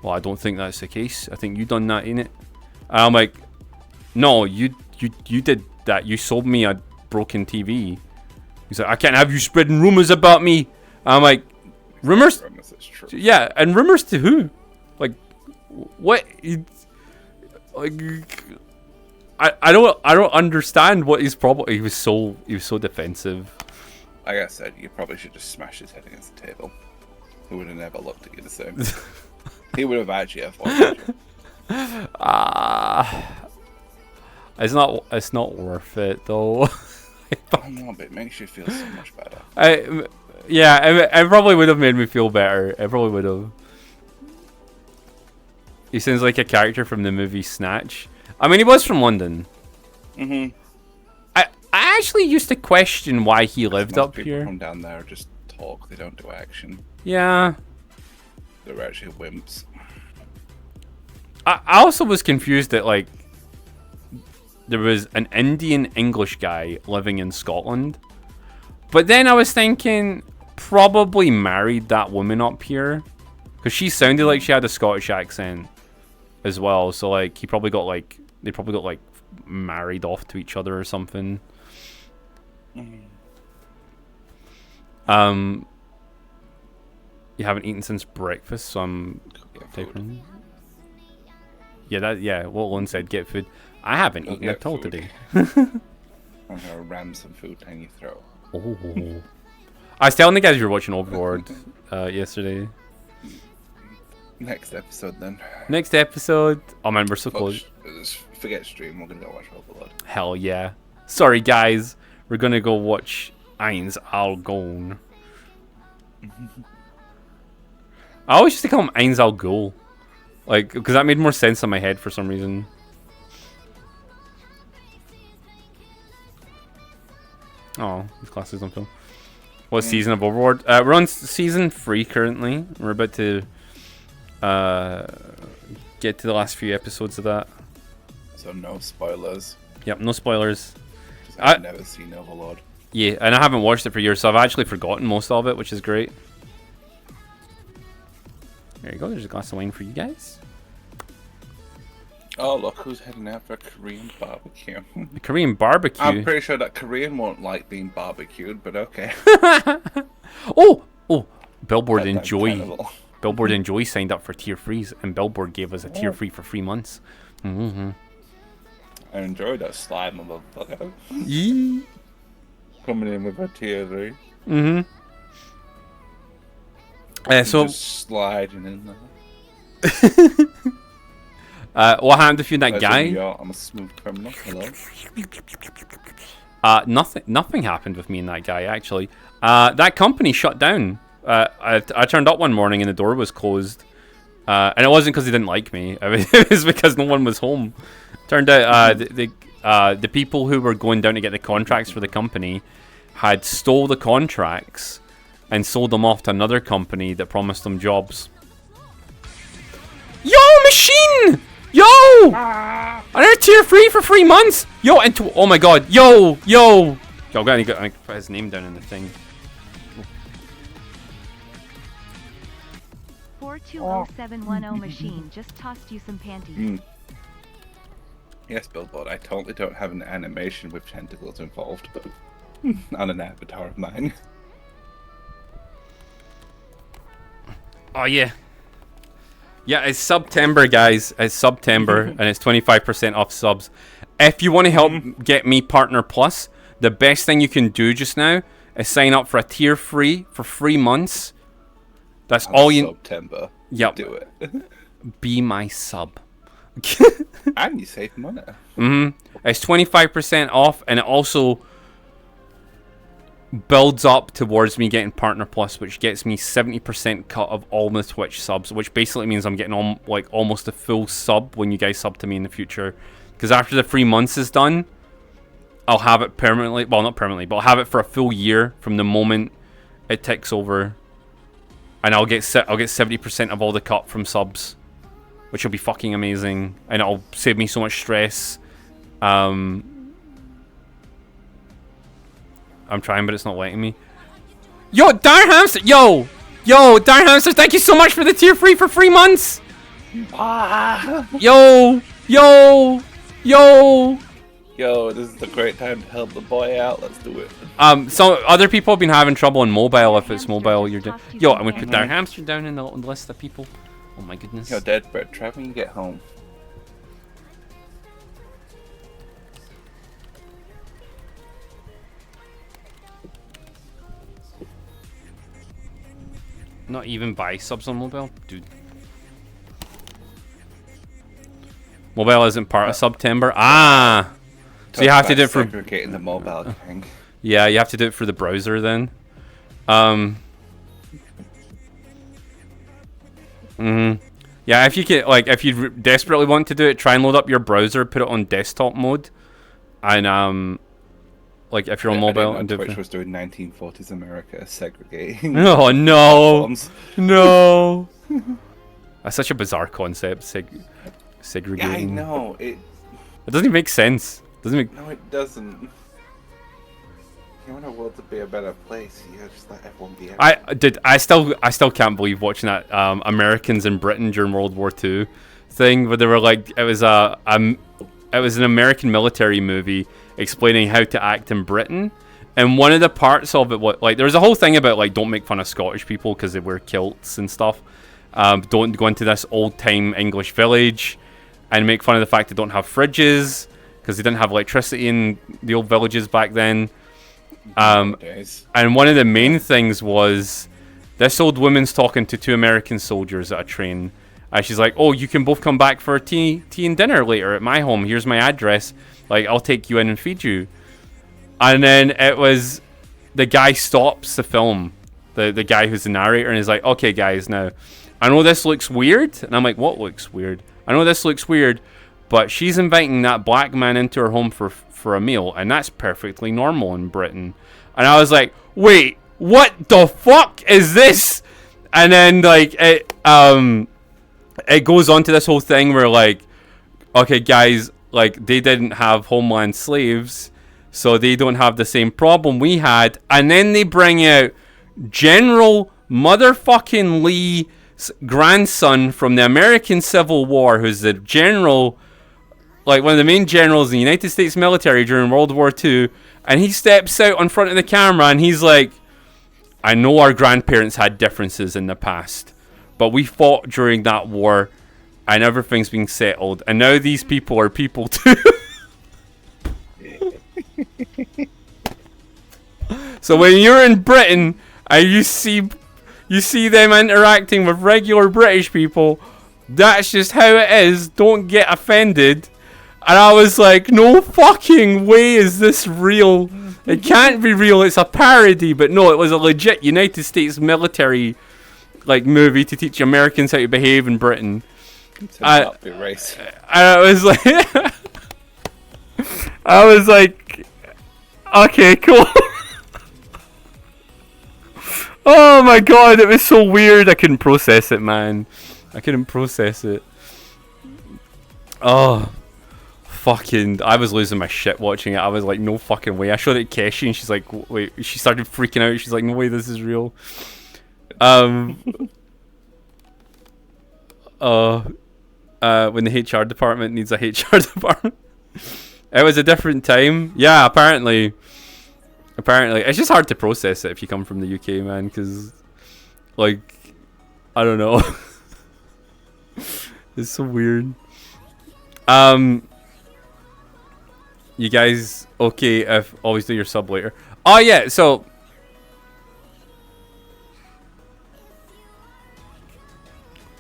[SPEAKER 2] well, I don't think that's the case. I think you done that, ain't it? And I'm like, no, you did that. You sold me a broken TV. He's like, I can't have you spreading rumors about me. I'm like, rumors?
[SPEAKER 5] Rumors is true.
[SPEAKER 2] Yeah, and rumors to who? Like, What? Like, I don't understand what his problem. He was so defensive.
[SPEAKER 5] Like I said, you probably should just smash his head against the table. He would have never looked at you the same. He would have actually avoided you.
[SPEAKER 2] It's not worth it though.
[SPEAKER 5] Oh no, but it makes you feel so much better.
[SPEAKER 2] It probably would have made me feel better. It probably would have. He sounds like a character from the movie Snatch. I mean, he was from London.
[SPEAKER 5] Mm-hmm.
[SPEAKER 2] I actually used to question why he lived
[SPEAKER 5] Most
[SPEAKER 2] up
[SPEAKER 5] people
[SPEAKER 2] here.
[SPEAKER 5] come down there and just talk. They don't do action.
[SPEAKER 2] Yeah.
[SPEAKER 5] They're actually wimps.
[SPEAKER 2] I also was confused that, like, there was an Indian English guy living in Scotland. But then I was thinking, probably married that woman up here. Because she sounded like she had a Scottish accent as well. So, like, they probably got, like, married off to each other or something. You haven't eaten since breakfast, so I'm taking. Yeah, what Lone said, get food. I haven't eaten at all today.
[SPEAKER 5] I'm gonna ram some food down your throat.
[SPEAKER 2] Oh. I was telling the guys you were watching Overlord yesterday.
[SPEAKER 5] Next episode then.
[SPEAKER 2] Next episode. Oh man, we're so close.
[SPEAKER 5] Forget stream, we're gonna go watch Overlord.
[SPEAKER 2] Hell yeah. Sorry guys, we're gonna go watch Eins Al Gone. I always used to call him Eins Al Ghul. Like, because that made more sense in my head for some reason. Oh, these classes don't film. What season of Overlord? We're on season 3 currently. We're about to get to the last few episodes of that.
[SPEAKER 5] So no spoilers.
[SPEAKER 2] Yep, no spoilers.
[SPEAKER 5] I've never seen Overlord.
[SPEAKER 2] Yeah, and I haven't watched it for years, so I've actually forgotten most of it, which is great. There you go, there's a glass of wine for you guys.
[SPEAKER 5] Oh, look who's heading out for Korean barbecue.
[SPEAKER 2] The Korean barbecue?
[SPEAKER 5] I'm pretty sure that Korean won't like being barbecued, but okay.
[SPEAKER 2] Oh! Billboard and
[SPEAKER 5] That's
[SPEAKER 2] Joy.
[SPEAKER 5] terrible.
[SPEAKER 2] Billboard and Joy signed up for tier 3s, and Billboard gave us a tier 3 for 3 months.
[SPEAKER 5] I enjoyed that slide, motherfucker.
[SPEAKER 2] Yeah.
[SPEAKER 5] Coming in with a tier 3.
[SPEAKER 2] So
[SPEAKER 5] just sliding in there.
[SPEAKER 2] what happened if you and that
[SPEAKER 5] As
[SPEAKER 2] guy?
[SPEAKER 5] in, yo, I'm a smooth criminal. Hello.
[SPEAKER 2] Nothing happened with me and that guy actually. That company shut down. I turned up one morning and the door was closed, and it wasn't because they didn't like me. I mean, it was because no one was home. Turned out the people who were going down to get the contracts for the company had stole the contracts and sold them off to another company that promised them jobs. Yo, machine! Yo! Another tier 3 for 3 months! Yo, and oh my god, yo! I gotta put his name down in the thing.
[SPEAKER 4] 420710 machine just tossed you some panties.
[SPEAKER 5] Yes, Billboard, I totally don't have an animation with tentacles involved, but on an avatar of mine.
[SPEAKER 2] Oh yeah. Yeah, it's September, guys. It's September, and it's 25% off subs. If you want to help get me Partner Plus, the best thing you can do just now is sign up for a tier 3 for 3 months. That's all you...
[SPEAKER 5] September.
[SPEAKER 2] Yep.
[SPEAKER 5] Do it.
[SPEAKER 2] Be my sub.
[SPEAKER 5] And you save money.
[SPEAKER 2] It's 25% off, and it also builds up towards me getting Partner Plus, which gets me 70% cut of all the Twitch subs, which basically means I'm getting almost a full sub when you guys sub to me in the future. Because after the 3 months is done, I'll have it permanently. Well, not permanently, but I'll have it for a full year from the moment it ticks over, and I'll get 70% of all the cut from subs, which will be fucking amazing, and it'll save me so much stress. I'm trying, but it's not letting me. Yo, Darn Hamster! Yo, Darn Hamster, thank you so much for the tier 3 for 3 months! Yo,
[SPEAKER 5] this is a great time to help the boy out. Let's do it.
[SPEAKER 2] So other people have been having trouble on mobile. If it's mobile, you're doing. Yo, I'm gonna put Darn Hamster down in the list of people. Oh my goodness.
[SPEAKER 5] You're dead, Brett. Try when you get home.
[SPEAKER 2] Not even buy subs on mobile? Dude. Mobile isn't part of September? Ah! So you have to do it for...
[SPEAKER 5] Segregating the mobile thing.
[SPEAKER 2] Yeah, you have to do it for the browser then. Yeah, if you can, like, if you desperately want to do it, try and load up your browser, put it on desktop mode, and like if you're on mobile and do
[SPEAKER 5] Twitch was doing 1940s America segregating.
[SPEAKER 2] Oh no,
[SPEAKER 5] platforms.
[SPEAKER 2] no! That's such a bizarre concept, segregating.
[SPEAKER 5] Yeah, I know it.
[SPEAKER 2] It doesn't even make sense. Doesn't make.
[SPEAKER 5] No, it doesn't. You want a world to be a better place, you gotta just let everyone be.
[SPEAKER 2] I still can't believe watching that Americans in Britain during World War II thing where they were like, it was an American military movie explaining how to act in Britain, and one of the parts of it was like, there was a whole thing about like, don't make fun of Scottish people because they wear kilts and stuff. Don't go into this old time English village and make fun of the fact they don't have fridges because they didn't have electricity in the old villages back then. And one of the main things was this old woman's talking to two American soldiers at a train, and she's like, oh, you can both come back for tea and dinner later at my home. Here's my address. Like, I'll take you in and feed you. And then it was, the guy stops the film, the guy who's the narrator, and he's like, okay guys, now I know this looks weird. And I'm like, what looks weird? I know this looks weird, but she's inviting that black man into her home for a meal, and that's perfectly normal in Britain. And I was like, wait, what the fuck is this? And then like it goes on to this whole thing where like, okay guys, like they didn't have homeland slaves, so they don't have the same problem we had. And then they bring out General motherfucking Lee's grandson from the American Civil War, who's the general, like one of the main generals in the United States military during World War II, and he steps out in front of the camera and he's like, I know our grandparents had differences in the past, but we fought during that war and everything's been settled, and now these people are people too. So when you're in Britain and you see them interacting with regular British people, that's just how it is. Don't get offended. And I was like, no fucking way is this real. It can't be real. It's a parody. But no, it was a legit United States military like movie to teach Americans how to behave in Britain. And I was like, I was like, okay, cool. Oh my god, it was so weird. I couldn't process it, man. I couldn't process it. Oh, fucking, I was losing my shit watching it. I was like, no fucking way. I showed it to Keshi and she's like, wait, she started freaking out. She's like, no way, this is real. When the HR department needs a HR department. It was a different time. Yeah, apparently. It's just hard to process it if you come from the UK, man, because, like, I don't know. It's so weird. You guys okay if always do your sub later? Oh yeah, so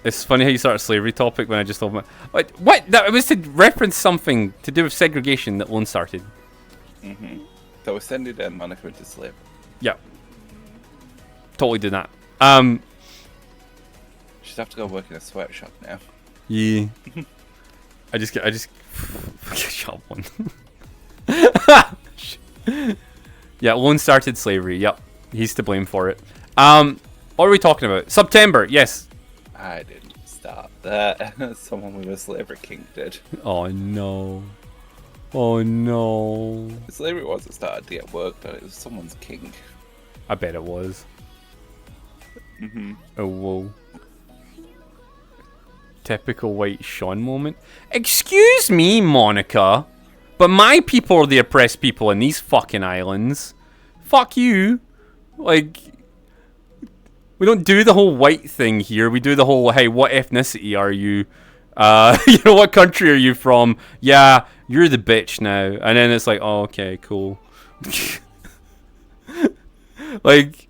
[SPEAKER 2] it's funny how you start a slavery topic when I just told my what that was to reference something to do with segregation that Lone started.
[SPEAKER 5] So we sending Monica into slavery.
[SPEAKER 2] Yeah, totally did that.
[SPEAKER 5] She'd have to go work in a sweatshop now.
[SPEAKER 2] Yeah. I just shot one. Yeah, Lone started slavery. Yep, he's to blame for it. What are we talking about? September. Yes.
[SPEAKER 5] I didn't start that. Someone with a slavery king did.
[SPEAKER 2] Oh no. Oh no.
[SPEAKER 5] Slavery wasn't started to get work, but it was someone's king.
[SPEAKER 2] I bet it was. Oh whoa. Typical white Sean moment. Excuse me, Monica, but my people are the oppressed people in these fucking islands. Fuck you. Like, We don't do the whole white thing here. We do the whole, hey, what ethnicity are you? What country are you from? Yeah, you're the bitch now. And then it's like, oh, okay, cool. Like,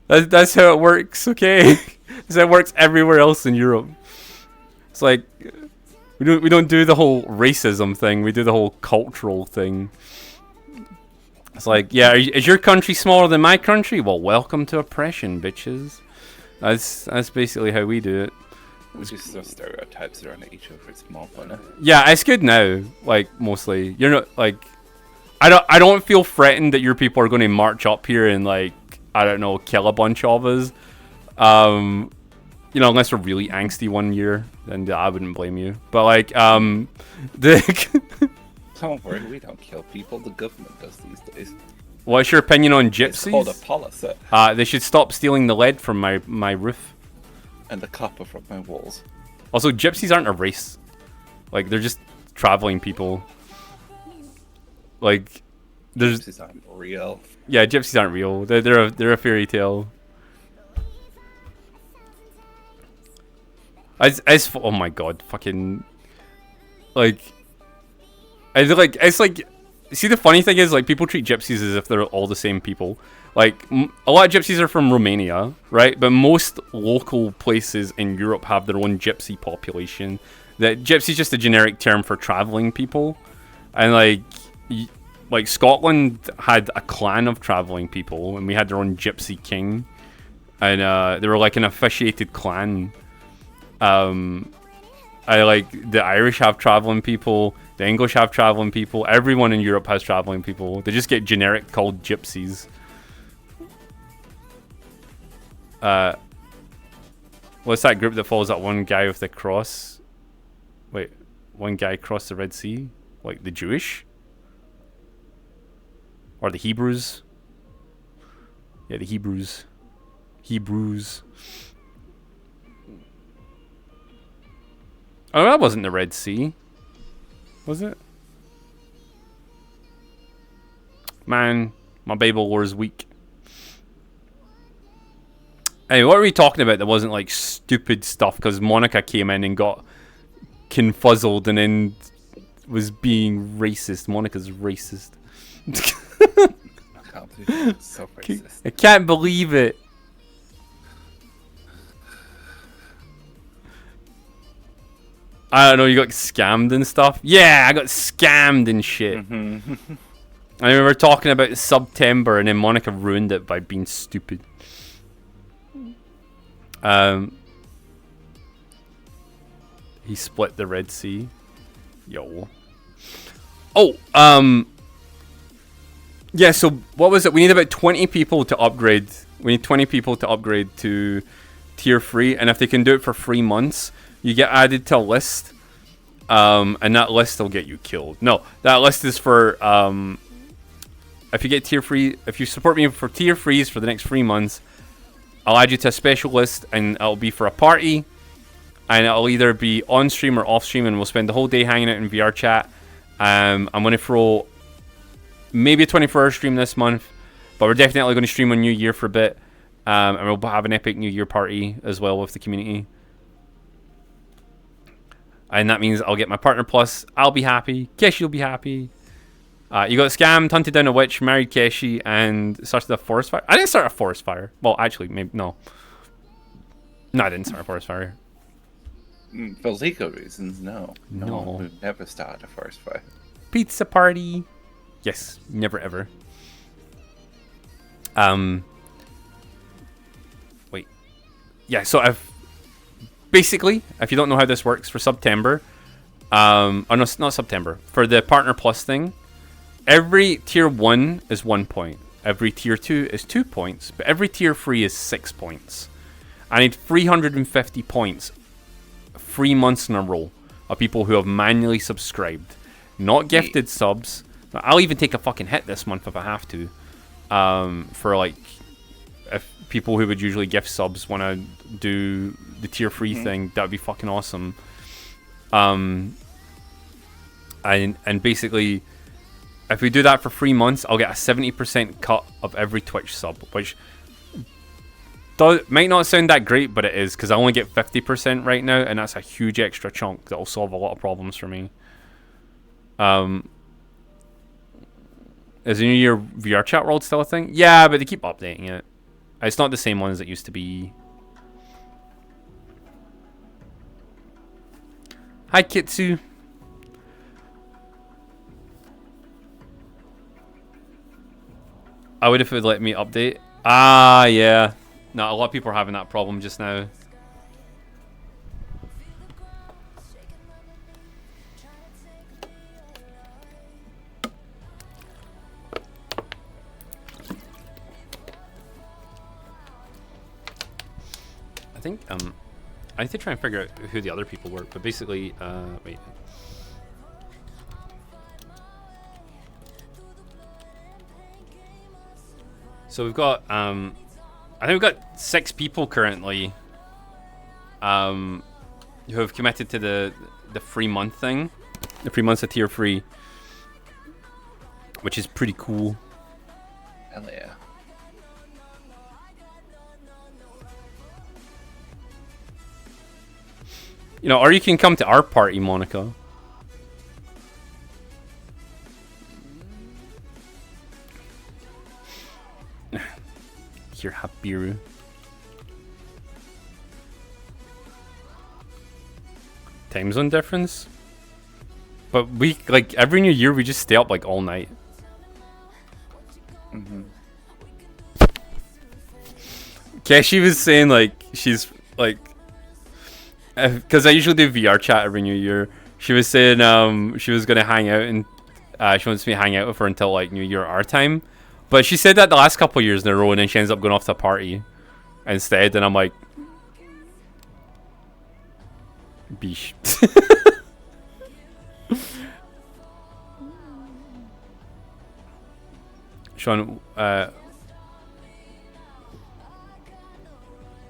[SPEAKER 2] that's how it works, okay? That's how it works everywhere else in Europe. It's like, we don't do the whole racism thing. We do the whole cultural thing. It's like, yeah, is your country smaller than my country? Well, welcome to oppression, bitches. That's basically how we do it.
[SPEAKER 5] We just throw stereotypes around at each other. It's more fun.
[SPEAKER 2] Yeah, it's good now. Like, mostly, you're not like, I don't feel threatened that your people are going to march up here and like, I don't know, kill a bunch of us. You know, unless we're really angsty one year, then I wouldn't blame you. But like,
[SPEAKER 5] Don't worry, we don't kill people. The government does these days.
[SPEAKER 2] What's your opinion on gypsies?
[SPEAKER 5] It's called a policy.
[SPEAKER 2] They should stop stealing the lead from my roof.
[SPEAKER 5] And the copper from my walls.
[SPEAKER 2] Also, gypsies aren't a race. Like, they're just traveling people. Like, there's...
[SPEAKER 5] Gypsies aren't real.
[SPEAKER 2] Yeah, gypsies aren't real. They're a fairy tale. Oh my god, fucking... Like... It's like... See, the funny thing is, like, people treat gypsies as if they're all the same people. Like, a lot of gypsies are from Romania, right? But most local places in Europe have their own gypsy population. That gypsy is just a generic term for traveling people. And, like Scotland had a clan of traveling people, and we had their own gypsy king. And they were like an officiated clan. The Irish have traveling people. The English have traveling people. Everyone in Europe has traveling people. They just get generic called gypsies. What's that group that follows that one guy with the cross? Wait, one guy crossed the Red Sea? Like the Jewish? Or the Hebrews? Yeah, the Hebrews. Oh, that wasn't the Red Sea. Was it? Man, my Babel lore is weak. Hey, what were we talking about that wasn't like stupid stuff? Because Monica came in and got confuzzled and then was being racist. Monica's racist.
[SPEAKER 5] I can't believe it's so racist.
[SPEAKER 2] I can't believe it. I don't know, you got scammed and stuff? Yeah, I got scammed and shit. I remember talking about September and then Monica ruined it by being stupid. He split the Red Sea. Yo. Oh, yeah, so what was it? We need about 20 people to upgrade. We need 20 people to upgrade to tier 3, and if they can do it for 3 months, you get added to a list, and that list will get you killed. No, that list is for, if you get tier 3, if you support me for tier 3s for the next 3 months, I'll add you to a special list, and it'll be for a party, and it'll either be on stream or off stream, and we'll spend the whole day hanging out in VR chat. I'm going to throw maybe a 24-hour stream this month, but we're definitely going to stream on New Year for a bit, and we'll have an epic New Year party as well with the community. And that means I'll get my partner plus. I'll be happy. Keshi will be happy. You got scammed, hunted down a witch, married Keshi, and started a forest fire. I didn't start a forest fire. Well, actually, maybe no. No, I didn't start a forest fire.
[SPEAKER 5] For legal reasons, no.
[SPEAKER 2] No.
[SPEAKER 5] We've never started a forest fire.
[SPEAKER 2] Pizza party. Yes, never ever. Wait. Yeah, so basically, if you don't know how this works for September, oh no, not September, for the Partner Plus thing, every tier 1 is 1 point. Every tier 2 is 2 points, but every tier 3 is 6 points. I need 350 points 3 months in a row of people who have manually subscribed. Not gifted subs. I'll even take a fucking hit this month if I have to. For like, if people who would usually gift subs want to do the tier 3 thing, that'd be fucking awesome. And basically, if we do that for 3 months, I'll get a 70% cut of every Twitch sub, which might not sound that great, but it is, because I only get 50% right now, and that's a huge extra chunk that will solve a lot of problems for me. Is the New Year VR chat world still a thing? Yeah, but they keep updating it. It's not the same one as it used to be. Hi, Kitsu. I would if it would let me update. Ah, yeah. No, a lot of people are having that problem just now. I think I need to try and figure out who the other people were, but basically wait. So we've got I think we've got 6 people currently who have committed to the free month thing. The 3 months of tier free, which is pretty cool.
[SPEAKER 5] Hell yeah.
[SPEAKER 2] You know, or you can come to our party, Monica. Here, Habiru. Time zone difference? But we, like, every new year we just stay up, like, all night. Keshi was saying, like, she's, like, because I usually do VR chat every new year. She was saying she was going to hang out, and she wants me to hang out with her until, like, New Year our time. But she said that the last couple of years in a row, and then she ends up going off to a party instead, and I'm like, Beesh. Sean,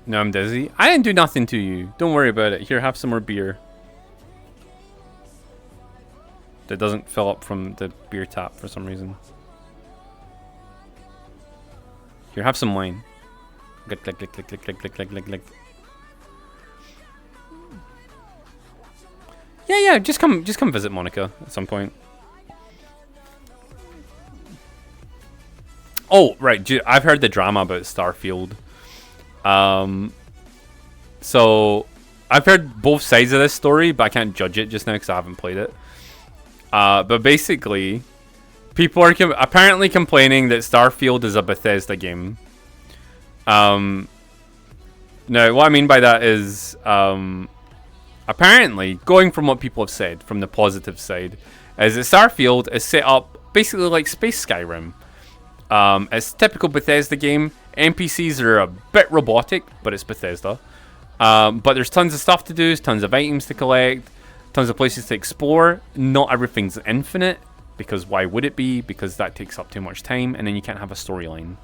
[SPEAKER 2] no, I'm dizzy. I didn't do nothing to you. Don't worry about it. Here, have some more beer. That doesn't fill up from the beer tap for some reason. Here, have some wine. Glick, glick, glick, glick, glick, glick, glick, glick, glick, glick. Yeah, just come visit Monica at some point. Oh, right, I've heard the drama about Starfield. So I've heard both sides of this story, but I can't judge it just now because I haven't played it. But basically, people are apparently complaining that Starfield is a Bethesda game. Now, what I mean by that is, apparently, going from what people have said, from the positive side, is that Starfield is set up basically like Space Skyrim. It's a typical Bethesda game. NPCs are a bit robotic, but it's Bethesda. But there's tons of stuff to do, tons of items to collect, tons of places to explore. Not everything's infinite, because why would it be? Because that takes up too much time, and then you can't have a storyline.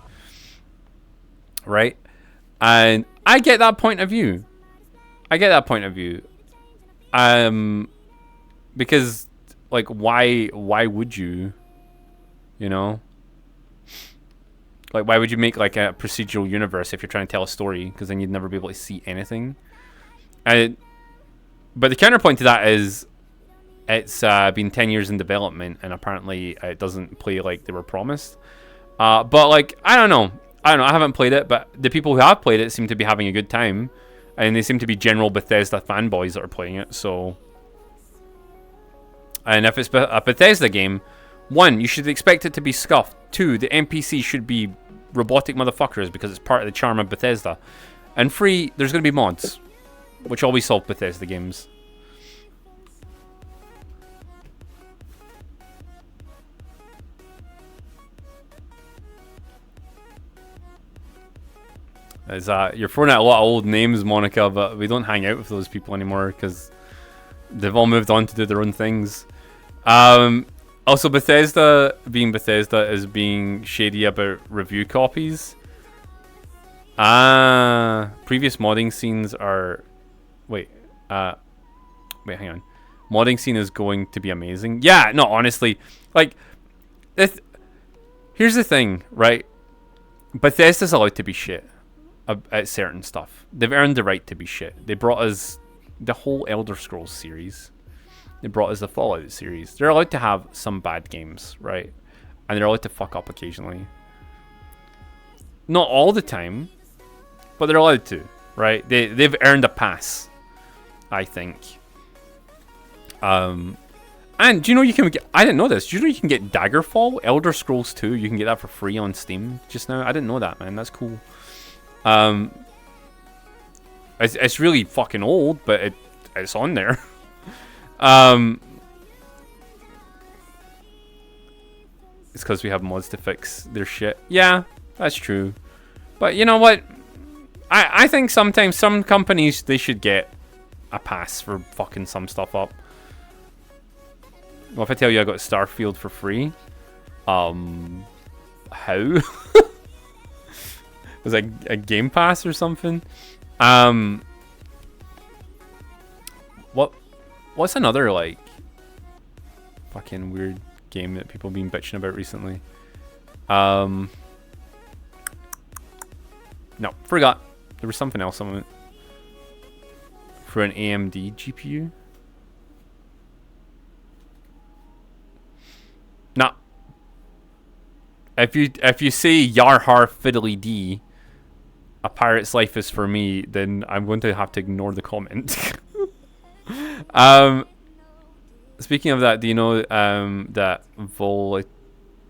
[SPEAKER 2] Right? And I get that point of view. Because, like, why would you? You know? Like, why would you make, like, a procedural universe if you're trying to tell a story? Because then you'd never be able to see anything. But the counterpoint to that is, it's been 10 years in development, and apparently it doesn't play like they were promised. But, like, I don't know. I haven't played it, but the people who have played it seem to be having a good time. And they seem to be general Bethesda fanboys that are playing it, so... And if it's a Bethesda game, 1, you should expect it to be scuffed. 2, the NPC should be robotic motherfuckers because it's part of the charm of Bethesda. And 3, there's going to be mods, which always solve Bethesda games. You're throwing out a lot of old names, Monica, but we don't hang out with those people anymore because they've all moved on to do their own things. Also, Bethesda, being Bethesda, is being shady about review copies. Previous modding scenes are... Wait, hang on. Modding scene is going to be amazing. Yeah, no, honestly. Like, here's the thing, right? Bethesda's allowed to be shit. at certain stuff. They've earned the right to be shit. They brought us the whole Elder Scrolls series. They brought us the Fallout series. They're allowed to have some bad games, right? And they're allowed to fuck up occasionally. Not all the time, but they're allowed to, right? They've earned a pass, I think. And do you know you can get... I didn't know this. Do you know you can get Daggerfall? Elder Scrolls 2. You can get that for free on Steam just now. I didn't know that, man. That's cool. It's really fucking old, but it's on there. It's because we have mods to fix their shit. Yeah, that's true. But you know what? I think sometimes some companies, they should get a pass for fucking some stuff up. Well, if I tell you I got Starfield for free, how? Was that a Game Pass or something? What's another like fucking weird game that people have been bitching about recently? No, forgot. There was something else on it for an AMD GPU. Nah. If you say Yar Har Fiddly D, A Pirate's Life is for me, then I'm going to have to ignore the comment. Speaking of that, do you know that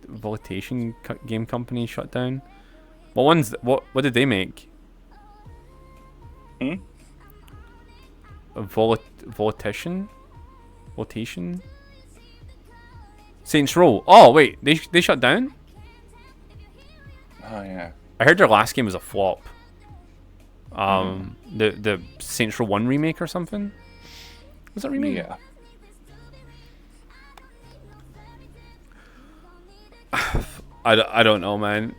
[SPEAKER 2] Volitation game company shut down? What did they make? Volitation? Saints Row. Oh wait, they shut down?
[SPEAKER 5] Oh yeah.
[SPEAKER 2] I heard their last game was a flop. The Saints Row 1 remake or something? Was that remake?
[SPEAKER 5] Yeah.
[SPEAKER 2] I don't know, man.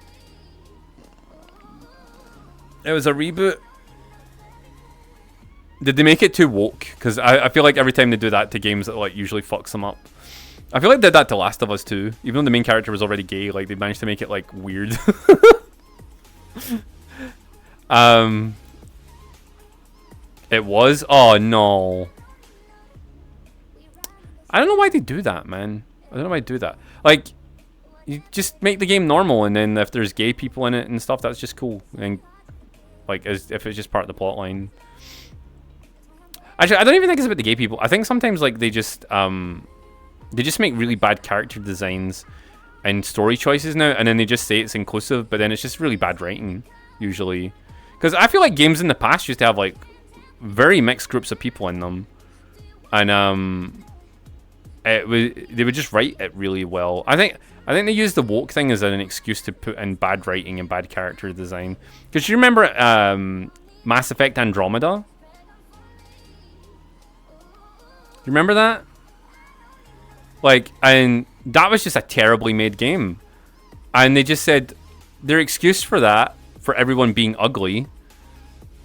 [SPEAKER 2] It was a reboot. Did they make it too woke? Because I feel like every time they do that to games, it like usually fucks them up. I feel like they did that to Last of Us 2. Even though the main character was already gay, like they managed to make it like weird. It was? Oh no. I don't know why they do that, man. I don't know why they do that. Like, you just make the game normal, and then if there's gay people in it and stuff, that's just cool. And like, as if it's just part of the plot line. Actually, I don't even think it's about the gay people. I think sometimes like they just make really bad character designs and story choices now, and then they just say it's inclusive, but then it's just really bad writing usually. Because I feel like games in the past used to have like very mixed groups of people in them, and they would just write it really well. I think they use the woke thing as an excuse to put in bad writing and bad character design. Because you remember Mass Effect Andromeda? You remember that? Like, and that was just a terribly made game. And they just said their excuse for that, for everyone being ugly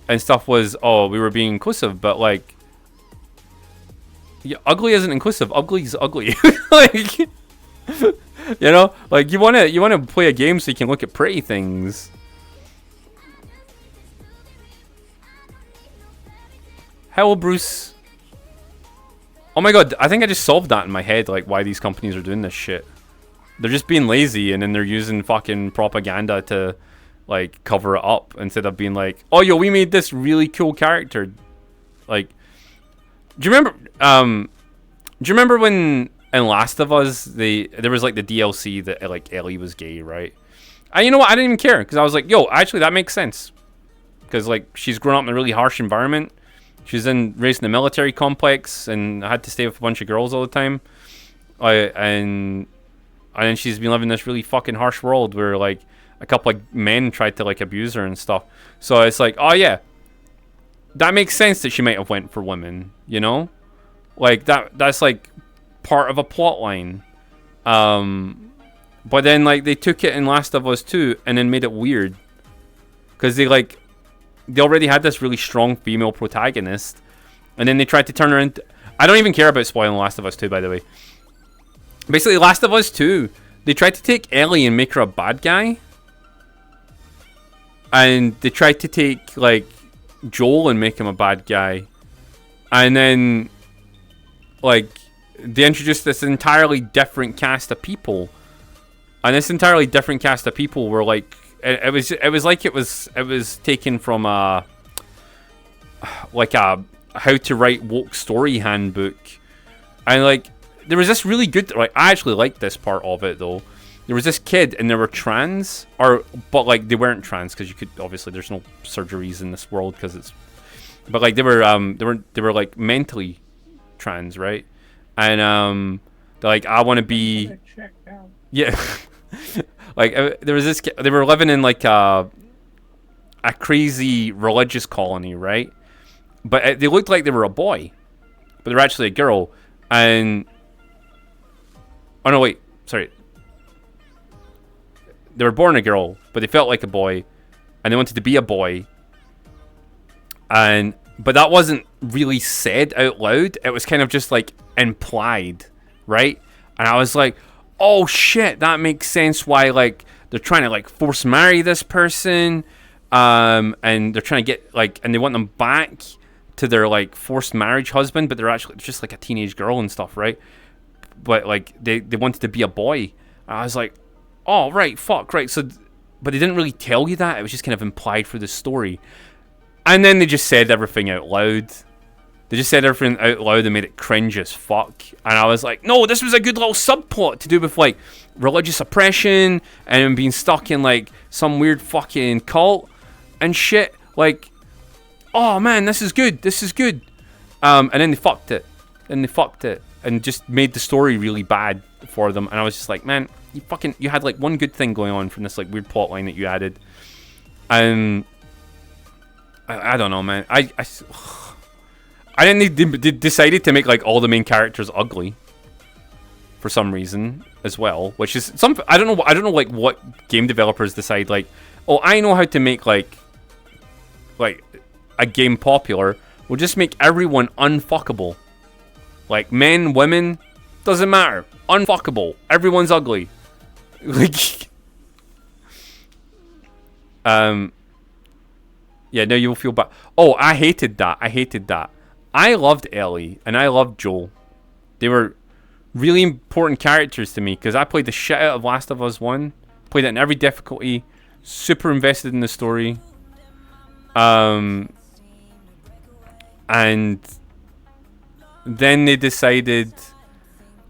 [SPEAKER 2] and stuff, was, oh, we were being inclusive, but like, yeah, ugly isn't inclusive. Ugly is ugly. Like, you know, like you wanna play a game so you can look at pretty things. Hello, Bruce. Oh my god, I think I just solved that in my head, like why these companies are doing this shit. They're just being lazy, and then they're using fucking propaganda to like cover it up instead of being like, oh yo, we made this really cool character. Like, do you remember when in Last of Us there was like the DLC that like Ellie was gay, right? And you know what? I didn't even care, because I was like, yo, actually that makes sense, because like she's grown up in a really harsh environment. She's raised in a military complex and had to stay with a bunch of girls all the time. And then she's been living in this really fucking harsh world where like a couple of men tried to like abuse her and stuff. So it's like, oh yeah, that makes sense that she might have went for women, you know? Like that's like part of a plot line. But then like they took it in Last of Us 2 and then made it weird. Because they already had this really strong female protagonist, and then they tried to turn her into... I don't even care about spoiling Last of Us 2, by the way. Basically, Last of Us 2, they tried to take Ellie and make her a bad guy. and they tried to take like Joel and make him a bad guy, and then like they introduced this entirely different cast of people, and this entirely different cast of people were like it was taken from a how to write woke story handbook, and like there was this really good, like I actually liked this part of it though. There was this kid and they were trans, but like they weren't trans because you could obviously there's no surgeries in this world because it's, but like they were like mentally trans, right? And they're like, I want to be, yeah, like there was this kid, they were living in like a crazy religious colony, right? But they looked like they were a boy, but they're actually a girl. And oh no, wait, sorry. They were born a girl, but they felt like a boy, and they wanted to be a boy. But that wasn't really said out loud. It was kind of just like implied, right? And I was like, oh shit, that makes sense why like they're trying to like force marry this person, and they're trying to get like, and they want them back to their like forced marriage husband, but they're actually just like a teenage girl and stuff, right? But like they wanted to be a boy. And I was like, oh right, fuck, right. So, but they didn't really tell you that. It was just kind of implied for the story. And then they just said everything out loud. They just said everything out loud and made it cringe as fuck. And I was like, no, this was a good little subplot to do with like religious oppression and being stuck in like some weird fucking cult and shit. Like, oh man, this is good. This is good. And then they fucked it. And just made the story really bad for them. And I was just like, man, you had like one good thing going on from this like weird plot line that you added. And I don't know, man. I didn't. They decided to make like all the main characters ugly for some reason as well, which is some. I don't know like what game developers decide like, oh, I know how to make like a game popular. We'll just make everyone unfuckable. Like men, women, doesn't matter. Unfuckable. Everyone's ugly. Like, yeah, now you'll feel bad. Oh, I hated that. I loved Ellie and I loved Joel. They were really important characters to me because I played the shit out of Last of Us 1. Played it in every difficulty. Super invested in the story. And then they decided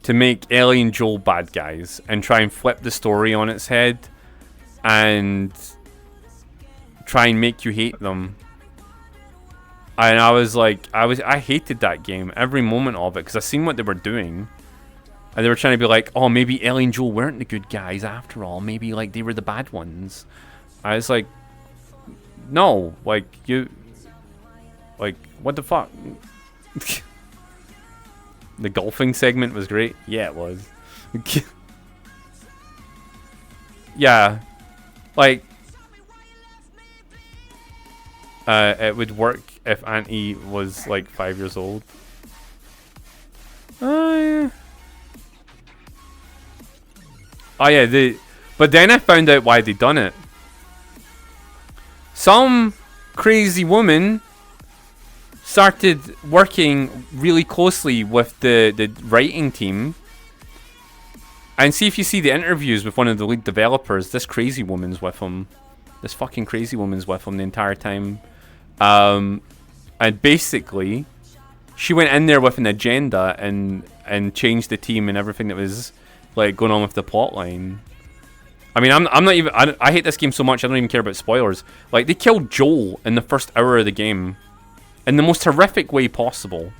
[SPEAKER 2] to make Ellie and Joel bad guys and try and flip the story on its head and try and make you hate them. And I was like, I hated that game, every moment of it, because I seen what they were doing. And they were trying to be like, oh, maybe Ellie and Joel weren't the good guys after all. Maybe like they were the bad ones. I was like, no, like you, like what the fuck? The golfing segment was great. Yeah, it was. Yeah, like it would work if Auntie was like 5 years old. Yeah. Oh yeah, but then I found out why they done it. Some crazy woman started working really closely with the writing team. And see if you see the interviews with one of the lead developers, this crazy woman's with him. This fucking crazy woman's with him the entire time. And basically, she went in there with an agenda and changed the team and everything that was like going on with the plot line. I mean, I'm not even. I hate this game so much. I don't even care about spoilers. Like they killed Joel in the first hour of the game, in the most horrific way possible.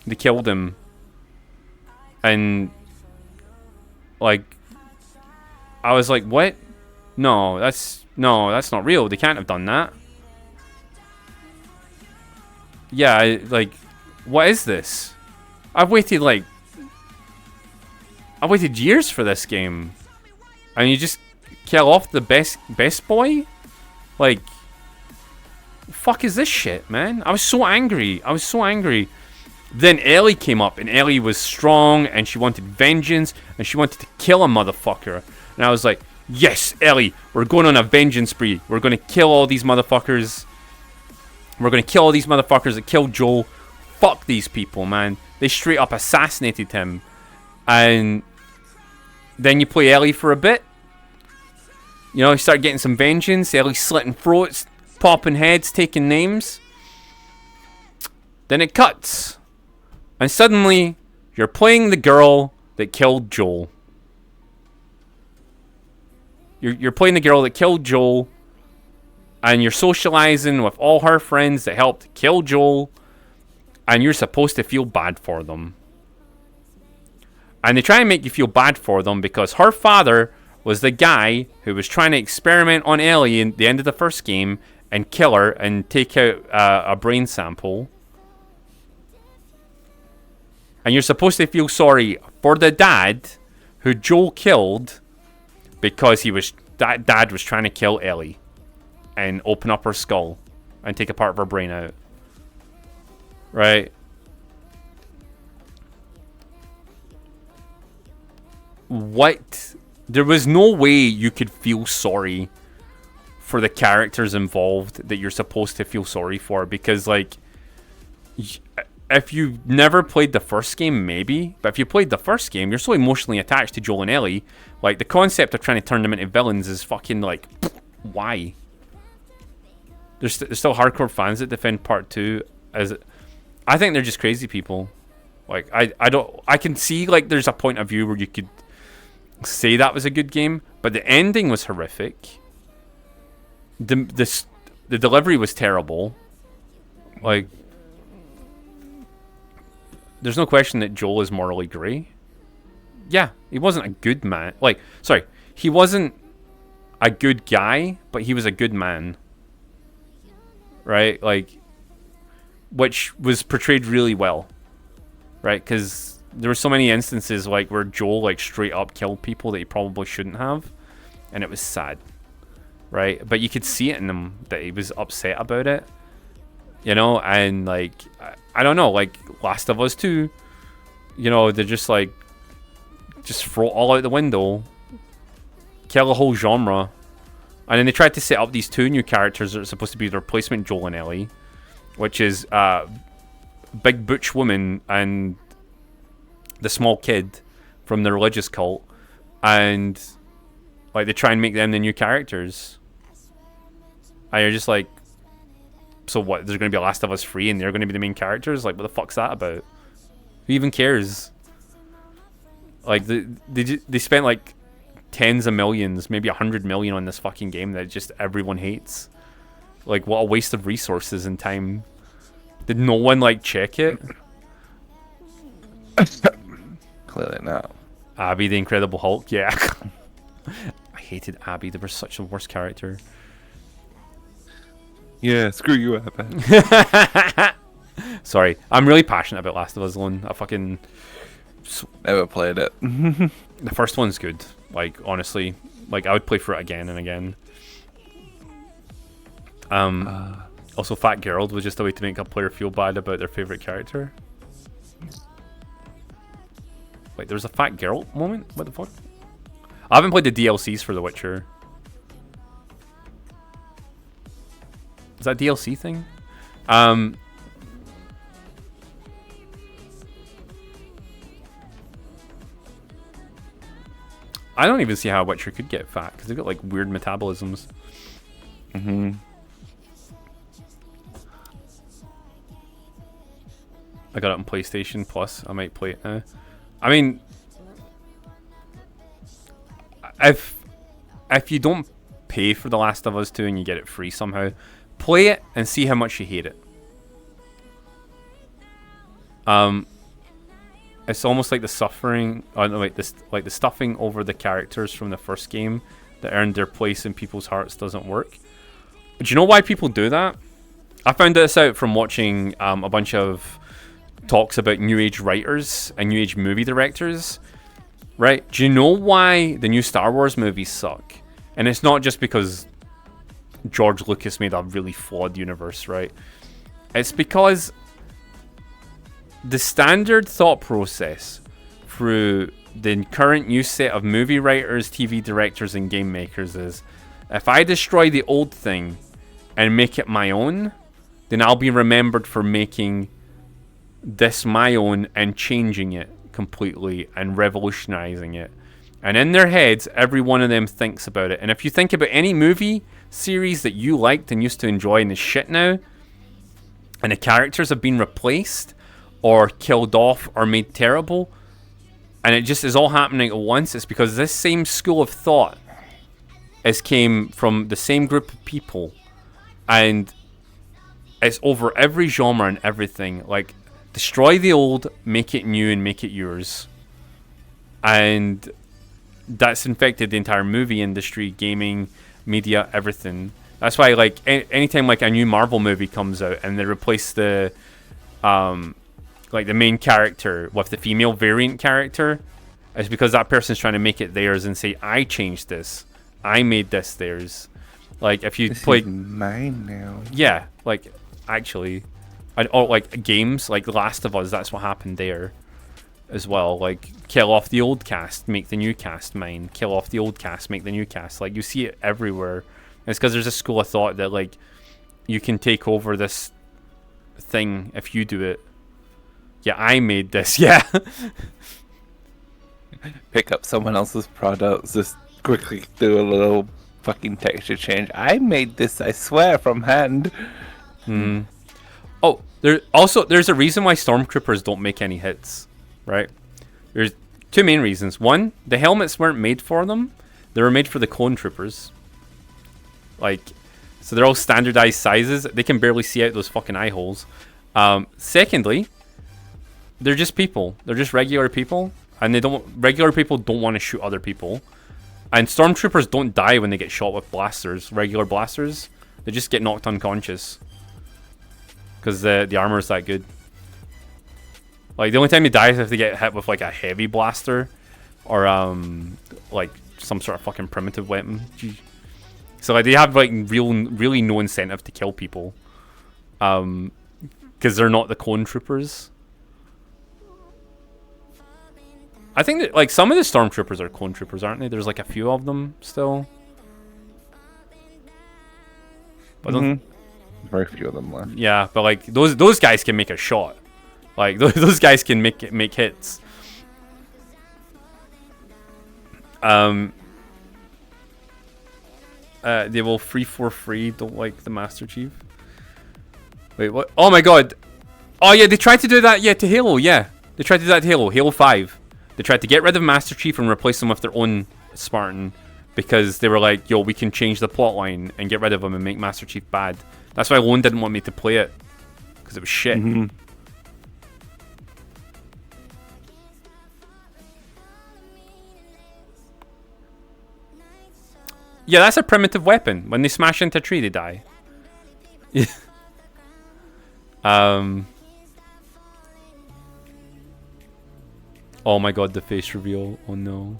[SPEAKER 2] They killed him, and like, I was like, what? No, that's not real. They can't have done that. Yeah, like, what is this? I've waited years for this game, and you just kill off the best boy? Like, fuck is this shit, man? I was so angry. Then Ellie came up, and Ellie was strong, and she wanted vengeance, and she wanted to kill a motherfucker. And I was like, yes, Ellie, we're going on a vengeance spree. We're going to kill all these motherfuckers. We're going to kill all these motherfuckers that killed Joel. Fuck these people, man. They straight up assassinated him. And then you play Ellie for a bit. You know, you start getting some vengeance. Ellie slitting throats, popping heads, taking names. Then it cuts. And suddenly, you're playing the girl that killed Joel. You're playing the girl that killed Joel. And you're socializing with all her friends that helped kill Joel. And you're supposed to feel bad for them. And they try and make you feel bad for them because her father was the guy who was trying to experiment on Ellie in the end of the first game and kill her and take out a brain sample. And you're supposed to feel sorry for the dad who Joel killed because that dad was trying to kill Ellie and open up her skull and take a part of her brain out. Right? What? There was no way you could feel sorry for the characters involved that you're supposed to feel sorry for, because, like, if you've never played the first game, maybe, but if you played the first game, you're so emotionally attached to Joel and Ellie. Like, the concept of trying to turn them into villains is fucking, like, why? There's still hardcore fans that defend part 2 as... I think they're just crazy people. Like, I can see, like, there's a point of view where you could say that was a good game, but the ending was horrific. The delivery was terrible. Like, there's no question that Joel is morally grey. Yeah, he wasn't a good man. Like, sorry, he wasn't a good guy, but he was a good man. Right? Like, which was portrayed really well. Right? Because there were so many instances, like, where Joel, like, straight up killed people that he probably shouldn't have. And it was sad. Right? But you could see it in him that he was upset about it. You know? And, like, I don't know. Like, Last of Us 2, you know, they're just, like, just throw it all out the window. Kill a whole genre. And then they tried to set up these 2 new characters that are supposed to be the replacement Joel and Ellie. Which is Big Butch Woman and the small kid from the religious cult. And, like, they try and make them the new characters. And you're just like, so what? There's going to be a Last of Us 3 and they're going to be the main characters? Like, what the fuck's that about? Who even cares? Like, they spent, like, tens of millions, maybe 100 million on this fucking game that just everyone hates. Like, what a waste of resources and time. Did no one, like, check it?
[SPEAKER 5] Clearly not.
[SPEAKER 2] Abby, the Incredible Hulk, yeah. I hated Abby. They were such a worst character.
[SPEAKER 5] Yeah, screw you, Abby.
[SPEAKER 2] Sorry, I'm really passionate about Last of Us Alone. I fucking...
[SPEAKER 5] Never played it.
[SPEAKER 2] The first one's good. Like, honestly. Like, I would play for it again and again. Also, Fat Gerald was just a way to make a player feel bad about their favourite character. Wait, there's a Fat Geralt moment? What the fuck? I haven't played the DLCs for The Witcher. Is that a DLC thing? I don't even see how a Witcher could get fat, because they've got, like, weird metabolisms.
[SPEAKER 5] Mm-hmm.
[SPEAKER 2] I got it on PlayStation Plus. I might play it now. I mean, if you don't pay for The Last of Us 2 and you get it free somehow, play it and see how much you hate it. It's almost like the suffering, like the stuffing over the characters from the first game that earned their place in people's hearts doesn't work. Do you know why people do that? I found this out from watching a bunch of talks about New Age writers and New Age movie directors. Right? Do you know why the new Star Wars movies suck? And it's not just because George Lucas made a really flawed universe, right? It's because the standard thought process through the current new set of movie writers, TV directors, and game makers is, if I destroy the old thing and make it my own, then I'll be remembered for making this my own and changing it completely and revolutionizing it. And in their heads, every one of them thinks about it. And if you think about any movie series that you liked and used to enjoy and is shit now, and the characters have been replaced or killed off or made terrible, and it just is all happening at once, it's because this same school of thought came from the same group of people, and it's over every genre and everything. Like, destroy the old, make it new, and make it yours. And that's infected the entire movie industry, gaming, media, everything. That's why, like, anytime like a new Marvel movie comes out and they replace the like the main character with the female variant character, it's because that person's trying to make it theirs and say, I changed this, I made this theirs. Like, if you play
[SPEAKER 5] mine now.
[SPEAKER 2] Yeah, like, actually, or like games like Last of Us, that's what happened there as well. Like, kill off the old cast, make the new cast mine. Kill off the old cast, make the new cast. Like, you see it everywhere. It's because there's a school of thought that, like, you can take over this thing if you do it. Yeah, I made this. Yeah.
[SPEAKER 5] Pick up someone else's products, just quickly do a little fucking texture change. I made this, I swear, from hand.
[SPEAKER 2] Oh, there's a reason why Stormtroopers don't make any hits, right? There's two main reasons. One, the helmets weren't made for them. They were made for the clone troopers. Like, so they're all standardized sizes. They can barely see out those fucking eye holes. Secondly, they're just people. They're just regular people, and regular people don't want to shoot other people. And Stormtroopers don't die when they get shot with blasters, regular blasters. They just get knocked unconscious because the armor is that good. Like, the only time they die is if they get hit with like a heavy blaster or like some sort of fucking primitive weapon. So like, they have like really no incentive to kill people, because they're not the clone troopers. I think that, like, some of the Stormtroopers are clone troopers, aren't they? There's like a few of them still. But
[SPEAKER 5] very few of them left.
[SPEAKER 2] Yeah, but like those guys can make a shot. Like, those guys can make hits. They will free for free. Don't like the Master Chief. Wait, what? Oh my god. Oh yeah, they tried to do that. Yeah, to Halo. Yeah, they tried to do that to Halo. Halo 5. They tried to get rid of Master Chief and replace him with their own Spartan, because they were like, yo, we can change the plotline and get rid of him and make Master Chief bad. That's why Lone didn't want me to play it, because it was shit. Yeah, that's a primitive weapon. When they smash into a tree, they die. Oh my god, the face reveal. Oh no.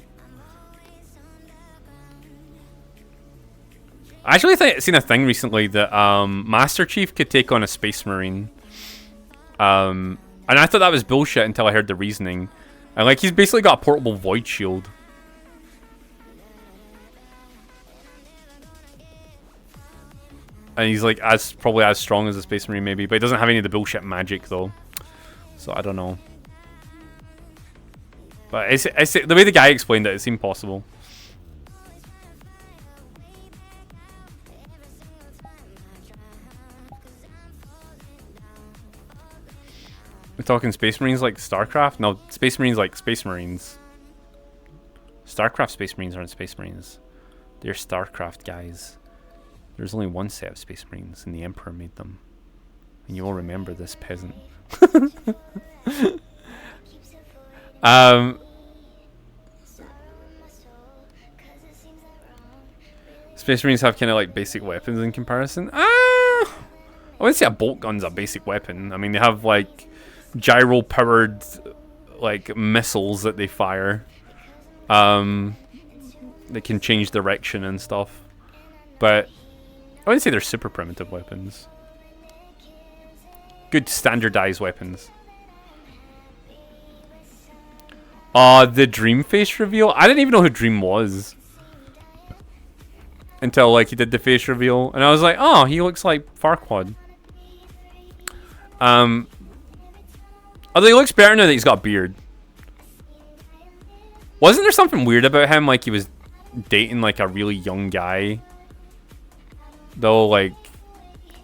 [SPEAKER 2] I actually seen a thing recently that Master Chief could take on a Space Marine. And I thought that was bullshit until I heard the reasoning. And like, he's basically got a portable void shield. And he's like probably as strong as a Space Marine maybe, but he doesn't have any of the bullshit magic though. So I don't know. But it's the way the guy explained it, it seemed possible. We're talking Space Marines like StarCraft? No, Space Marines like Space Marines. StarCraft Space Marines aren't Space Marines. They're StarCraft guys. There's only one set of Space Marines, and the Emperor made them. And you will remember this, peasant. Space Marines have kind of like basic weapons in comparison. I wouldn't say a bolt gun's a basic weapon. I mean, they have like gyro-powered like missiles that they fire. They can change direction and stuff. But I wouldn't say they're super primitive weapons. Good standardized weapons. The Dream face reveal? I didn't even know who Dream was. Until, like, he did the face reveal. And I was like, oh, he looks like Farquaad. Although he looks better now that he's got a beard. Wasn't there something weird about him? Like, he was dating, like, a really young guy. Though, like,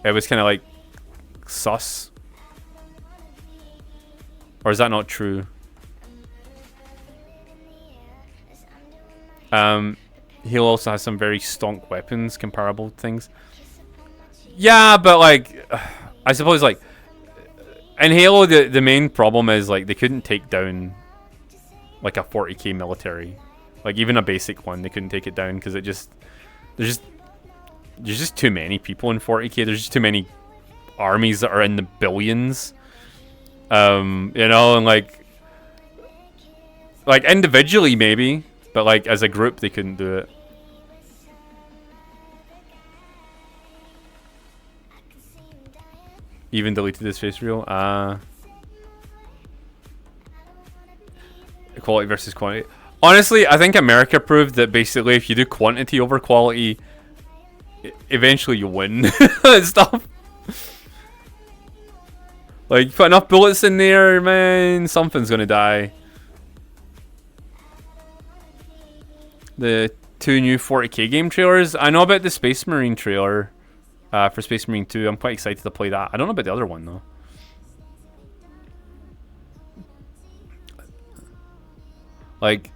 [SPEAKER 2] it was kind of, like, sus. Or is that not true? He also has some very stonk weapons, comparable things. Yeah, but, like, I suppose, like, in Halo, the main problem is, like, they couldn't take down, like, a 40k military. Like, even a basic one, they couldn't take it down because there's just too many people in 40k. There's just too many armies that are in the billions. You know, and, like, individually, maybe. But, like, as a group, they couldn't do it. Even deleted this face reel. Quality versus quantity. Honestly, I think America proved that basically if you do quantity over quality, eventually you win and stuff. Like, you put enough bullets in there, man, something's gonna die. The 2 new 40k game trailers. I know about the Space Marine trailer for Space Marine 2. I'm quite excited to play that. I don't know about the other one though. Like,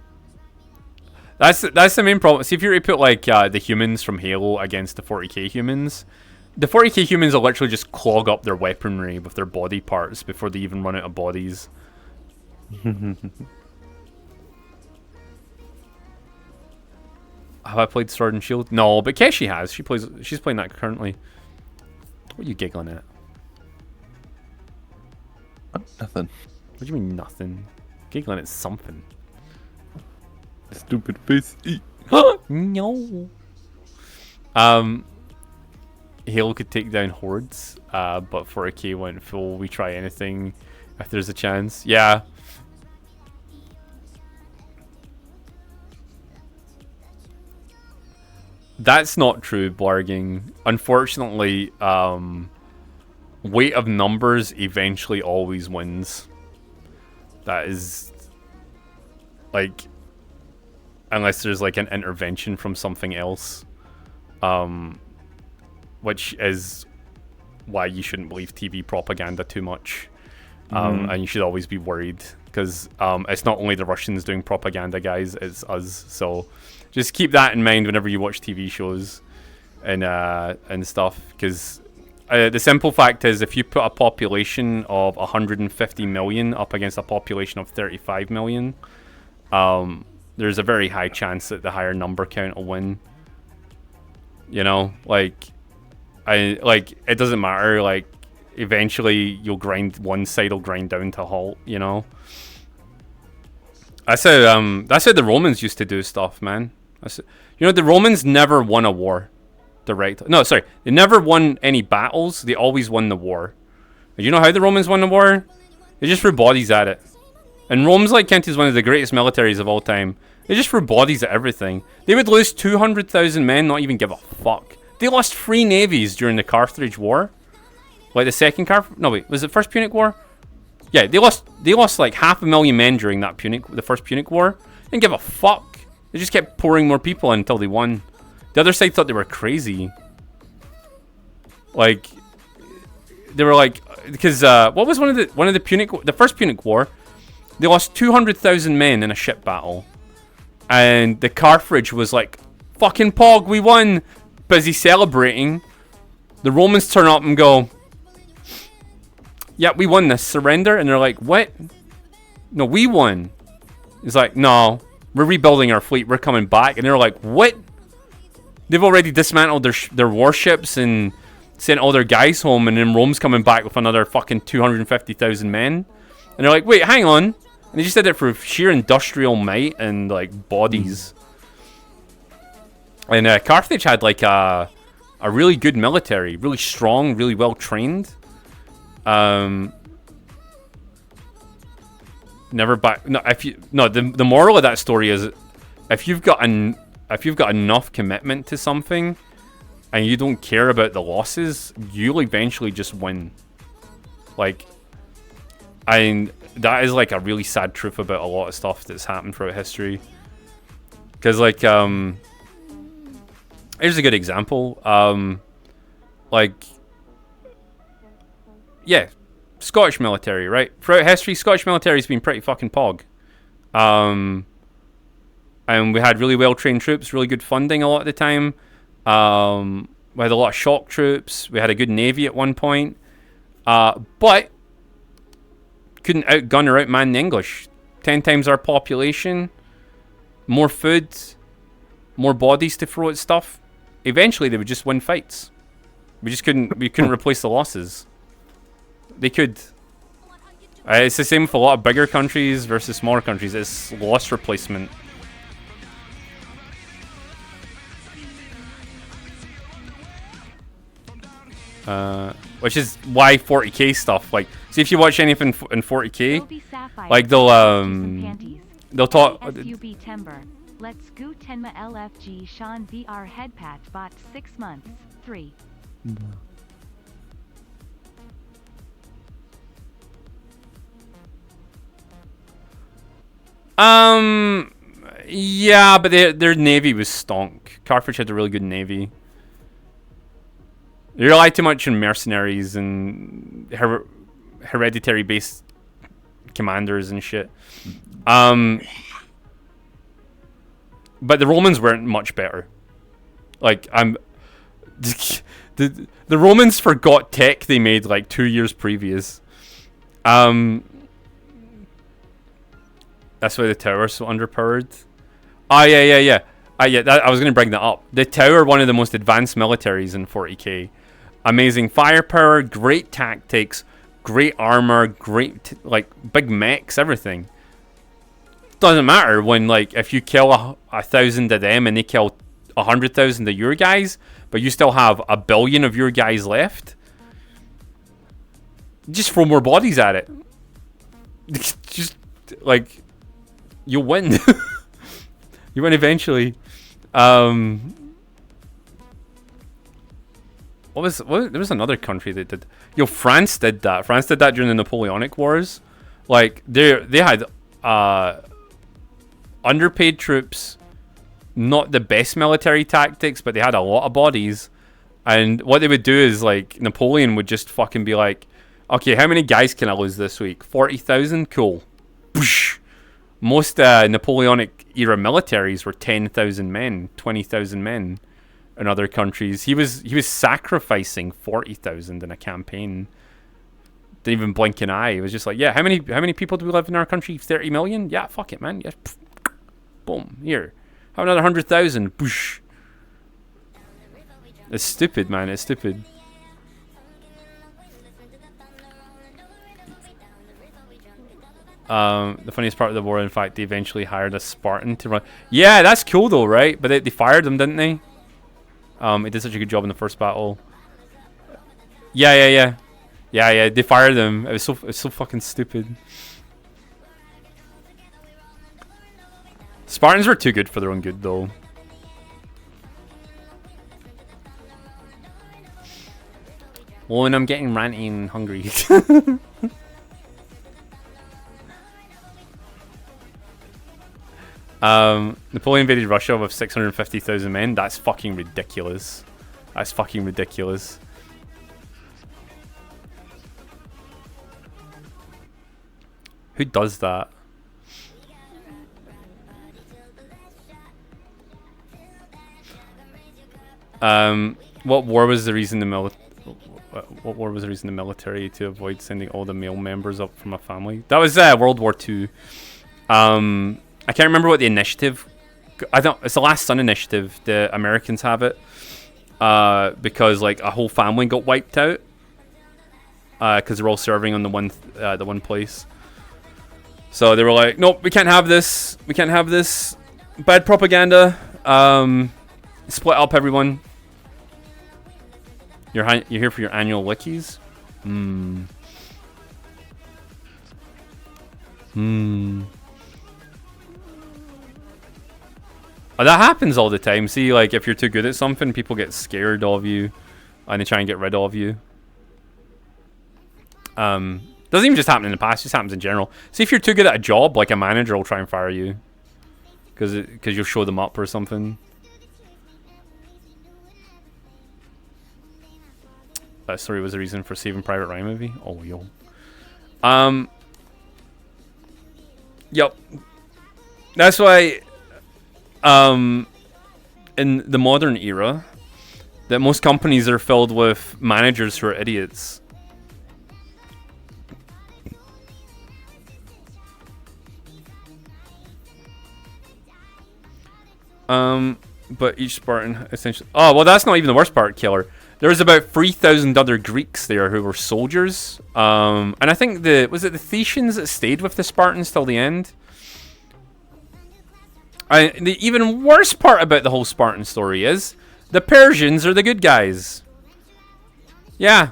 [SPEAKER 2] that's the main problem. See, if you were to put like the humans from Halo against the 40k humans, the 40k humans will literally just clog up their weaponry with their body parts before they even run out of bodies. Have I played Sword and Shield? No, but Keshi has. She's playing that currently. What are you giggling at?
[SPEAKER 5] Nothing.
[SPEAKER 2] What do you mean nothing? Giggling at something.
[SPEAKER 5] Stupid face.
[SPEAKER 2] No. Halo could take down hordes, but 40k went full. We try anything if there's a chance. Yeah. That's not true, Blarging. Unfortunately, weight of numbers eventually always wins. That is, like, unless there's like an intervention from something else, which is why you shouldn't believe TV propaganda too much, and you should always be worried because it's not only the Russians doing propaganda, guys, it's us. So just keep that in mind whenever you watch TV shows and stuff, because the simple fact is, if you put a population of 150 million up against a population of 35 million, there's a very high chance that the higher number count will win. You know, like, it doesn't matter. Like, eventually one side will grind down to a halt. You know, that's how the Romans used to do stuff, man. You know, the Romans never won a war. No, sorry, they never won any battles. They always won the war. And you know how the Romans won the war? They just threw bodies at it. And Rome's like counted as one of the greatest militaries of all time. They just threw bodies at everything. They would lose 200,000 men, not even give a fuck. They lost 3 navies during the Carthage War. Like the second was it first Punic War? Yeah, they lost like 500,000 men during the first Punic War. They didn't give a fuck. They just kept pouring more people in until they won. The other side thought they were crazy. Like, they were like, because what was one of the first Punic War? They lost 200,000 men in a ship battle, and the Carthage was like, "Fucking pog, we won!" Busy celebrating. The Romans turn up and go, "Yeah, we won this. Surrender." And they're like, "What? No, we won." It's like, "No, we're rebuilding our fleet. We're coming back." And they're like, "What?" They've already dismantled their warships and sent all their guys home, and then Rome's coming back with another fucking 250,000 men. And they're like, "Wait, hang on." And they just did it for sheer industrial might and, like, bodies. And Carthage had, like, a really good military. Really strong, really well trained. never back. No, the moral of that story is, if you've got enough commitment to something, and you don't care about the losses, you'll eventually just win. Like, and that is like a really sad truth about a lot of stuff that's happened throughout history. Because like, here's a good example. Like, yeah, Scottish military, right? Throughout history, Scottish military's been pretty fucking pog. And we had really well-trained troops, really good funding a lot of the time. We had a lot of shock troops. We had a good navy at one point. But couldn't outgun or outman the English. 10 times our population, more food, more bodies to throw at stuff. Eventually, they would just win fights. We couldn't replace the losses. They could. It's the same with a lot of bigger countries versus smaller countries. It's loss replacement. Which is why 40k stuff, like, see, if you watch anything in 40k, like they'll talk.
[SPEAKER 4] Timber. Let's go Tenma LFG Sean VR headpat bot 6 months 3.
[SPEAKER 2] Yeah, but their navy was stonk. Carthage had a really good navy. They rely too much on mercenaries and hereditary based commanders and shit. But the Romans weren't much better. Like, the Romans forgot tech they made like 2 years previous. That's why the tower's so underpowered. Yeah. I was gonna bring that up. The tower, one of the most advanced militaries in 40k. Amazing firepower, great tactics, great armor, great like big mechs, everything. Doesn't matter when, like, if you kill 1,000 of them and they kill 100,000 of your guys, but you still have 1 billion of your guys left. Just throw more bodies at it. Just like, you'll win. You win eventually. There was another country that did. France did that. France did that during the Napoleonic Wars. Like, they had underpaid troops, not the best military tactics, but they had a lot of bodies. And what they would do is, like, Napoleon would just fucking be like, okay, how many guys can I lose this week? 40,000? Cool. Boosh. Most Napoleonic era militaries were 10,000 men, 20,000 men. In other countries, he was sacrificing 40,000 in a campaign. Didn't even blink an eye. It was just like, yeah, how many people do we live in our country? 30 million? Yeah, fuck it, man. Yeah, boom, here. Have another 100,000. Boosh. It's stupid, man. It's stupid. The funniest part of the war, in fact, they eventually hired a Spartan to run. Yeah, that's cool though, right? But they fired him, didn't they? He did such a good job in the first battle. Yeah. They fired him. It was so fucking stupid. Spartans were too good for their own good, though. Well, and I'm getting ranty and hungry. Napoleon invaded Russia with 650,000 men. That's fucking ridiculous. That's fucking ridiculous. Who does that? What war was the reason the military to avoid sending all the male members up from a family? That was World War II. I can't remember what the initiative. I don't. It's the Last Son initiative. The Americans have it because like a whole family got wiped out because they're all serving on the one place. So they were like, nope, we can't have this. We can't have this. Bad propaganda. Split up, everyone. You're here for your annual Lickies. That happens all the time. See, like, if you're too good at something, people get scared of you, and they try and get rid of you. Doesn't even just happen in the past, it just happens in general. See, if you're too good at a job, like a manager will try and fire you. Because you'll show them up or something. That story was the reason for Saving Private Ryan movie? Oh, yo. Yep. That's why, in the modern era, that most companies are filled with managers who are idiots. But each Spartan essentially... Oh, well, that's not even the worst part, Killer. There was about 3,000 other Greeks there who were soldiers. And I think was it the Thesians that stayed with the Spartans till the end? And the even worse part about the whole Spartan story is the Persians are the good guys. Yeah.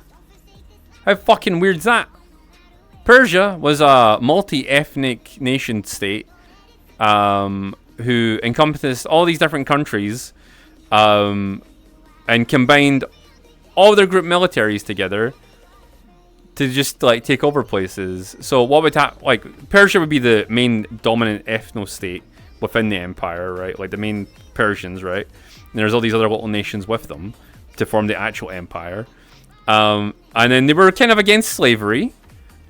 [SPEAKER 2] How fucking weird's that? Persia was a multi-ethnic nation state who encompassed all these different countries and combined all their group militaries together to just like take over places. So what would happen? Like Persia would be the main dominant ethno-state within the empire, right? Like the main Persians, right? And there's all these other little nations with them to form the actual empire. And then they were kind of against slavery.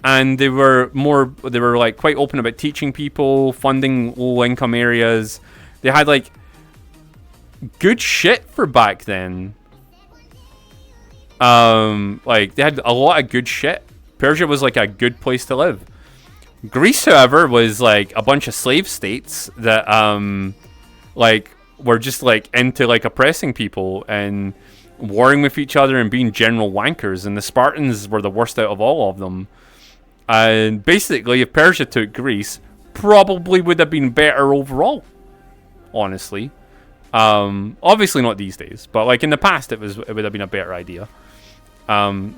[SPEAKER 2] And they were like quite open about teaching people, funding low income areas. They had like good shit for back then. Like they had a lot of good shit. Persia was like a good place to live. Greece, however, was like a bunch of slave states that like were just like into like oppressing people and warring with each other and being general wankers. And the Spartans were the worst out of all of them. And basically, if Persia took Greece, probably would have been better overall. Honestly, obviously not these days, but like in the past, it would have been a better idea. And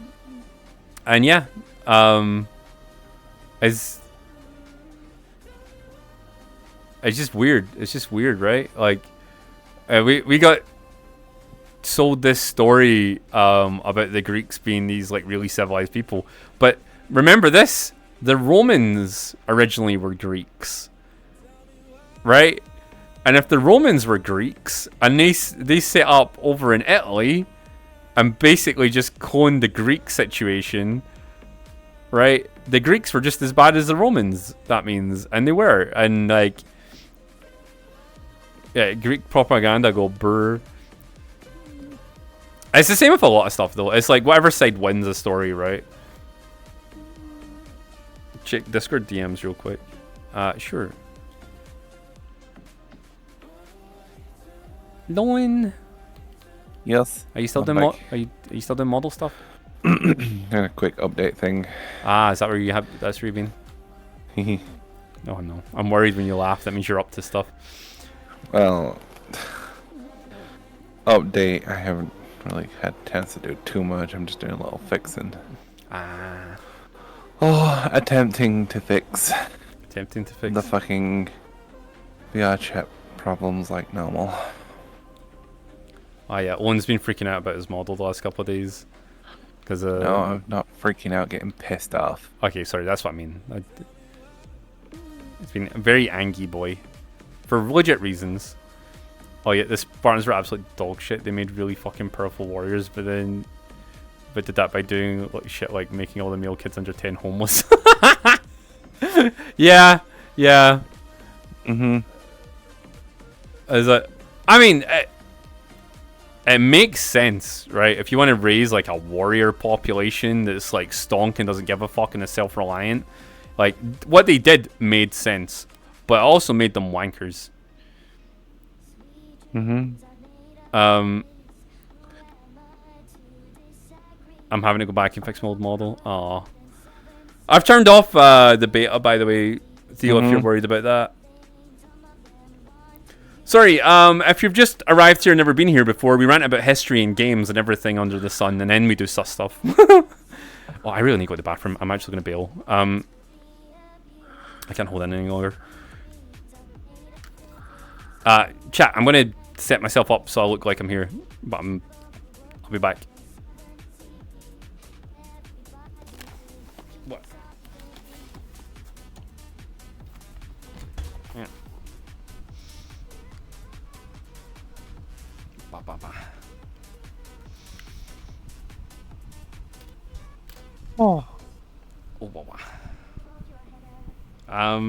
[SPEAKER 2] yeah, it's just weird. It's just weird, right? Like, we got sold this story about the Greeks being these like really civilized people, but remember this, the Romans originally were Greeks, right? And if the Romans were Greeks and they set up over in Italy and basically just cloned the Greek situation, right? The Greeks were just as bad as the Romans, that means, and they were. And like, yeah, Greek propaganda go brr. It's the same with a lot of stuff though. It's like whatever side wins a story, right? Check Discord DMs real quick. Sure. Loin.
[SPEAKER 5] Yes.
[SPEAKER 2] Are you still doing are you still doing model stuff?
[SPEAKER 5] And a quick update thing.
[SPEAKER 2] Ah, is that where you have? That's where you've been. Oh no, I'm worried when you laugh. That means you're up to stuff.
[SPEAKER 5] Well, update. I haven't really had a chance to do too much. I'm just doing a little fixing.
[SPEAKER 2] Ah.
[SPEAKER 5] Oh, attempting to fix the fucking VR chat problems like normal.
[SPEAKER 2] Oh yeah, Owen's been freaking out about his model the last couple of days. Cause,
[SPEAKER 5] no, I'm not freaking out, getting pissed off.
[SPEAKER 2] Okay, sorry, that's what I mean. It's been a very angry boy. For legit reasons. Oh yeah, the Spartans were absolute dog shit. They made really fucking powerful warriors, but did that by doing like shit like making all the male kids under 10 homeless. yeah. Is that? I mean, it makes sense, right? If you want to raise like a warrior population that's like stonk and doesn't give a fuck and is self-reliant, like what they did made sense, but it also made them wankers. I'm having to go back and fix my old model. Aw. I've turned off the beta, by the way, Theo, if you're worried about that. Sorry, if you've just arrived here and never been here before, we rant about history and games and everything under the sun, and then we do sus stuff. Oh, I really need to go to the bathroom. I'm actually going to bail. I can't hold in any longer. Chat, I'm going to set myself up so I look like I'm here, but I'll be back. What? Yeah. Ba, ba, ba. Oh. Oh, wow, wow.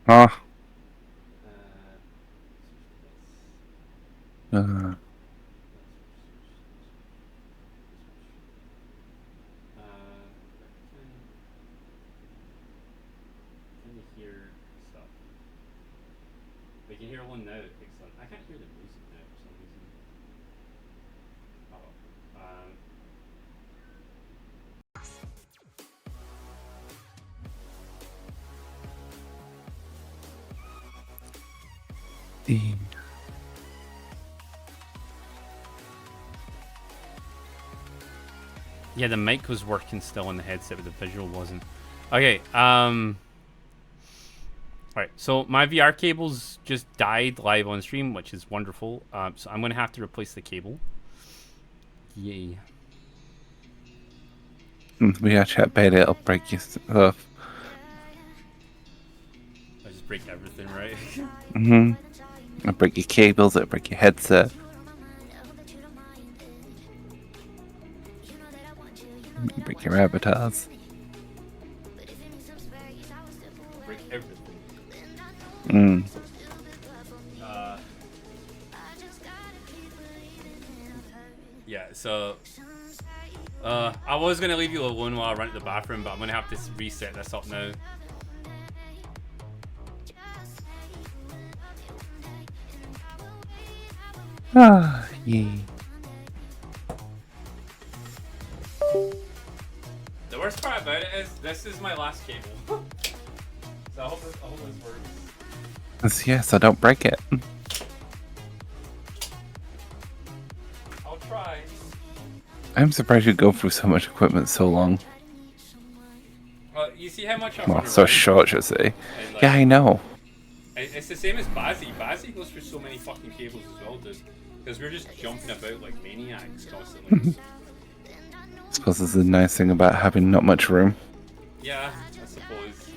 [SPEAKER 5] Huh?
[SPEAKER 2] Uh,
[SPEAKER 5] Uh,
[SPEAKER 2] can you hear stuff? We can hear one now. Excellent. I can't hear the music now for some reason. Oh. Yeah, the mic was working still on the headset, but the visual wasn't. Okay, alright, so my VR cables just died live on stream, which is wonderful. So I'm going to have to replace the cable. Yay.
[SPEAKER 5] we actually had beta, it'll break your stuff.
[SPEAKER 2] I just break everything, right?
[SPEAKER 5] It'll break your cables, it'll break your headset. Break your avatars.
[SPEAKER 2] Break everything. Yeah, so I was gonna leave you alone while I run to the bathroom, but I'm gonna have to reset this up now.
[SPEAKER 5] Ah, yay.
[SPEAKER 2] The worst part about it is this is my last cable. So I hope this works.
[SPEAKER 5] Yeah, so don't break it.
[SPEAKER 2] I'll try.
[SPEAKER 5] I'm surprised you go through so much equipment so long.
[SPEAKER 2] You see how much I'm
[SPEAKER 5] Well, so short, should I say.
[SPEAKER 2] like,
[SPEAKER 5] Yeah, I know.
[SPEAKER 2] It's the same as Bazzy. Bazzy goes through so many fucking cables as well, dude. Because we're just jumping about like maniacs constantly.
[SPEAKER 5] I suppose this is a nice thing about having not much room.
[SPEAKER 2] Yeah, I suppose.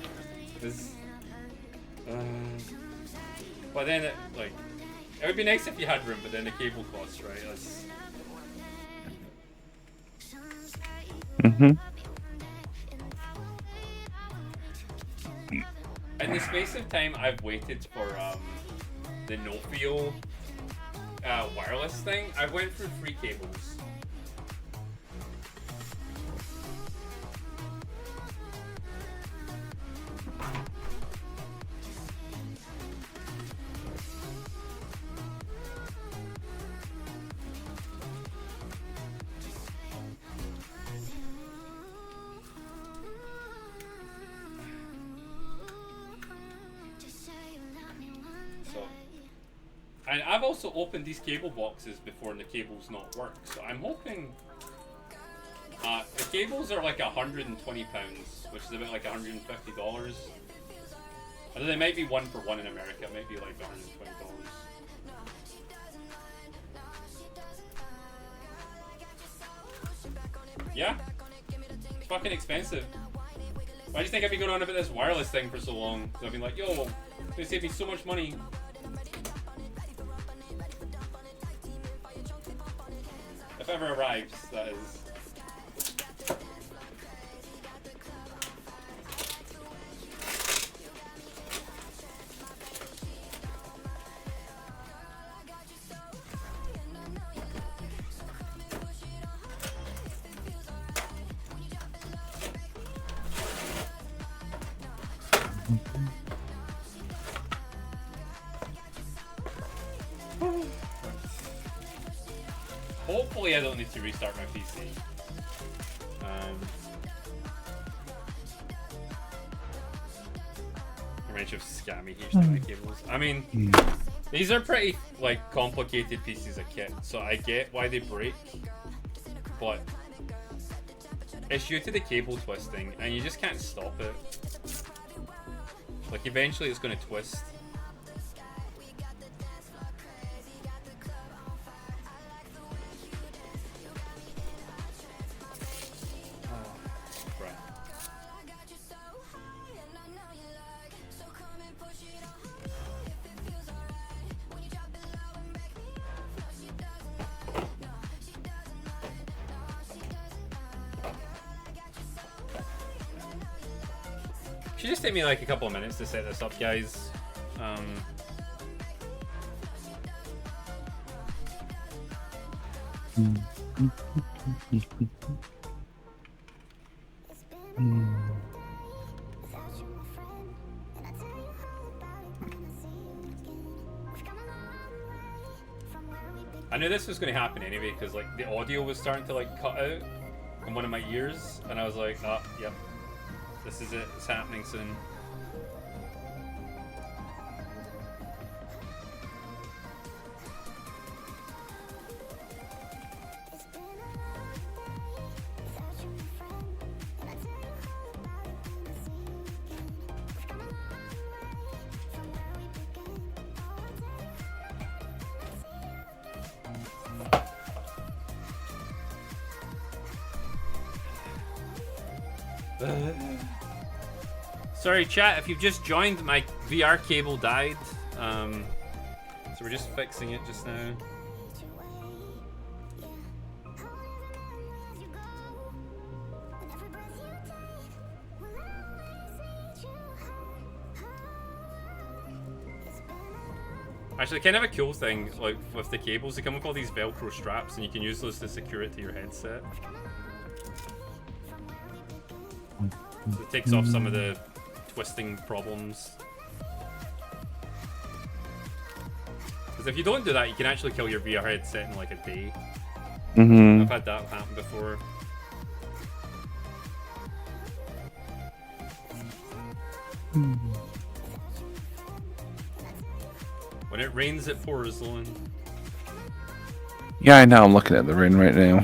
[SPEAKER 2] But then, it would be nice if you had room, but then the cable costs, right? That's... In the space of time I've waited for the no-feel wireless thing, I went through 3 cables. And I've also opened these cable boxes before and the cables not work, so I'm hoping... the cables are like £120, which is about like $150. Although they might be 1 for 1 in America, it might be like $120. Yeah? It's fucking expensive. Why do you think I've been going on about this wireless thing for so long? Because I've been like, yo, it's gonna save me so much money. If it ever arrives, that is. Hopefully I don't need to restart my PC. A bunch of scammy HDMI cables. I mean, these are pretty like complicated pieces of kit, so I get why they break, but it's due to the cable twisting, and you just can't stop it. Like eventually it's going to twist. Should just take me like a couple of minutes to set this up, guys. I knew this was going to happen anyway because like the audio was starting to like cut out in one of my ears, and I was like, oh, yep, this is it. It's happening soon. Sorry chat, if you've just joined, my VR cable died, so we're just fixing it just now. Actually, kind of a cool thing, like with the cables, they come with all these Velcro straps and you can use those to secure it to your headset. So it takes off some of the twisting problems. Because if you don't do that, you can actually kill your VR headset in like a day. I've had that happen before. When it rains, it pours, Lowen.
[SPEAKER 5] Yeah, I know. I'm looking at the rain right now.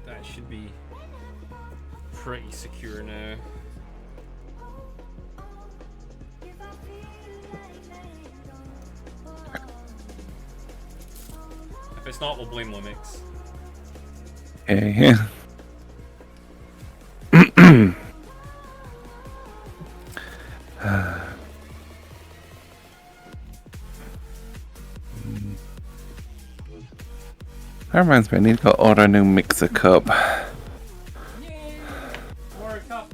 [SPEAKER 2] That should be pretty secure now. If it's not, we'll blame Lumix.
[SPEAKER 5] Okay. That reminds me, I need to go order a new mixer cup.
[SPEAKER 2] Yay! More cups.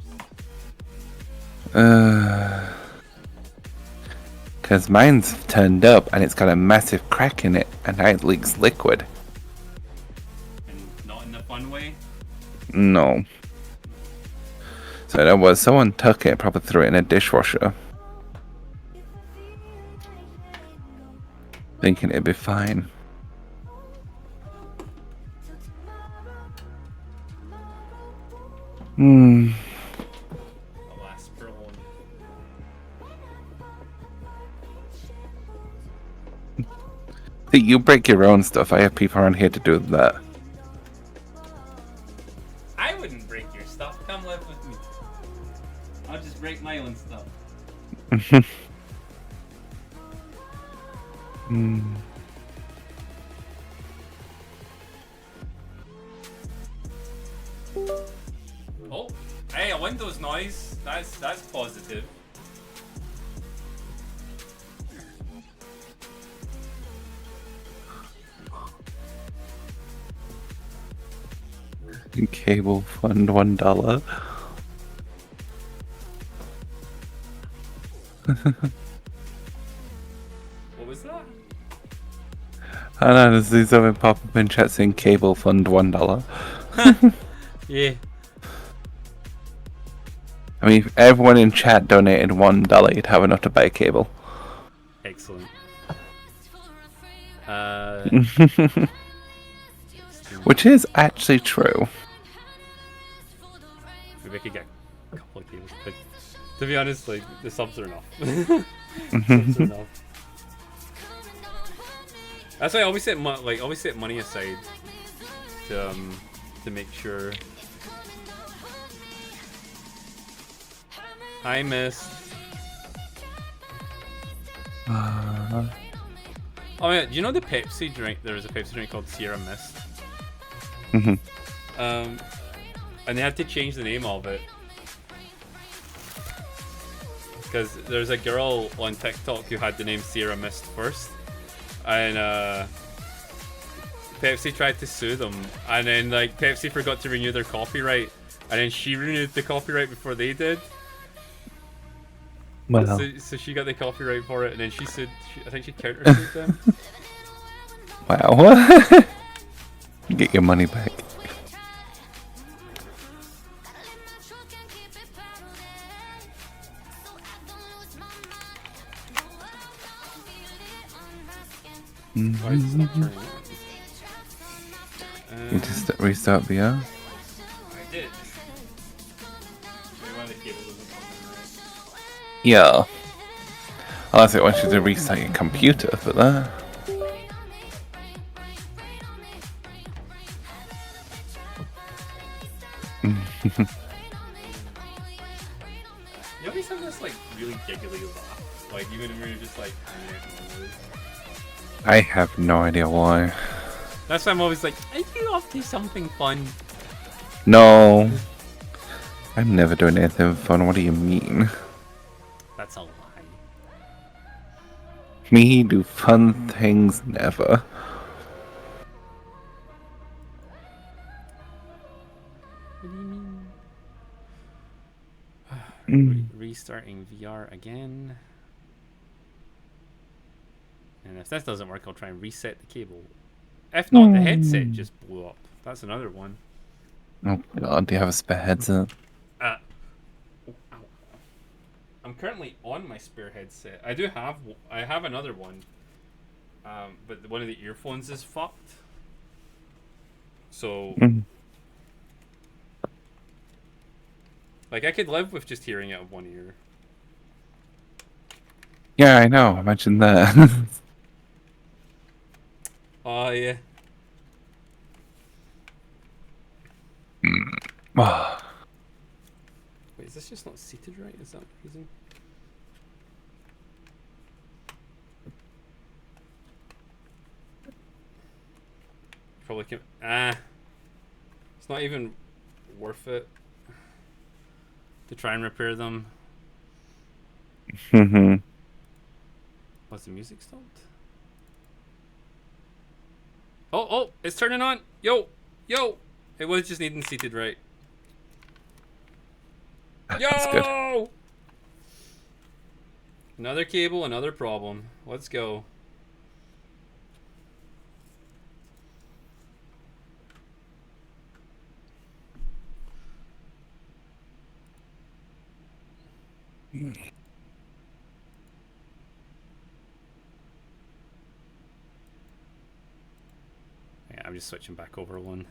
[SPEAKER 5] Because mine's turned up and it's got a massive crack in it and now it leaks liquid.
[SPEAKER 2] And not in a fun way.
[SPEAKER 5] No. So there was someone took it, probably threw it in a dishwasher. Thinking it'd be fine.
[SPEAKER 2] The last problem.
[SPEAKER 5] See, you break your own stuff. I have people around here to do that.
[SPEAKER 2] I wouldn't break your stuff. Come live with me. I'll just break my own stuff. Oh, hey, a Windows noise. That's positive.
[SPEAKER 5] Cable fund $1.
[SPEAKER 2] What was that?
[SPEAKER 5] I know, there's these other pop-up in chat saying cable fund $1.
[SPEAKER 2] Yeah.
[SPEAKER 5] I mean, if everyone in chat donated $1, you'd have enough to buy a cable.
[SPEAKER 2] Excellent.
[SPEAKER 5] Which is actually true.
[SPEAKER 2] Maybe I could get a couple of cables, but to be honest, like the subs are enough. Subs are enough. That's why I always set money aside to make sure. I missed. Oh yeah, do you know the Pepsi drink? There was a Pepsi drink called Sierra Mist. And they had to change the name of it. Because there's a girl on TikTok who had the name Sierra Mist first. And Pepsi tried to sue them. And then like Pepsi forgot to renew their copyright. And then she renewed the copyright before they did.
[SPEAKER 5] Well,
[SPEAKER 2] So she got the copyright for it, and then she sued. I think she counter-sued them.
[SPEAKER 5] wow. Get your money back.
[SPEAKER 2] Why is this not turning on?
[SPEAKER 5] You just restart VR?
[SPEAKER 2] I did. Maybe one of the cables wasn't coming right.
[SPEAKER 5] Yeah. Unless it wants you to restart your computer for that.
[SPEAKER 2] You always have this like really giggly laugh. Like even when you're just like hanging out in the woods.
[SPEAKER 5] I have no idea why.
[SPEAKER 2] That's why I'm always like, are you off to something fun?
[SPEAKER 5] No. I'm never doing anything fun. What do you mean?
[SPEAKER 2] That's a lie.
[SPEAKER 5] Me do fun things never.
[SPEAKER 2] What do you mean? Restarting VR again. And if this doesn't work, I'll try and reset the cable. If not, the headset just blew up. That's another one.
[SPEAKER 5] Oh god, do you have a spare headset?
[SPEAKER 2] I'm currently on my spare headset. I have another one. But one of the earphones is fucked. So like I could live with just hearing it of one ear.
[SPEAKER 5] Yeah, I know. Imagine that.
[SPEAKER 2] Oh yeah. Wait, is this just not seated right? Is that the reason? Probably can. It's not even worth it to try and repair them. Was the music stopped? Oh, it's turning on. Yo. It was just needing seated right.
[SPEAKER 5] That's good.
[SPEAKER 2] Yo! Another cable, another problem. Let's go. Yeah, I'm just switching back over one.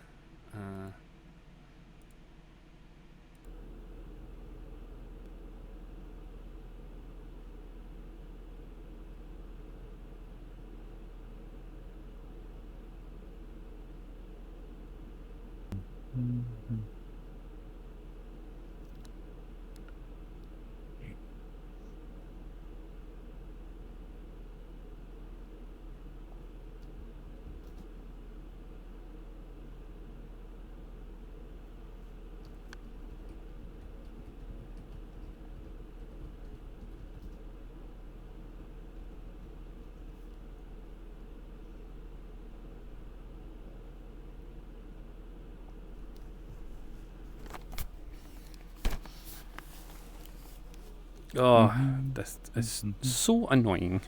[SPEAKER 2] Oh, this is so annoying.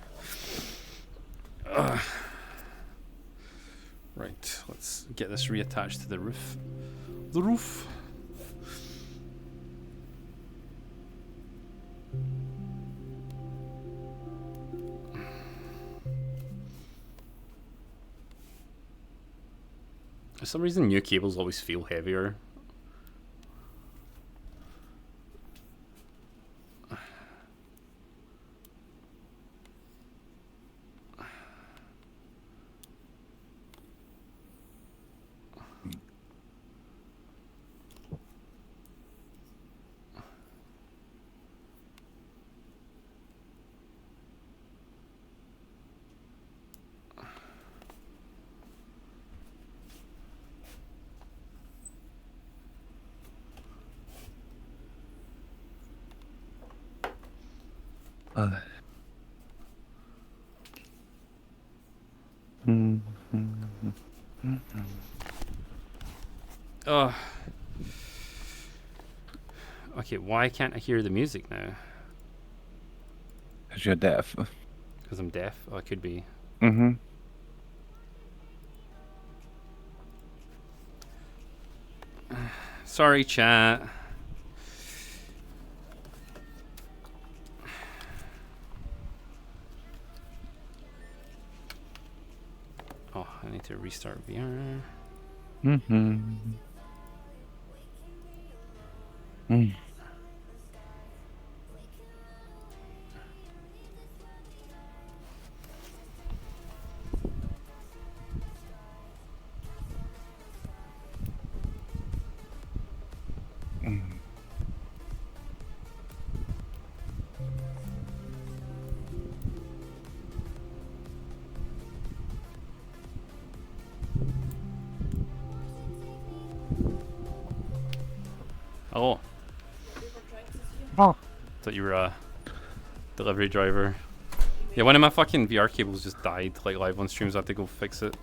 [SPEAKER 2] Right, let's get this reattached to the roof. The roof. For some reason, new cables always feel heavier. Oh. Okay, why can't I hear the music now?
[SPEAKER 5] Because you're deaf.
[SPEAKER 2] Because I'm deaf? Oh, it could be.
[SPEAKER 5] Mm-hmm.
[SPEAKER 2] Sorry, chat. Oh, I need to restart VR.
[SPEAKER 5] Mm-hmm. Mm.
[SPEAKER 2] Oh.
[SPEAKER 5] Oh.
[SPEAKER 2] Thought you were a delivery driver. Yeah, one of my fucking VR cables just died, like live on streams. I had to go fix it.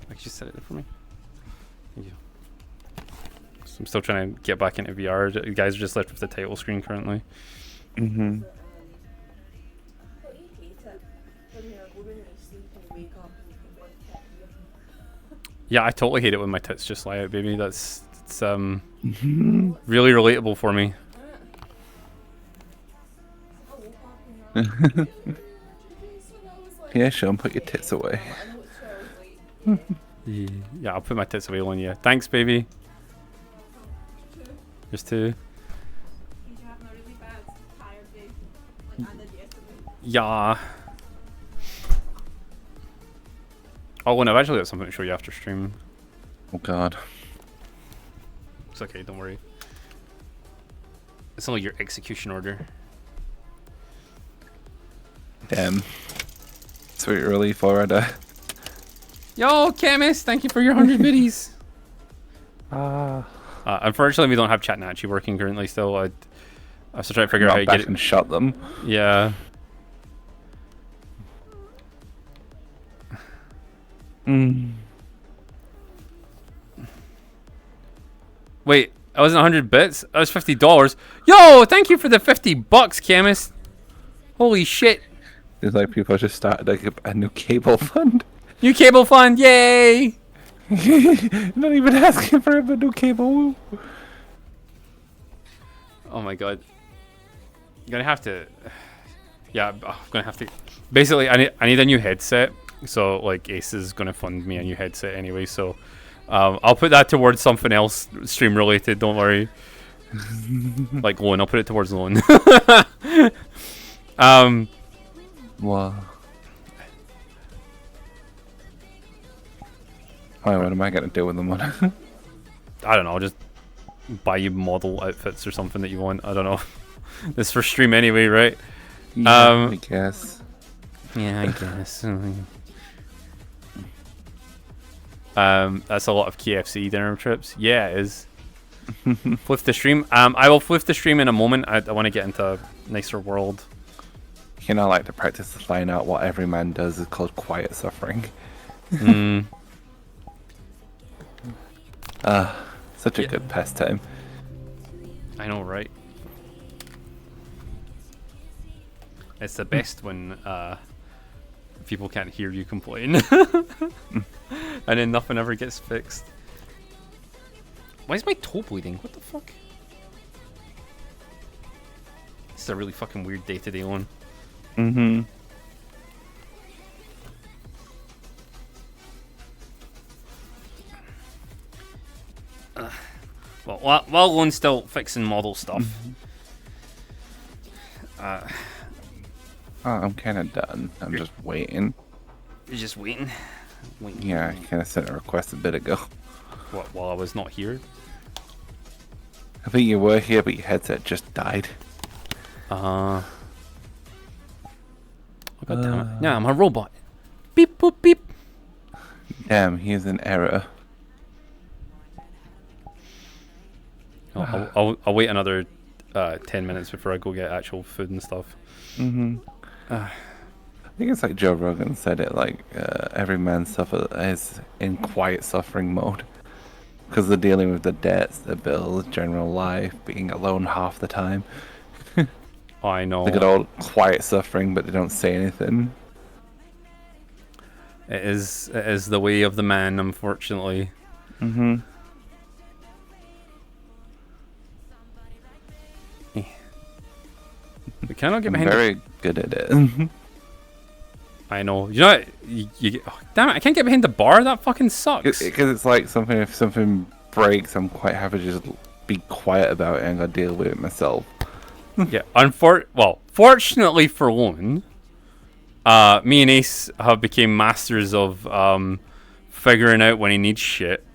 [SPEAKER 2] Could you set it there for me? Thank you. So I'm still trying to get back into VR. You guys are just left with the title screen currently.
[SPEAKER 5] Mm-hmm.
[SPEAKER 2] Yeah, I totally hate it when my tits just lie out, baby. It's really relatable for me.
[SPEAKER 5] Yeah, Sean, put your tits away.
[SPEAKER 2] Yeah, I'll put my tits away on you. Thanks, baby. There's two. Yeah. Oh, and I've actually got something to show you after stream.
[SPEAKER 5] Oh god.
[SPEAKER 2] It's okay, don't worry. It's only your execution order.
[SPEAKER 5] Damn. Sweet relief already.
[SPEAKER 2] Yo, Chemist, thank you for your 100 biddies. Unfortunately, we don't have chat Nachi working currently still. I have to try to figure out how to get it.
[SPEAKER 5] And shut them.
[SPEAKER 2] Yeah. Wait, I wasn't 100 bits? That was $50. Yo, thank you for the $50, Chemist. Holy shit.
[SPEAKER 5] It's like people just started like a new cable fund.
[SPEAKER 2] New cable fund, yay!
[SPEAKER 5] Not even asking for a new cable.
[SPEAKER 2] Oh my god. I'm gonna have to... Yeah, I'm gonna have to... Basically, I need a new headset. So, like, Ace is gonna fund me a new headset anyway, so... I'll put that towards something else stream related, don't worry. Like loan, I'll put it towards loan.
[SPEAKER 5] Wow. Oh, what am I gonna do with the money?
[SPEAKER 2] I don't know, just buy you model outfits or something that you want. I don't know. This for stream anyway, right?
[SPEAKER 5] Yeah, I guess.
[SPEAKER 2] Yeah, I guess. That's a lot of KFC dinner trips. Yeah, it is. Flip the stream. I will flip the stream in a moment. I want to get into a nicer world.
[SPEAKER 5] You know, I like to practice the line out. What every man does is called quiet suffering. Such a good pastime.
[SPEAKER 2] I know, right? It's the best when people can't hear you complain. And then nothing ever gets fixed. Why is my toe bleeding? What the fuck? This is a really fucking weird day today one. Well, while Lone's still fixing model stuff.
[SPEAKER 5] I'm kind of done. I'm just waiting.
[SPEAKER 2] You're just waiting?
[SPEAKER 5] Yeah, I kind of sent a request a bit ago.
[SPEAKER 2] What, while I was not here?
[SPEAKER 5] I think you were here, but your headset just died.
[SPEAKER 2] Oh, God damn it. Yeah, I'm a robot. Beep, boop, beep.
[SPEAKER 5] Damn, he's an error.
[SPEAKER 2] I'll wait another 10 minutes before I go get actual food and stuff.
[SPEAKER 5] I think it's like Joe Rogan said it, like every man is in quiet suffering mode. Because they're dealing with the debts, the bills, general life, being alone half the time.
[SPEAKER 2] I know.
[SPEAKER 5] They get all quiet suffering, but they don't say anything.
[SPEAKER 2] It is the way of the man, unfortunately.
[SPEAKER 5] Mm-hmm.
[SPEAKER 2] We cannot get
[SPEAKER 5] I'm
[SPEAKER 2] behind.
[SPEAKER 5] very good at it.
[SPEAKER 2] I know. You know what? Damn it! I can't get behind the bar. That fucking sucks.
[SPEAKER 5] Because it's like something. If something breaks, I'm quite happy to just be quiet about it and go deal with it myself.
[SPEAKER 2] Yeah. Fortunately for Lone, me and Ace have become masters of figuring out when he needs shit.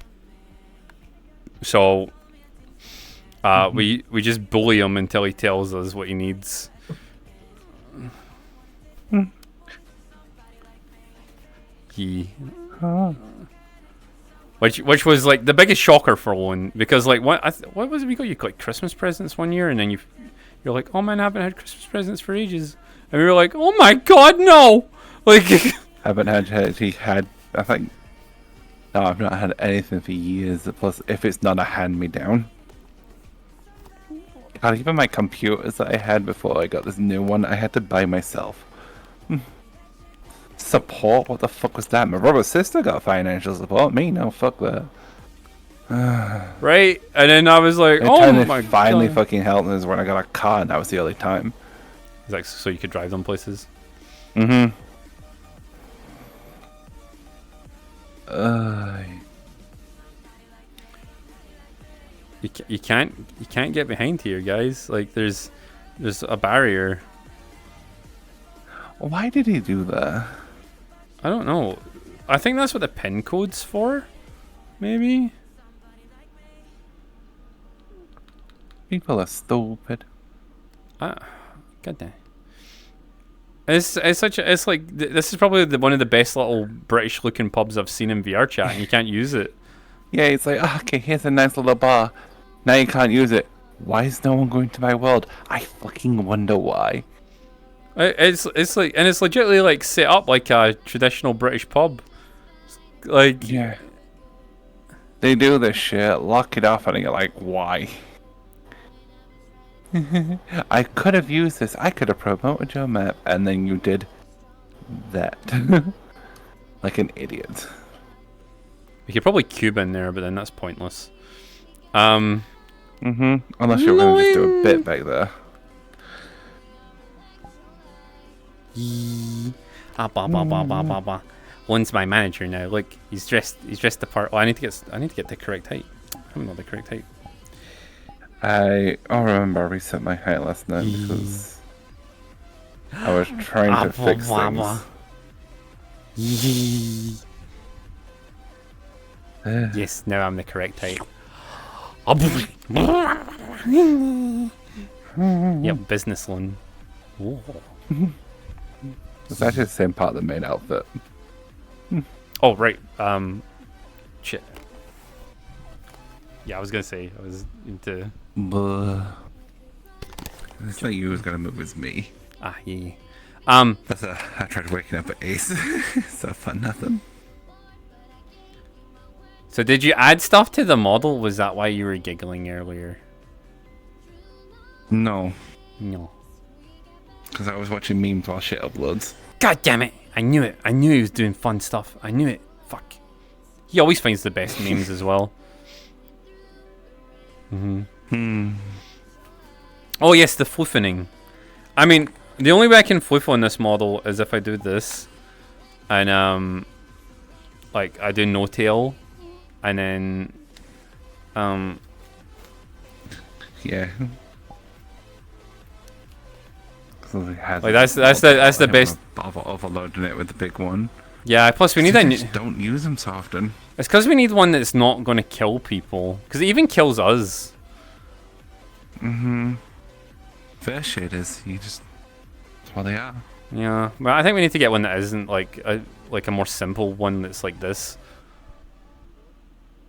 [SPEAKER 2] So we just bully him until he tells us what he needs. Which was like the biggest shocker for Lone, because like what was it we got you, like Christmas presents one year, and then you're like, oh man, I haven't had Christmas presents for ages, and we were like, oh my god, no, like
[SPEAKER 5] Haven't had I think no, I've not had anything for years. Plus, if it's not a hand-me-down. God, even my computers that I had before I got this new one, I had to buy myself. Support? What the fuck was that? My brother's sister got financial support. Me? No, fuck that.
[SPEAKER 2] right? And then I was like,
[SPEAKER 5] The
[SPEAKER 2] oh
[SPEAKER 5] time
[SPEAKER 2] my
[SPEAKER 5] they finally
[SPEAKER 2] god.
[SPEAKER 5] fucking helped me was when I got a car, and that was the only time.
[SPEAKER 2] It's like, so you could drive them places.
[SPEAKER 5] Mm-hmm.
[SPEAKER 2] You can't get behind here, guys. Like there's a barrier.
[SPEAKER 5] Why did he do that?
[SPEAKER 2] I don't know. I think that's what the pin code's for. Maybe.
[SPEAKER 5] People are stupid.
[SPEAKER 2] God damn. It's like this is probably one of the best little British looking pubs I've seen in VR chat, and you can't use it.
[SPEAKER 5] Yeah, it's like, okay, here's a nice little bar. Now you can't use it. Why is no one going to my world? I fucking wonder why.
[SPEAKER 2] It's like, and it's legitimately like set up like a traditional British pub. Like,
[SPEAKER 5] Yeah. They do this shit, lock it off, and you're like, why? I could have used this. I could have promoted your map, and then you did that. Like an idiot.
[SPEAKER 2] you could probably cube in there, but then that's pointless.
[SPEAKER 5] Unless you're going to just do a bit back there.
[SPEAKER 2] One's my manager now. Look, he's dressed the part. Oh, I need to get the correct height. I'm not the correct height.
[SPEAKER 5] I remember I reset my height last night because I was trying to fix things.
[SPEAKER 2] Yes, now I'm the correct height. Yep, business loan. Ooh.
[SPEAKER 5] It's actually the same part of the main outfit.
[SPEAKER 2] Oh right. Shit. Yeah, I was gonna say I was into.
[SPEAKER 5] It's not you who's gonna move, it's me.
[SPEAKER 2] Yeah.
[SPEAKER 5] I tried waking up at Ace. So fun, nothing.
[SPEAKER 2] So did you add stuff to the model? Was that why you were giggling earlier?
[SPEAKER 5] No,
[SPEAKER 2] No.
[SPEAKER 5] because I was watching memes while shit uploads.
[SPEAKER 2] God damn it! I knew it. I knew he was doing fun stuff. I knew it. Fuck. He always finds the best memes as well. Oh yes, the floofening. I mean, the only way I can floof on this model is if I do this, and like I do no tail, and then
[SPEAKER 5] Yeah.
[SPEAKER 2] like that's the best.
[SPEAKER 5] Overloading it with the big one.
[SPEAKER 2] Yeah. Plus we need
[SPEAKER 5] I
[SPEAKER 2] a.
[SPEAKER 5] just don't use them so often.
[SPEAKER 2] It's because we need one that's not going to kill people, because it even kills us.
[SPEAKER 5] Fair shaders, that's what they are.
[SPEAKER 2] Yeah, but I think we need to get one that isn't like a more simple one that's like this,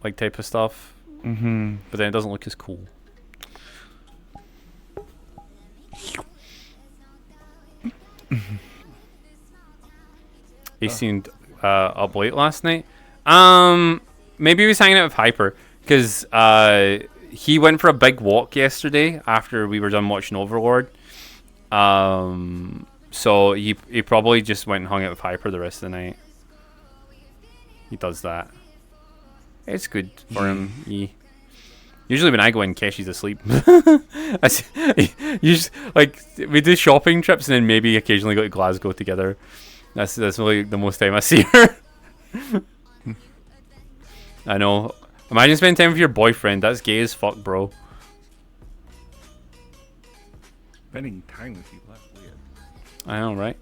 [SPEAKER 2] like type of stuff. But then it doesn't look as cool. He seemed up late last night. Maybe he was hanging out with Hyper because he went for a big walk yesterday after we were done watching Overlord. So he probably just went and hung out with Hyper the rest of the night. He does that. It's good for him. Usually when I go in, Keshi's asleep. Like we do shopping trips and then maybe occasionally go to Glasgow together. That's really the most time I see her. I know. Imagine spending time with your boyfriend. That's gay as fuck, bro.
[SPEAKER 5] Spending time with you, that's weird.
[SPEAKER 2] I know, right?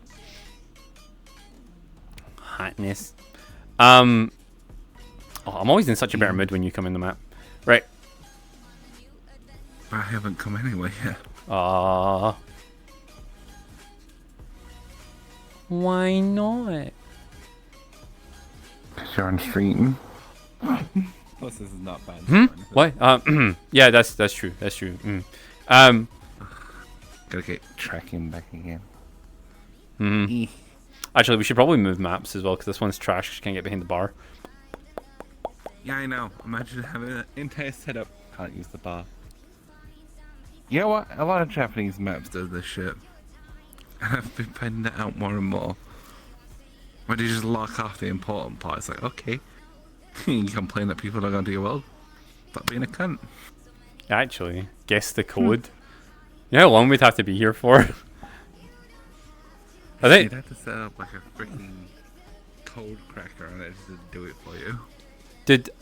[SPEAKER 2] Hotness. Oh, I'm always in such a better mood when you come in the map. Right.
[SPEAKER 5] I haven't come anyway yet.
[SPEAKER 2] Why not?
[SPEAKER 5] You're on stream. Plus, this is not bad.
[SPEAKER 2] What? Yeah, that's true. That's true.
[SPEAKER 5] Gotta get tracking back again.
[SPEAKER 2] Actually, we should probably move maps as well because this one's trash. 'Cause you can't get behind the bar.
[SPEAKER 5] Yeah, I know. Imagine having an entire setup. Can't use the bar. You know what? A lot of Japanese maps do this shit. And I've been finding it out more and more. When you just lock off the important part, it's like, okay. You complain that people are going to do your well. Stop being a cunt.
[SPEAKER 2] Actually, guess the code. You know how long we'd have to be here for? I think.
[SPEAKER 5] You'd have to set up like a freaking code cracker on it just to do it for you.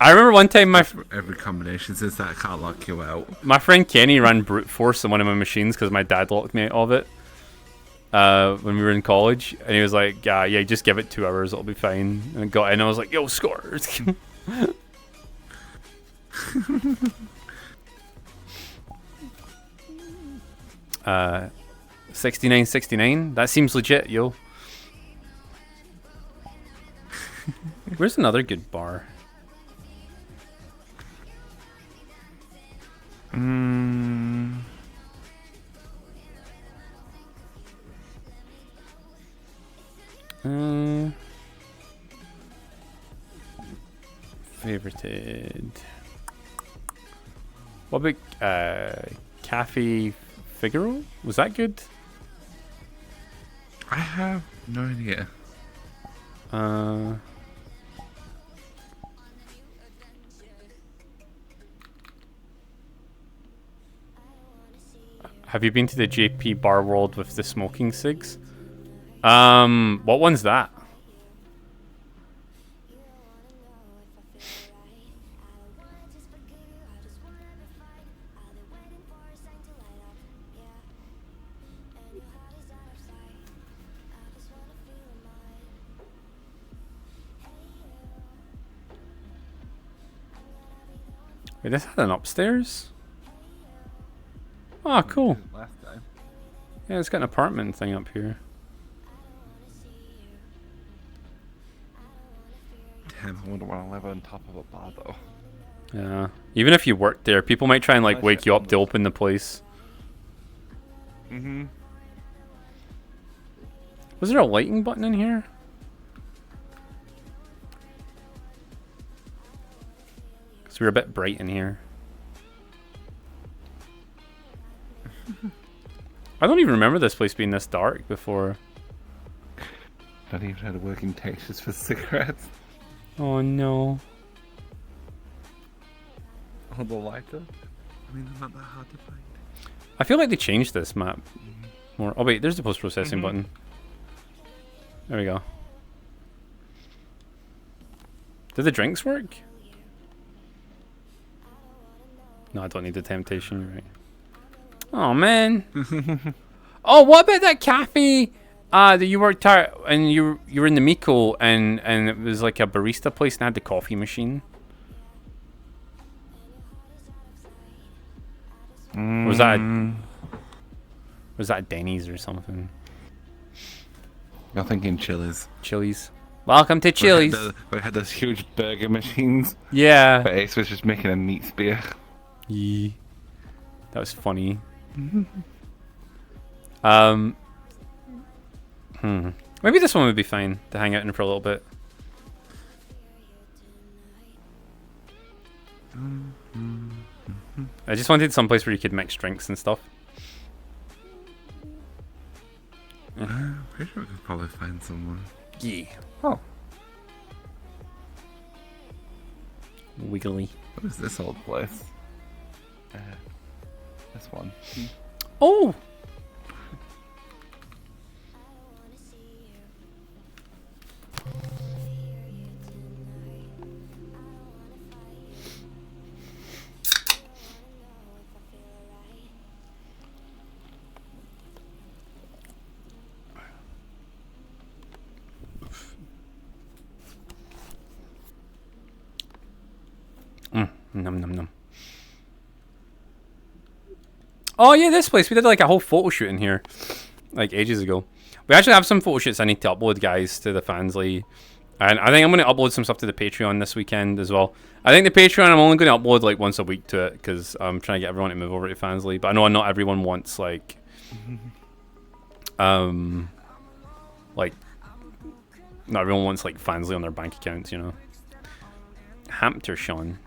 [SPEAKER 2] I remember one time
[SPEAKER 5] Every combination, since that can't lock you out.
[SPEAKER 2] my friend Kenny ran brute force on one of my machines because my dad locked me out of it when we were in college, and he was like, yeah, just give it 2 hours, it'll be fine. And I got in, I was like, yo, scores. 6969. That seems legit, yo. Where's another good bar? Favorited. What about Cafe Figaro? Was that good?
[SPEAKER 5] I have no idea.
[SPEAKER 2] Have you been to the JP Bar World with the smoking cigs? What one's that? Wait, this had an upstairs? Oh, cool.
[SPEAKER 5] Last time.
[SPEAKER 2] Yeah, it's got an apartment thing up here.
[SPEAKER 5] Damn, I wouldn't want to live on top of a bar though.
[SPEAKER 2] Yeah. Even if you work there, people might try and like wake you up to open the place. Was there a lighting button in here? Because we were a bit bright in here. I don't even remember this place being this dark before.
[SPEAKER 5] Not even had working textures for cigarettes.
[SPEAKER 2] Oh no.
[SPEAKER 5] Oh, the lighter? I mean, they're not that hard to find.
[SPEAKER 2] I feel like they changed this map more. Oh wait, there's the post-processing button. There we go. Did the drinks work? No, I don't need the temptation, you're right. Oh man. Oh, what about that cafe that you worked at and you were in the Miko and it was like a barista place and had the coffee machine? Was that Denny's or something?
[SPEAKER 5] You're thinking Chili's.
[SPEAKER 2] Chili's. Welcome to Chili's.
[SPEAKER 5] We had those huge burger machines.
[SPEAKER 2] Yeah.
[SPEAKER 5] But Ace was just making a meat spear.
[SPEAKER 2] Yee. That was funny. Maybe this one would be fine to hang out in for a little bit. I just wanted some place where you could mix drinks and stuff.
[SPEAKER 5] Pretty sure I could probably find someone.
[SPEAKER 2] Yeah.
[SPEAKER 5] Oh,
[SPEAKER 2] Wiggly.
[SPEAKER 5] what is this old place? This one.
[SPEAKER 2] Oh! Num num num. Oh yeah, this place. We did like a whole photo shoot in here, like ages ago. We actually have some photo shoots I need to upload, guys, to the Fansly. And I think I'm going to upload some stuff to the Patreon this weekend as well. I think the Patreon, I'm only going to upload like once a week to it, because I'm trying to get everyone to move over to Fansly. But I know not everyone wants like, not everyone wants like Fansly on their bank accounts, you know. Hampter Sean.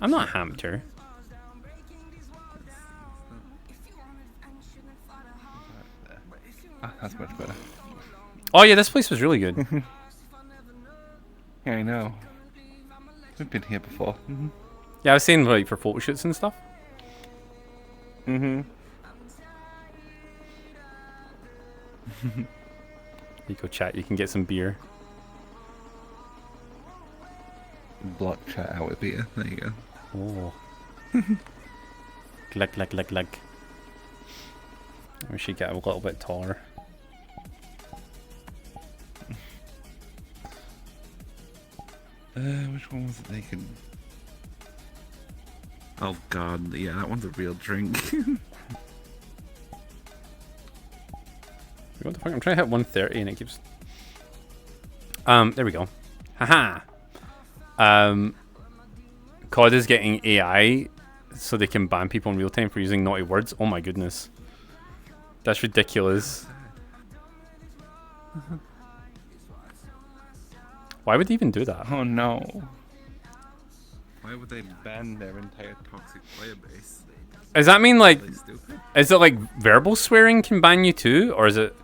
[SPEAKER 2] I'm not Hampter.
[SPEAKER 5] Ah, that's much better.
[SPEAKER 2] Oh yeah, this place was really good.
[SPEAKER 5] Yeah, I know. We've been here before.
[SPEAKER 2] Yeah, I was saying like for photo shoots and stuff.
[SPEAKER 5] Mm-hmm.
[SPEAKER 2] You go chat, you can get some beer.
[SPEAKER 5] Block chat out with beer. There you go.
[SPEAKER 2] Oh. Glug, glug, glug, glug. We should get a little bit taller.
[SPEAKER 5] Which one was it they could... Oh god, yeah, that one's a real drink.
[SPEAKER 2] What the fuck? I'm trying to hit 130 and it keeps... there we go. Haha! COD is getting AI so they can ban people in real time for using naughty words. Oh my goodness. That's ridiculous. Why would they even do that?
[SPEAKER 5] Oh no. Why would they ban their entire toxic player base?
[SPEAKER 2] Does that mean like...
[SPEAKER 5] Are they stupid?
[SPEAKER 2] Is it like verbal swearing can ban you too? Or is it...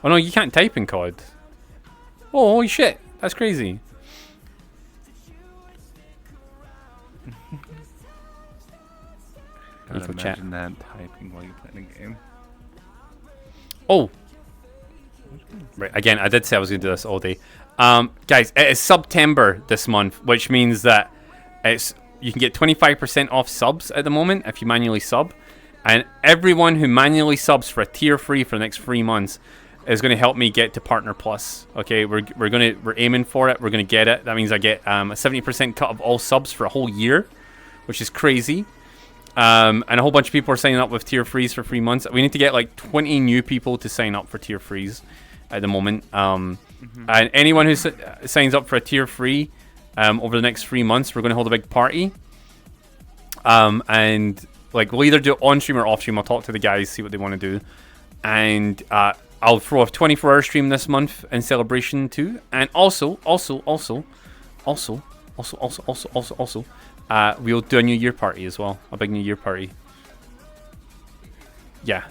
[SPEAKER 2] Oh no, you can't type in COD. Oh, holy shit. That's crazy.
[SPEAKER 5] Can't
[SPEAKER 2] Eco chat.
[SPEAKER 5] imagine that typing while you're playing a game.
[SPEAKER 2] Oh. Right, again, I did say I was going to do this all day. Guys, it is September this month, which means that you can get 25% off subs at the moment if you manually sub. And everyone who manually subs for a tier free for the next 3 months is going to help me get to Partner Plus. Okay, we're aiming for it. We're going to get it. That means I get a 70% cut of all subs for a whole year, which is crazy. And a whole bunch of people are signing up with tier frees for 3 months. We need to get like 20 new people to sign up for tier frees at the moment. And anyone who signs up for a tier free over the next 3 months, we're going to hold a big party. And like we'll either do it on stream or off stream. I'll talk to the guys, see what they want to do, and I'll throw a 24-hour stream this month in celebration too. And also, we'll do a New Year party as well, a big New Year party. Yeah.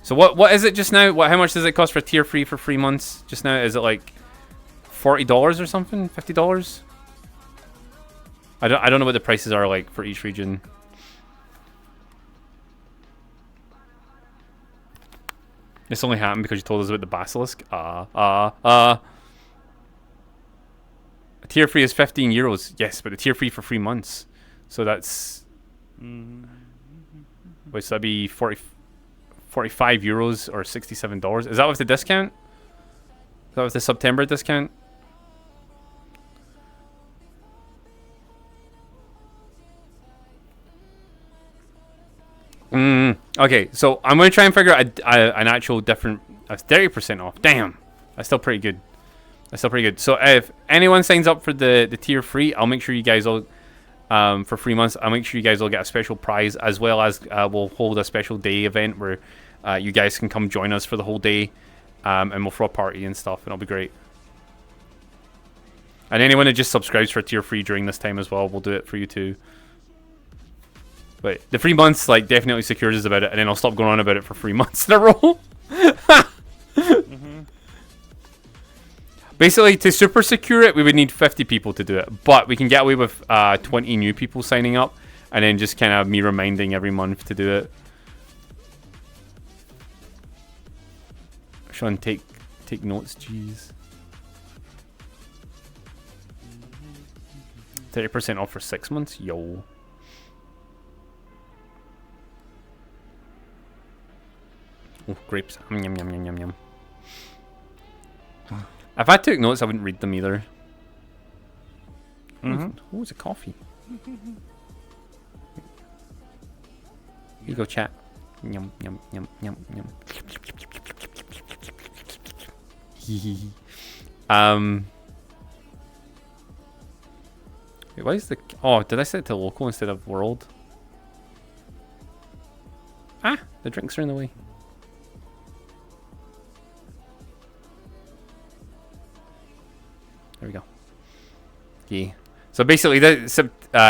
[SPEAKER 2] So what is it just now? How much does it cost for tier free for 3 months just now? Is it like $40 or something? $50? I don't know what the prices are like for each region. This only happened because you told us about the basilisk. Tier free is €15. Yes, but the tier free for 3 months. So that's... Wait, so that'd be 45 euros or $67. Is that with the discount? Is that with the September discount? Okay, so I'm going to try and figure out an actual different... 30% off. Damn. That's still pretty good. That's still pretty good. So if anyone signs up for the tier free, I'll make sure you guys all... for 3 months, I'll make sure you guys will get a special prize, as well as we'll hold a special day event where you guys can come join us for the whole day, and we'll throw a party and stuff, and it'll be great. And anyone that just subscribes for tier 3 during this time as well, we'll do it for you too. But the 3 months, like, definitely secures us about it, and then I'll stop going on about it for 3 months in a row. Basically, to super secure it, we would need 50 people to do it. But we can get away with 20 new people signing up, and then just kind of me reminding every month to do it. Sean, take notes, jeez. 30% off for 6 months? Yo. Oh, grapes. Yum, yum, yum, yum, yum. If I took notes, I wouldn't read them either. Oh, it's a coffee. Here you go, chat. Yum, yum, yum, yum, yum. Wait, why is the... Oh, did I set it to local instead of world? Ah, the drinks are in the way. There we go. Yeah. So basically,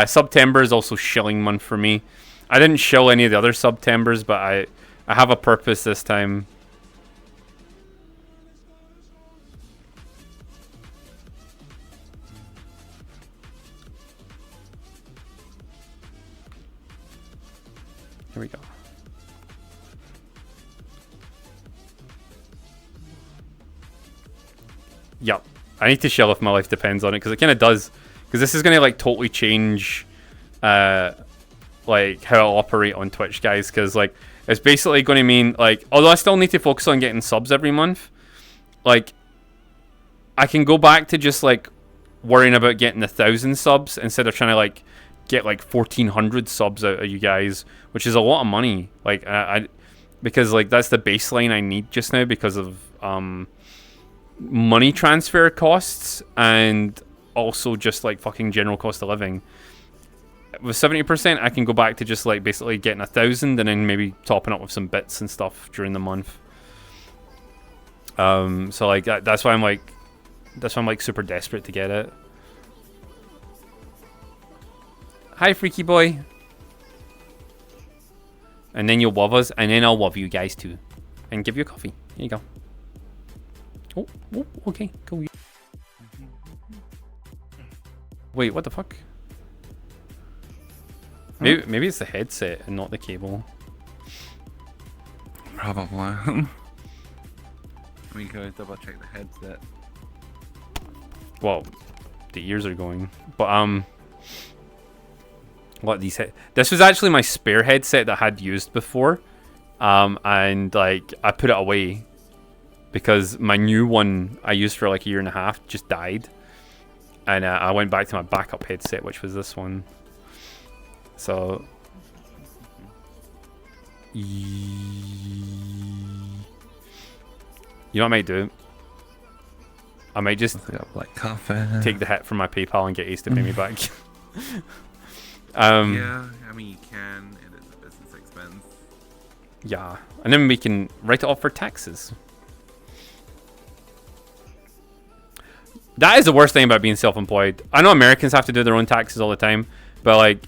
[SPEAKER 2] September is also shilling month for me. I didn't shill any of the other Septembers, but I have a purpose this time. Here we go. Yup. I need to shill if my life depends on it, because it kind of does. Because this is going to like totally change like how I'll operate on Twitch, guys. Because like it's basically going to mean like, although I still need to focus on getting subs every month, like I can go back to just like worrying about getting 1,000 subs instead of trying to like get like 1,400 subs out of you guys, which is a lot of money. Like because like that's the baseline I need just now because of money transfer costs and also just like fucking general cost of living. With 70%, I can go back to just like basically getting 1,000 and then maybe topping up with some bits and stuff during the month. So like that's why I'm like super desperate to get it. Hi, freaky boy. And then you'll love us, and then I'll love you guys too, and give you a coffee. Here you go. Oh, okay, cool. Wait, what the fuck? Maybe it's the headset and not the cable.
[SPEAKER 5] Probably. Let me go double check the headset.
[SPEAKER 2] Well, the ears are going, but what these this was actually my spare headset that I had used before, and like I put it away because my new one I used for like 1.5 years just died, and I went back to my backup headset, which was this one. So you know what I might do? I might just
[SPEAKER 5] like coffee.
[SPEAKER 2] Take the hit from my PayPal and get Ace to pay me back.
[SPEAKER 5] Yeah, I mean you can. It is a business expense.
[SPEAKER 2] Yeah, and then we can write it off for taxes. That is the worst thing about being self-employed. I know Americans have to do their own taxes all the time, but like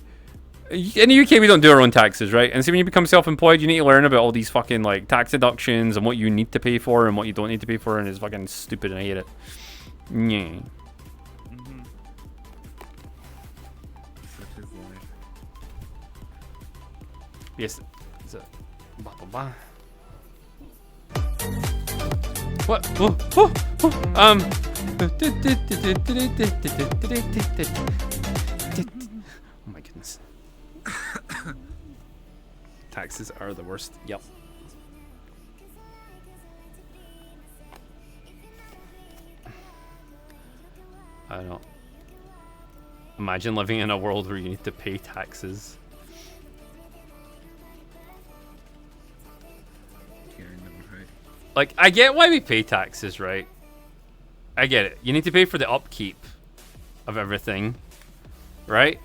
[SPEAKER 2] in the UK we don't do our own taxes, right? And so when you become self-employed, you need to learn about all these fucking like tax deductions and what you need to pay for and what you don't need to pay for, and it's fucking stupid and I hate it. Yeah. Yes. What? Oh my goodness. Taxes are the worst. Yep. I don't know. Imagine living in a world where you need to pay taxes. Like, I get why we pay taxes, right? I get it. You need to pay for the upkeep of everything, right?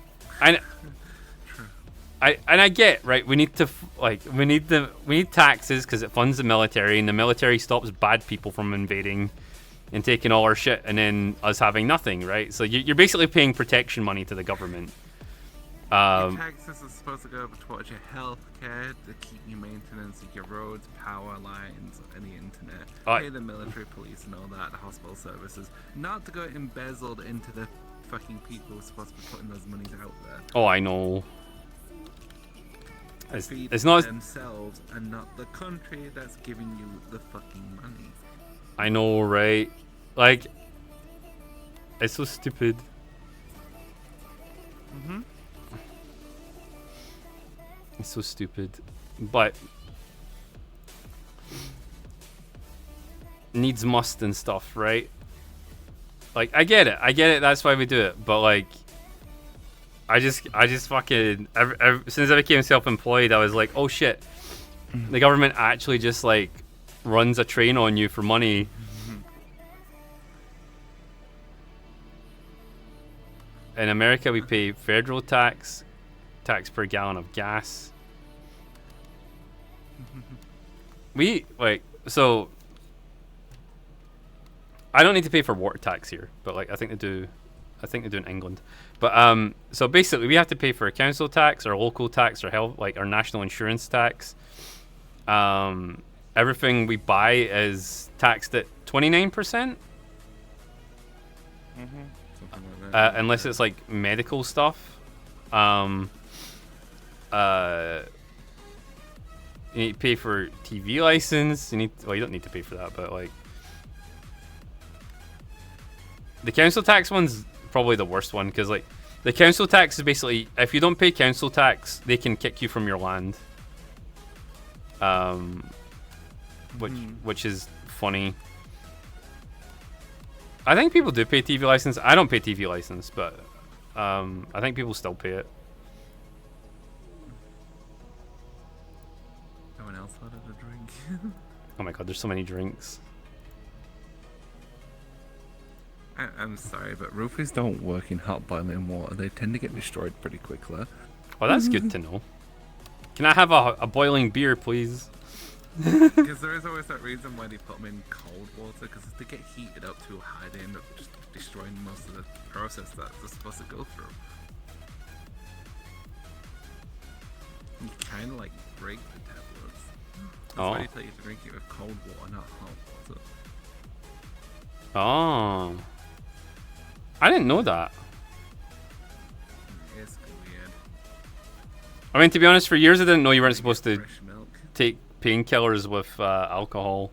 [SPEAKER 2] I get, right, we need to we need taxes because it funds the military, and the military stops bad people from invading and taking all our shit, and then us having nothing, right? So you're basically paying protection money to the government.
[SPEAKER 5] Your taxes are supposed to go towards your health care, to keep your maintenance of your roads, power lines, and the internet. Pay the military, police, and all that, the hospital services. Not to go embezzled into the fucking people who are supposed to be putting those monies out there.
[SPEAKER 2] Oh, I know.
[SPEAKER 5] It's not themselves and not the country that's giving you the fucking money.
[SPEAKER 2] I know, right? Like, it's so stupid. It's so stupid, but needs must and stuff, right? Like, I get it. That's why we do it. But like, I just fucking since I became self-employed, I was like, oh shit, the government actually just like runs a train on you for money. In America, we pay federal tax per gallon of gas. We so I don't need to pay for water tax here, but like I think they do in England. But so basically we have to pay for a council tax, our local tax, our health, like our national insurance tax. Everything we buy is taxed at 29%. Unless it's like medical stuff. You need to pay for TV license. You don't need to pay for that, but like the council tax one's probably the worst one, because like the council tax is basically, if you don't pay council tax, they can kick you from your land. Which is funny. I think people do pay TV license. I don't pay TV license, but I think people still pay it.
[SPEAKER 5] No one else wanted a drink.
[SPEAKER 2] Oh my god, there's so many drinks.
[SPEAKER 5] I'm sorry, but roofers don't work in hot boiling water. They tend to get destroyed pretty quickly.
[SPEAKER 2] Well, that's good to know. Can I have a boiling beer, please?
[SPEAKER 5] Because there is always that reason why they put them in cold water, because if they get heated up too high, they end up just destroying most of the process that they're supposed to go through. You kind of like break the tablets. That's why they tell you to drink it with cold water, not hot water.
[SPEAKER 2] Oh. I didn't know that.
[SPEAKER 5] It's weird.
[SPEAKER 2] I mean, to be honest, for years I didn't know you weren't supposed to
[SPEAKER 5] Fresh milk.
[SPEAKER 2] take painkillers with alcohol.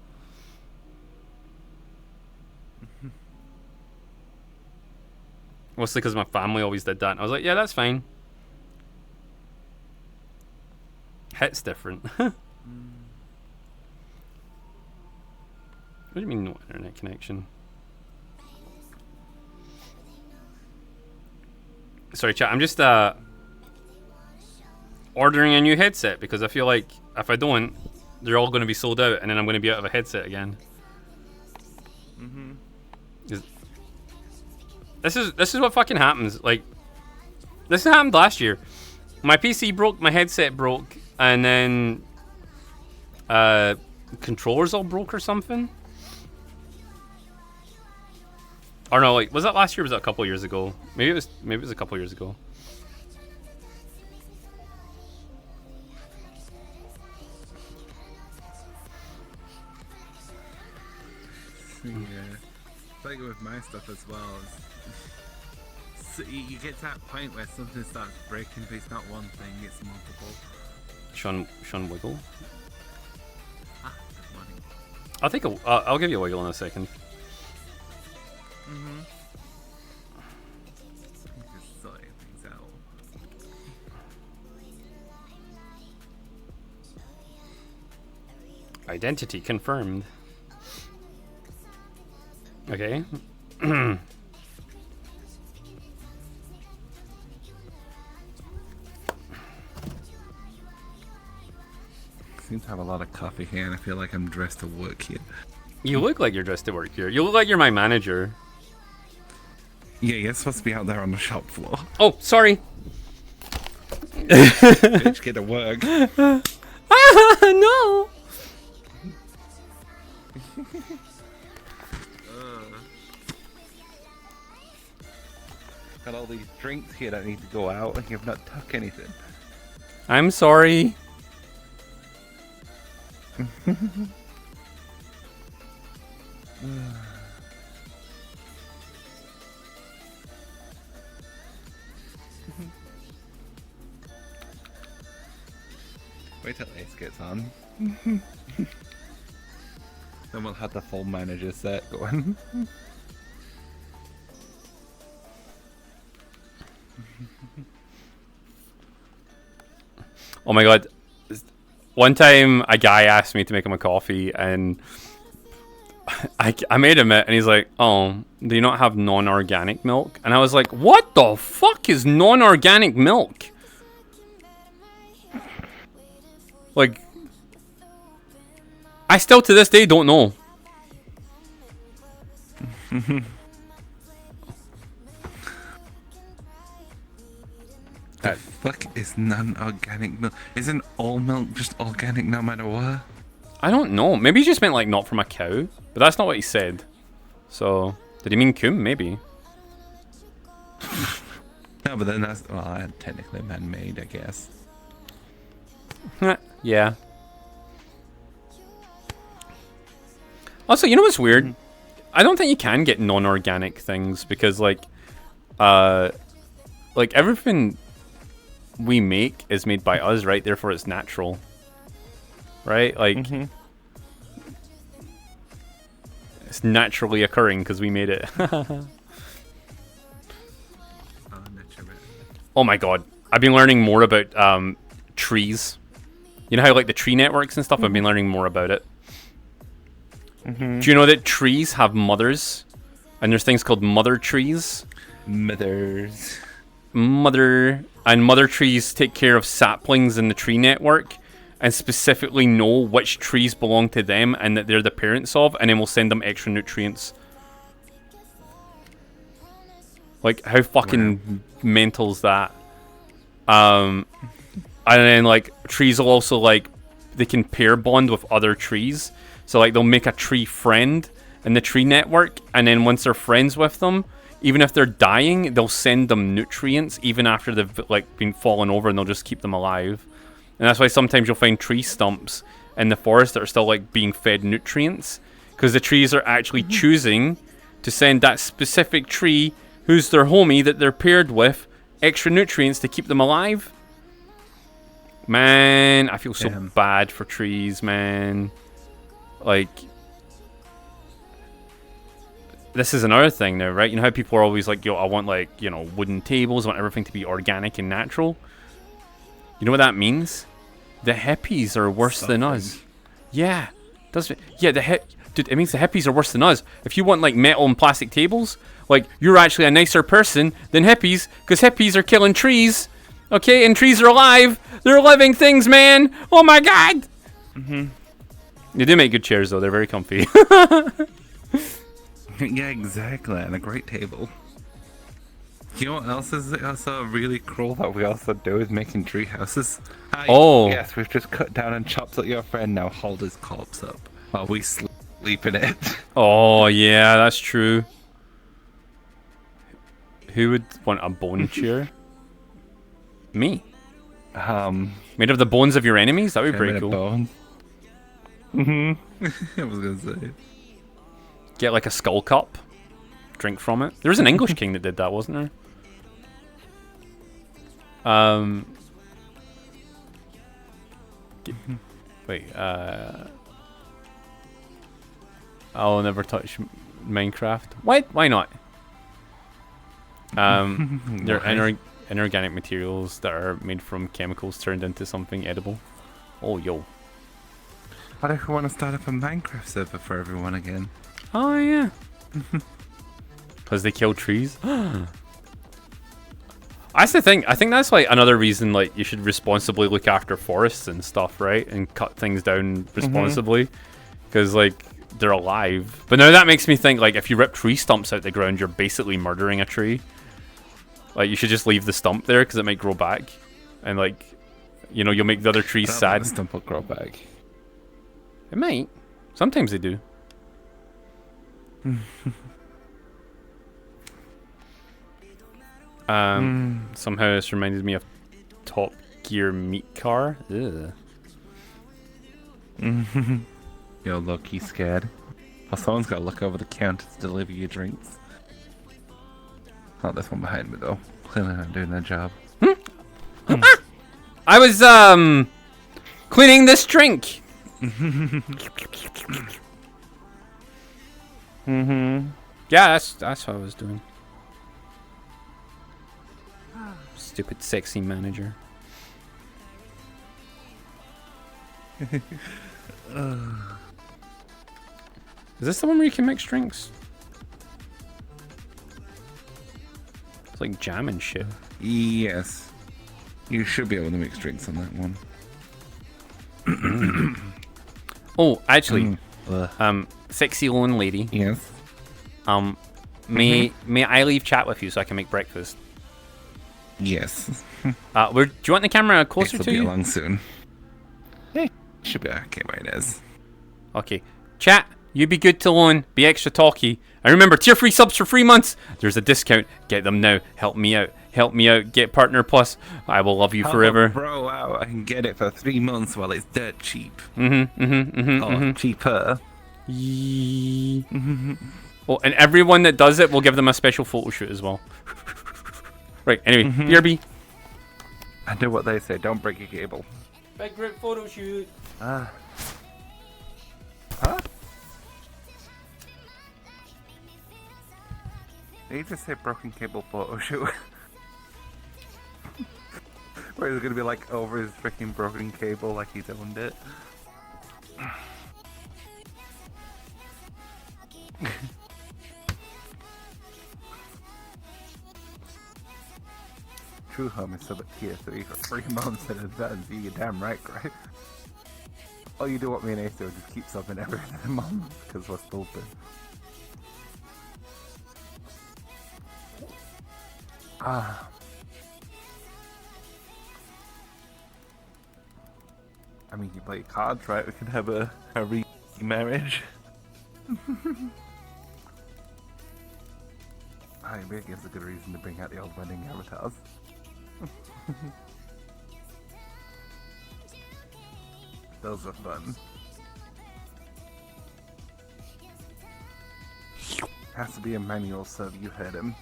[SPEAKER 2] Mostly because my family always did that. And I was like, yeah, that's fine. Hit's different. What do you mean no internet connection? Sorry, chat. I'm just ordering a new headset because I feel like if I don't, they're all going to be sold out, and then I'm going to be out of a headset again. This is what fucking happens. Like, this happened last year. My PC broke, my headset broke, and then controllers all broke or something. Or no, like, was that last year or was that a couple years ago? Maybe it was a couple years ago.
[SPEAKER 5] Yeah. Like with my stuff as well. So you get to that point where something starts breaking, but it's not one thing, it's multiple.
[SPEAKER 2] Sean Wiggle?
[SPEAKER 5] Ah, good morning.
[SPEAKER 2] I'll give you a wiggle in a second.
[SPEAKER 5] Just sorting things out.
[SPEAKER 2] Identity confirmed. Okay.
[SPEAKER 5] Seem to have a lot of coffee here, and I feel like I'm dressed to work here.
[SPEAKER 2] You look like you're dressed to work here. You look like you're my manager.
[SPEAKER 5] Yeah, you're supposed to be out there on the shop floor.
[SPEAKER 2] Oh, sorry.
[SPEAKER 5] Bitch, get to work.
[SPEAKER 2] No.
[SPEAKER 5] Got all these drinks here that need to go out, and you've not took anything.
[SPEAKER 2] I'm sorry.
[SPEAKER 5] Wait till Ace gets on. Then we'll have the full manager set going.
[SPEAKER 2] Oh my god. One time a guy asked me to make him a coffee and I made him it and he's like, oh, do you not have non-organic milk? And I was like, what the fuck is non-organic milk? Like, I still to this day don't know.
[SPEAKER 5] The fuck is non-organic milk? Isn't all milk just organic no matter what?
[SPEAKER 2] I don't know. Maybe he just meant like not from a cow, but that's not what he said. So, did he mean coom? Maybe.
[SPEAKER 5] No, but then that's, well, technically man-made, I guess.
[SPEAKER 2] Yeah. Also, you know what's weird? I don't think you can get non-organic things because like everything we make is made by us, right? Therefore it's natural. Right? Like it's naturally occurring because we made it. Oh my god. I've been learning more about trees. You know how like the tree networks and stuff? I've been learning more about it. Do you know that trees have mothers? And there's things called mother trees?
[SPEAKER 5] Mothers.
[SPEAKER 2] And mother trees take care of saplings in the tree network and specifically know which trees belong to them and that they're the parents of, and then we'll send them extra nutrients. Like, how fucking mental is that? And then, like, trees will also, like, they can pair bond with other trees. So, like, they'll make a tree friend in the tree network, and then once they're friends with them, even if they're dying, they'll send them nutrients even after they've, like, been fallen over, and they'll just keep them alive. And that's why sometimes you'll find tree stumps in the forest that are still, like, being fed nutrients, because the trees are actually choosing to send that specific tree, who's their homie that they're paired with, extra nutrients to keep them alive. Man, I feel so bad for trees, man. Like, this is another thing now, right? You know how people are always like, yo, I want, like, you know, wooden tables, I want everything to be organic and natural. You know what that means? The hippies are worse than us. Yeah. Yeah, dude, it means the hippies are worse than us. If you want, like, metal and plastic tables, like, you're actually a nicer person than hippies, because hippies are killing trees. Okay, and trees are alive. They're living things, man. Oh my god. They do make good chairs, though. They're very comfy.
[SPEAKER 5] Yeah, exactly. And a great table. You know what else is also really cool that we also do is making tree houses?
[SPEAKER 2] Oh.
[SPEAKER 5] Yes, we've just cut down and chopped up your friend, now hold his corpse up while we sleep in it.
[SPEAKER 2] Oh, yeah, that's true. Who would want a bone chair? Me. Made of the bones of your enemies? That would be pretty cool.
[SPEAKER 5] Bones. I was gonna say.
[SPEAKER 2] Get like a skull cup. Drink from it. There was an English king that did that, wasn't there? Wait, I'll never touch Minecraft. Why not? They're inorganic materials that are made from chemicals turned into something edible. Oh, yo.
[SPEAKER 5] What if we want to start up a Minecraft server for everyone again?
[SPEAKER 2] Oh, yeah. Because they kill trees? That's the thing. I think that's like another reason like you should responsibly look after forests and stuff, right? And cut things down responsibly. Because like they're alive. But now that makes me think like if you rip tree stumps out the ground, you're basically murdering a tree. Like you should just leave the stump there because it might grow back. and like, you know, you'll make the other trees sad.
[SPEAKER 5] The stump will grow back.
[SPEAKER 2] It might. Sometimes they do. Somehow this reminded me of Top Gear Meat Car. Ugh.
[SPEAKER 5] You're low-key scared. Well, someone's got to look over the counter to deliver you drinks. Not this one behind me, though. Clearly not doing their job.
[SPEAKER 2] I was, cleaning this drink! Yeah, that's what I was doing. Stupid sexy manager. Is this the one where you can mix drinks? It's like jam and shit.
[SPEAKER 5] Yes. You should be able to mix drinks on that one.
[SPEAKER 2] Oh, actually, sexy lone lady.
[SPEAKER 5] Yes.
[SPEAKER 2] May I leave chat with you so I can make breakfast?
[SPEAKER 5] Yes.
[SPEAKER 2] Do you want the camera closer
[SPEAKER 5] This
[SPEAKER 2] to
[SPEAKER 5] will be
[SPEAKER 2] you?
[SPEAKER 5] along soon. Hey, should be okay where it is.
[SPEAKER 2] Okay. Chat, you be good to lone, be extra talky. And remember, tier 3 subs for 3 months. There's a discount. Get them now. Help me out. Help me out. Get Partner Plus. I will love you forever.
[SPEAKER 5] Bro, out. I can get it for 3 months while it's dirt cheap. Cheaper.
[SPEAKER 2] Oh, and everyone that does it, we'll give them a special photo shoot as well. Right, anyway, BRB.
[SPEAKER 5] I know what they say, don't break your cable.
[SPEAKER 2] Big group photo shoot.
[SPEAKER 5] Huh? Did you just say broken cable photo shoot? Where he's gonna be like over his freaking broken cable like he's owned it. True home is sub at tier 3 for 3 months in advance. You're damn right, right? Oh, you do what me and Ace do, just keep subbing every month because we're stupid. I mean, you play cards, right? We could have a remarriage. Maybe it gives a good reason to bring out the old wedding avatars. Those are fun. Has to be a manual sub, you heard him.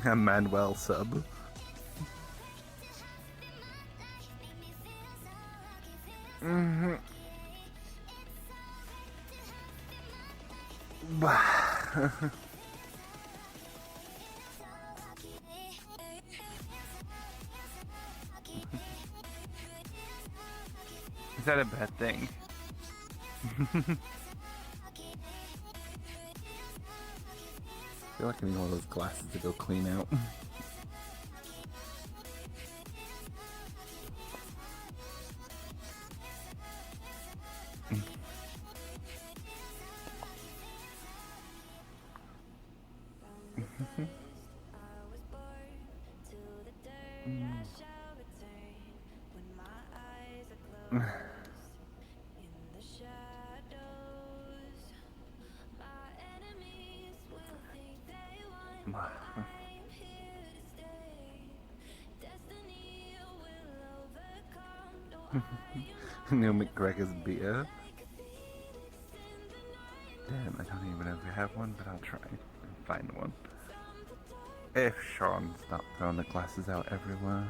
[SPEAKER 5] A Manuel sub. Is that a bad thing? I feel like I need one of those glasses to go clean out. Neil McGregor's beer. Damn, I don't even know if we have one, but I'll try and find one. If Sean's not throwing the glasses out everywhere.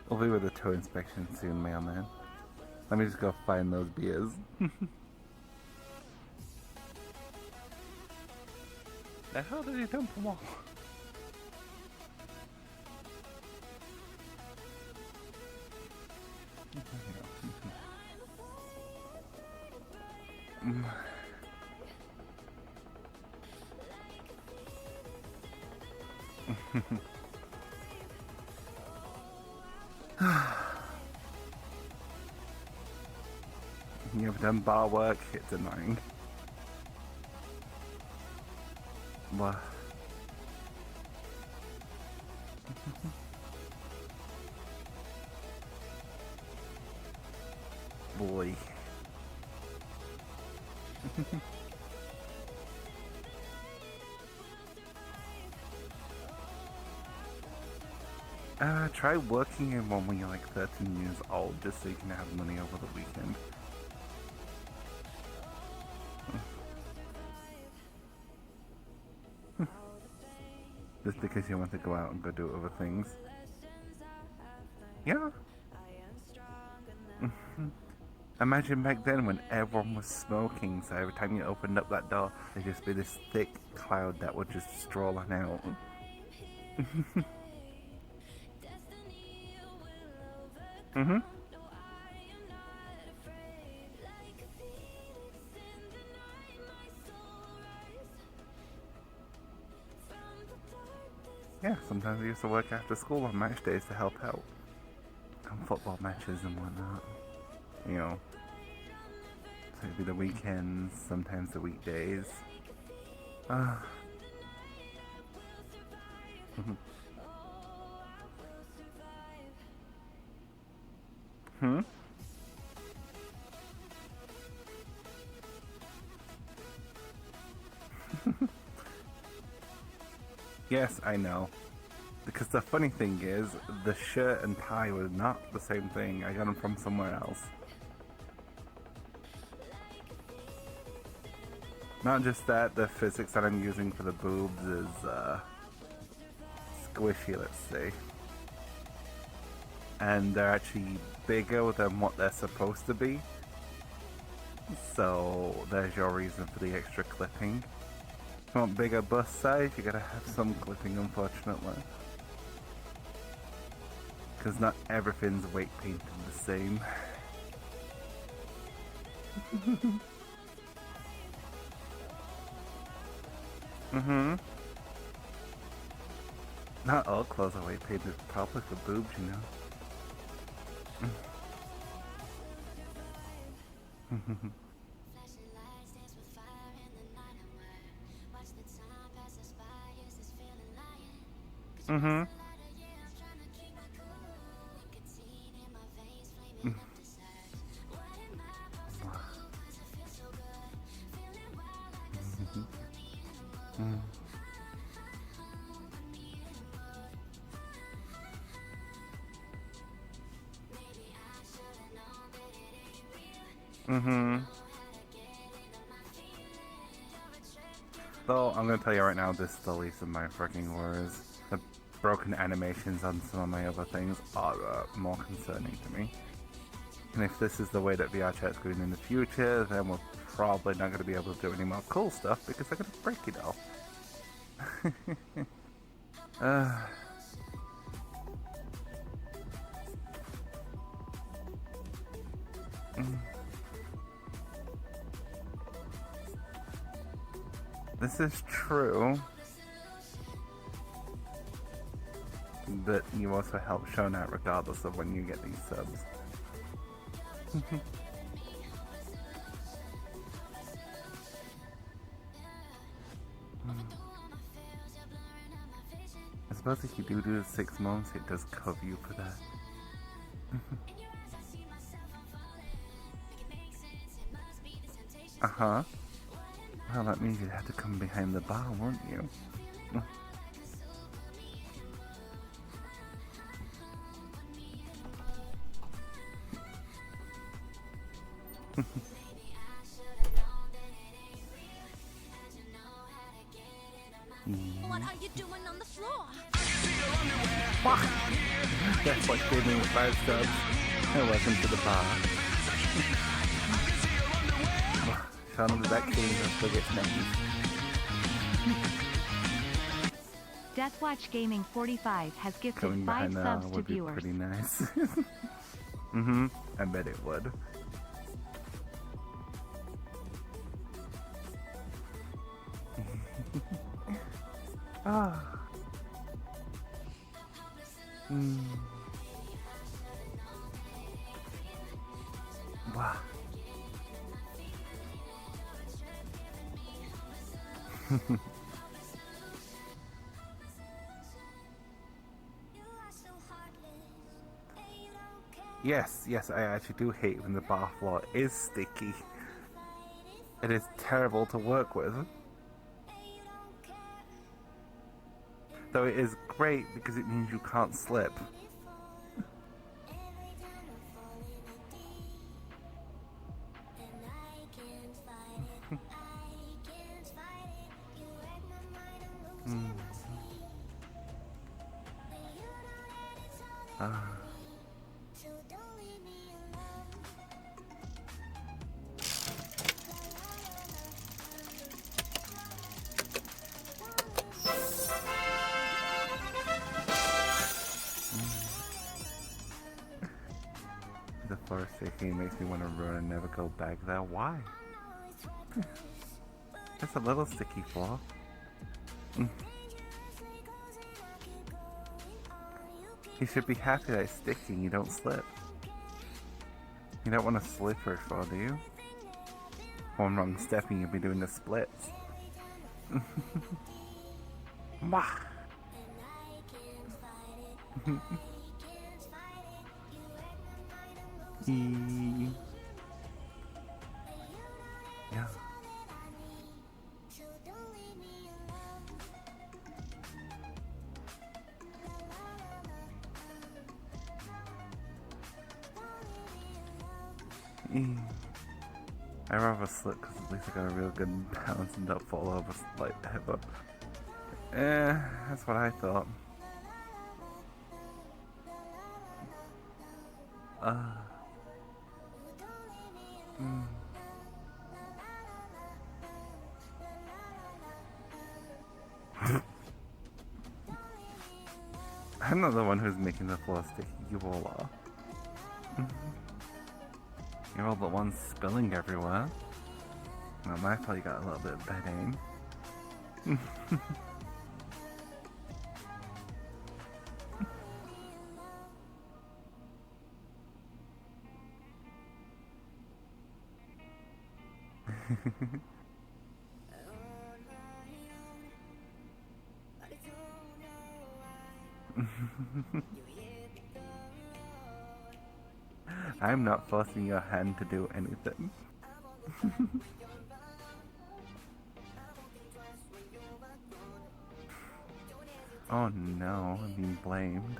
[SPEAKER 5] We'll be with the tow inspection soon, mailman. Let me just go find those beers. The hell did he dump them all? You ever done bar work? It's annoying. What? Boy. Try working in one when you're like 13 years old, just so you can have money over the weekend. Just because you want to go out and go do other things. Yeah. Imagine back then when everyone was smoking, so every time you opened up that door, there'd just be this thick cloud that would just stroll on out. Mm-hmm. Yeah, sometimes I used to work after school on match days to help out. On football matches and whatnot. You know. So it'd be the weekends, sometimes the weekdays. Hmm? Yes, I know. Because the funny thing is, the shirt and tie were not the same thing. I got them from somewhere else. Not just that, the physics that I'm using for the boobs is, squishy, let's say. And they're actually bigger than what they're supposed to be. So, there's your reason for the extra clipping. If you want bigger bust size, you gotta have some clipping, unfortunately. Because not everything's weight painted the same. Mm-hmm. Not all clothes are weight painted properly for boobs, you know. Mm-hmm. Mm-hmm. Though, I'm gonna tell you right now, this is the least of my freaking worries. The broken animations on some of my other things are more concerning to me. And if this is the way that VR chat's going in the future, then we're probably not gonna be able to do any more cool stuff because they're gonna break it all. This is true, but you also help shown out regardless of when you get these subs. I suppose if you do the 6 months, it does cover you for that. Uh-huh. Well, that means you'd have to come behind the bar, wouldn't you?
[SPEAKER 3] What are you doing on the floor?
[SPEAKER 5] Fuck! That's what gave me 5 subs. And welcome to the bar. Sean will be back soon, don't forget names.
[SPEAKER 4] Deathwatch Gaming 45 has gifted
[SPEAKER 5] Coming
[SPEAKER 4] 5
[SPEAKER 5] behind
[SPEAKER 4] subs to
[SPEAKER 5] would be
[SPEAKER 4] viewers.
[SPEAKER 5] pretty nice. Mm-hmm. I bet it would. Ah. Wow. Yes, yes, I actually do hate when the bar floor is sticky. It is terrible to work with. Though it is great because it means you can't slip. The floor sticky makes me want to run and never go back there. Why? It's a little sticky floor. You should be happy that it's sticky and you don't slip. You don't want a slippery floor, do you? One wrong step and you'll be doing the splits. Mwah! Yeah. I rather slip because at least I got a real good balance and don't fall over like that, but that's what I thought. I'm not the one who's making the floor sticky, you all are. You're all the ones spilling everywhere. Well, my fault you got a little bit of bad aim. I'm not forcing your hand to do anything. Oh no, I'm being blamed.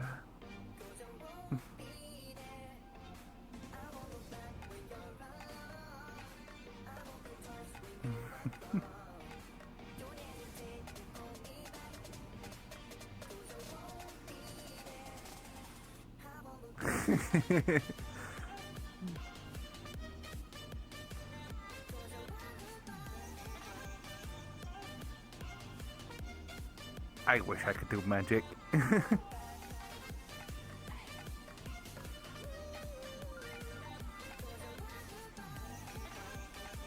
[SPEAKER 5] I wish I could do magic. Are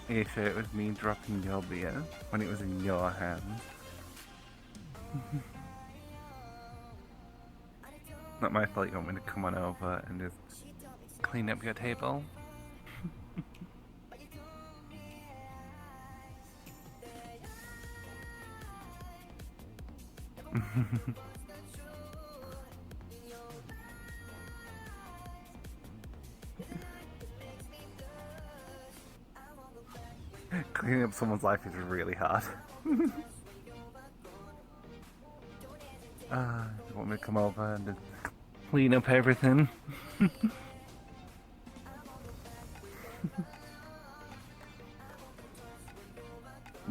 [SPEAKER 5] you sure it was me dropping your beer when it was in your hands? Not my fault you want me to come on over and just clean up your table. Cleaning up someone's life is really hard. You want me to come over and just clean up everything?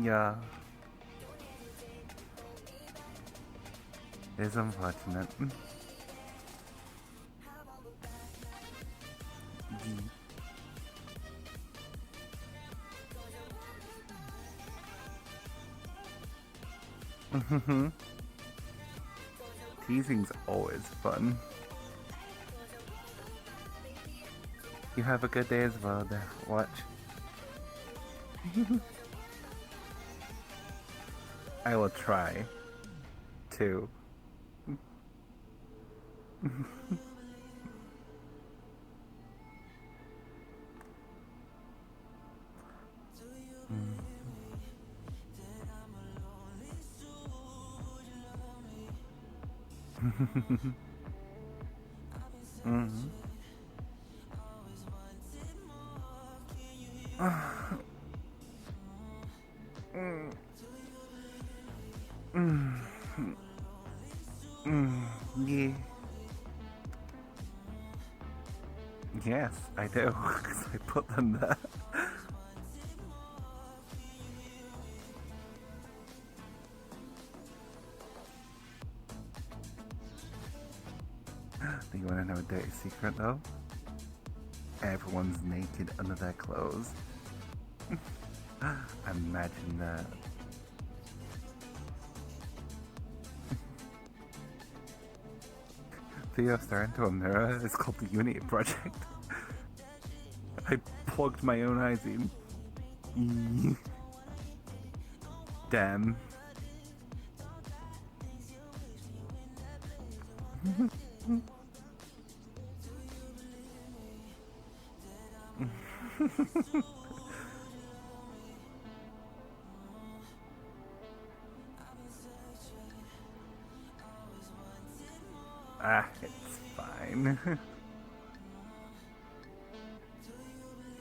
[SPEAKER 5] Yeah. It's unfortunate. Teasing's always fun. You have a good day as well, there. Watch. I will try to. Mm-hmm. Yeah. Yes, I do, 'cause I put them there. Do you want to know a dirty secret though? Everyone's naked under their clothes. Imagine that. Theo staring into a mirror. It's called the Unity Project. I plugged my own eyes in. Damn. It's fine.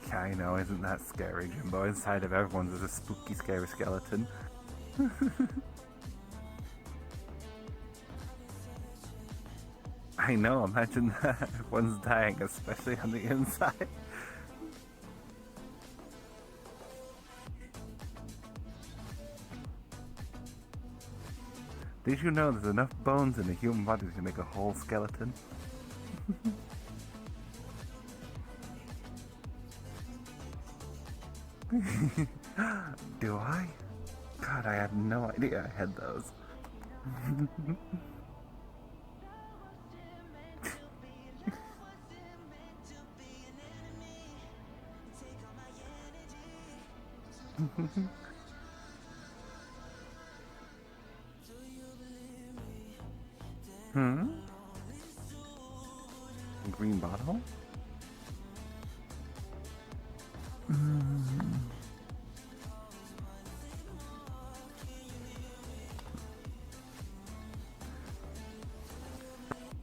[SPEAKER 5] Yeah, I know, isn't that scary, Jimbo? Inside of everyone's is a spooky, scary skeleton. I know, imagine that. Everyone's dying, especially on the inside. Did you know there's enough bones in a human body to make a whole skeleton? Do I? God, I had no idea I had those. Green bottle?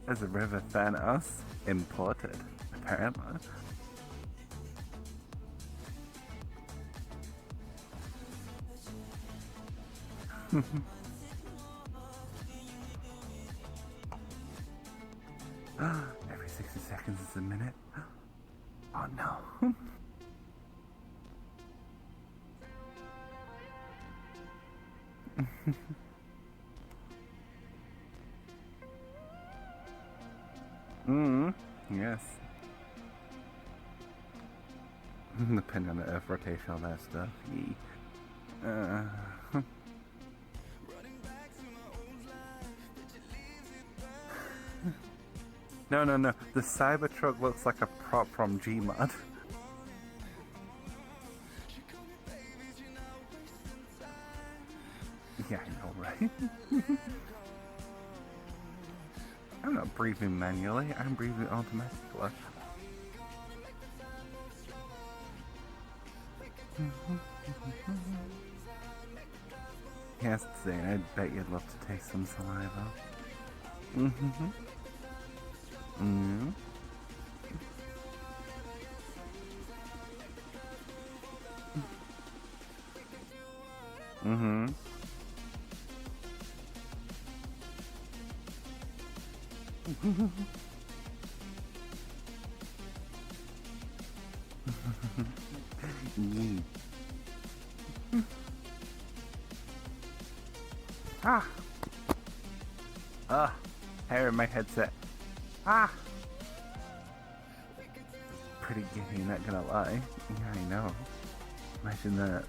[SPEAKER 5] There's a river Thanos imported, apparently. Every 60 seconds is a minute. Oh no. Yes. Depending on the Earth rotation, all that stuff. No. The Cybertruck looks like a prop from Gmod. Yeah, I know, right? I'm not breathing manually, I'm breathing automatically. Yes, Zane, I bet you'd love to taste some saliva. Hair in my headset. Pretty giddy, not gonna lie. Yeah, I know. Imagine that.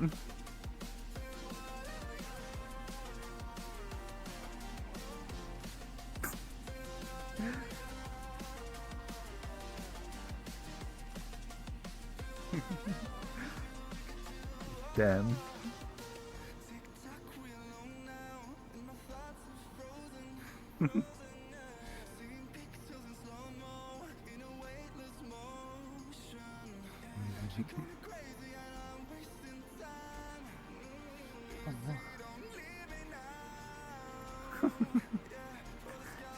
[SPEAKER 5] Damn.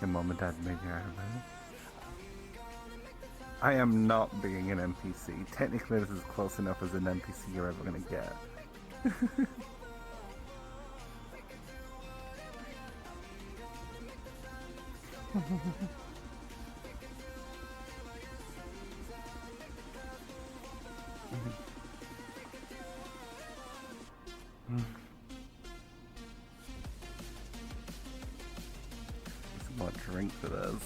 [SPEAKER 5] Your mom and dad made you Iron Man. I am not being an NPC. Technically, this is close enough as an NPC you're ever gonna get. Some more drink for those.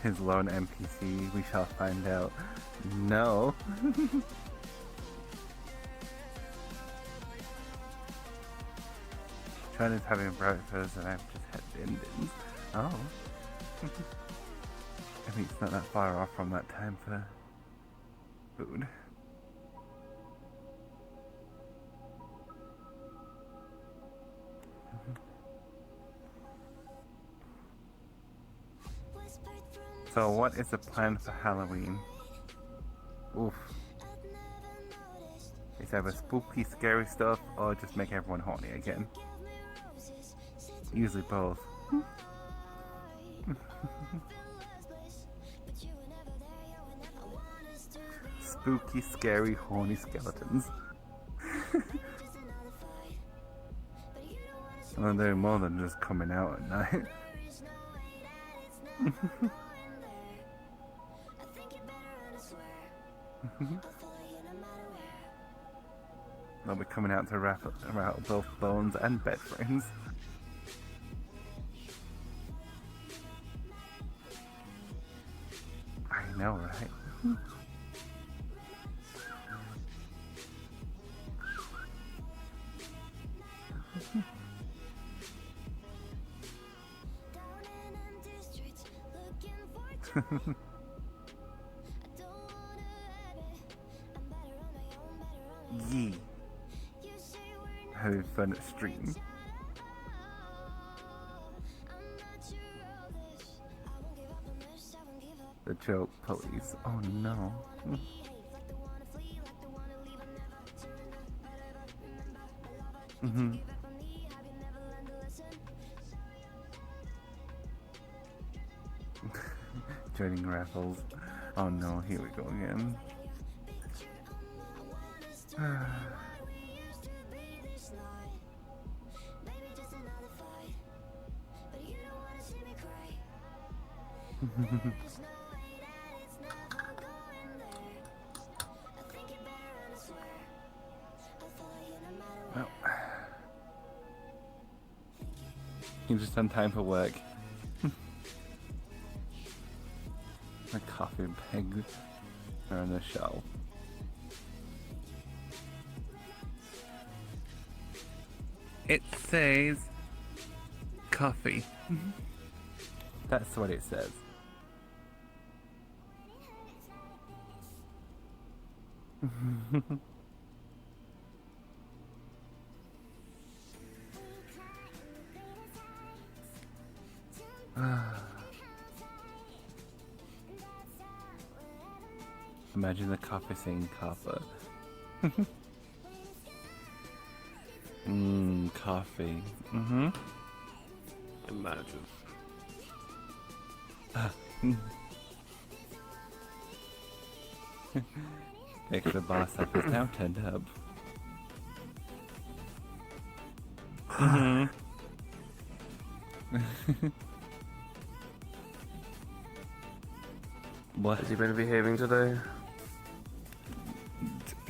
[SPEAKER 5] His lone NPC, we shall find out. No. China's having breakfast and I've just had din-dins. Oh. I mean, it's not that far off from that time for food. So what is the plan for Halloween? Oof. Is either spooky, scary stuff, or just make everyone horny again? Usually both. Spooky, scary, horny skeletons. Well, they're more than just coming out at night. They'll be coming out to rattle both bones and bed frames. I know, right? Yee. Having fun at stream. The joke police. Oh no. Joining raffles. Oh no, here we go again. Well, you're just on time for work. The coffee pigs are on the shelf. It says coffee. That's what it says. Imagine the coffee saying copper. Coffee.
[SPEAKER 2] Imagine.
[SPEAKER 5] Extra boss up is now turned up. What?
[SPEAKER 2] Has he been behaving today?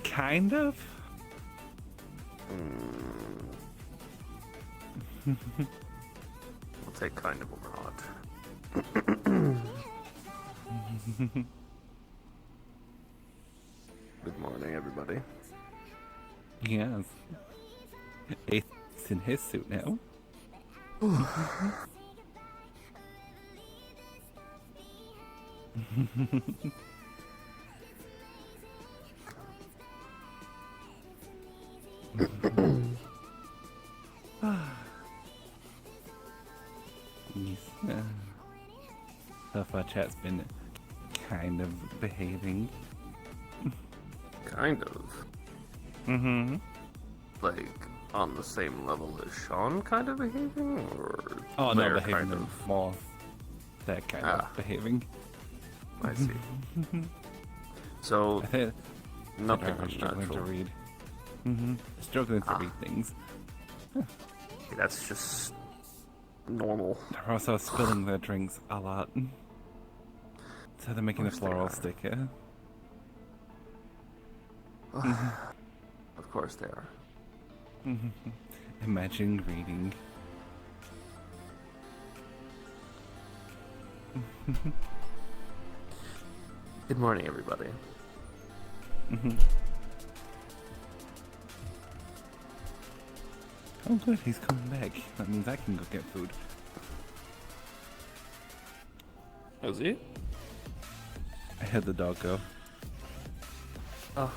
[SPEAKER 5] Kind of.
[SPEAKER 2] We'll take kind of over hot. Good morning, everybody.
[SPEAKER 5] Yes. Ace in his suit now. chat's been kind of behaving.
[SPEAKER 2] Kind of.
[SPEAKER 5] Mm-hmm.
[SPEAKER 2] Like, on the same level as Sean kind of behaving? Or
[SPEAKER 5] Oh, no,
[SPEAKER 2] they're
[SPEAKER 5] behaving
[SPEAKER 2] kind of...
[SPEAKER 5] more. They're kind of behaving.
[SPEAKER 2] I see. So,
[SPEAKER 5] I think
[SPEAKER 2] nothing
[SPEAKER 5] they're struggling to
[SPEAKER 2] unnatural.
[SPEAKER 5] read. Mm-hmm. Struggling to read things.
[SPEAKER 2] Okay, that's just normal.
[SPEAKER 5] They're also spilling their drinks a lot. So they're making a
[SPEAKER 2] Of course they
[SPEAKER 5] floral
[SPEAKER 2] are.
[SPEAKER 5] sticker.
[SPEAKER 2] Of course they are.
[SPEAKER 5] Imagine reading.
[SPEAKER 2] Good morning, everybody.
[SPEAKER 5] Oh good, he's coming back. That means I can go get food.
[SPEAKER 2] Is he?
[SPEAKER 5] I heard the dog go.
[SPEAKER 2] Oh.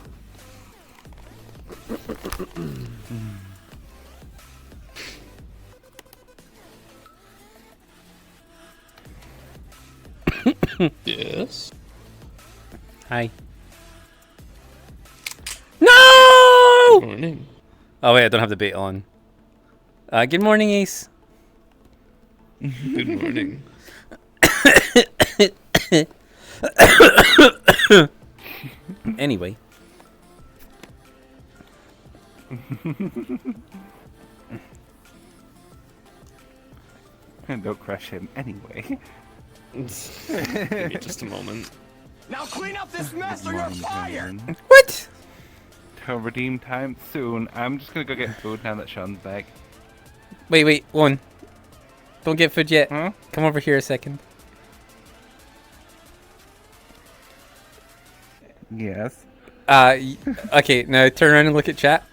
[SPEAKER 2] Yes.
[SPEAKER 6] Hi. No!
[SPEAKER 2] Morning.
[SPEAKER 6] Oh wait, I don't have the bait on. Good morning, Ace.
[SPEAKER 2] Good morning.
[SPEAKER 6] Anyway.
[SPEAKER 5] And don't crush him anyway.
[SPEAKER 2] Give me just a moment.
[SPEAKER 7] Now clean up this mess or you're
[SPEAKER 5] Morning,
[SPEAKER 7] fired!
[SPEAKER 5] everyone.
[SPEAKER 6] What?
[SPEAKER 5] Till redeem time soon. I'm just gonna go get food now that Sean's back.
[SPEAKER 6] Wait, one. Don't get food yet.
[SPEAKER 5] Huh?
[SPEAKER 6] Come over here a second.
[SPEAKER 5] Yes.
[SPEAKER 6] Okay, now turn around and look at chat.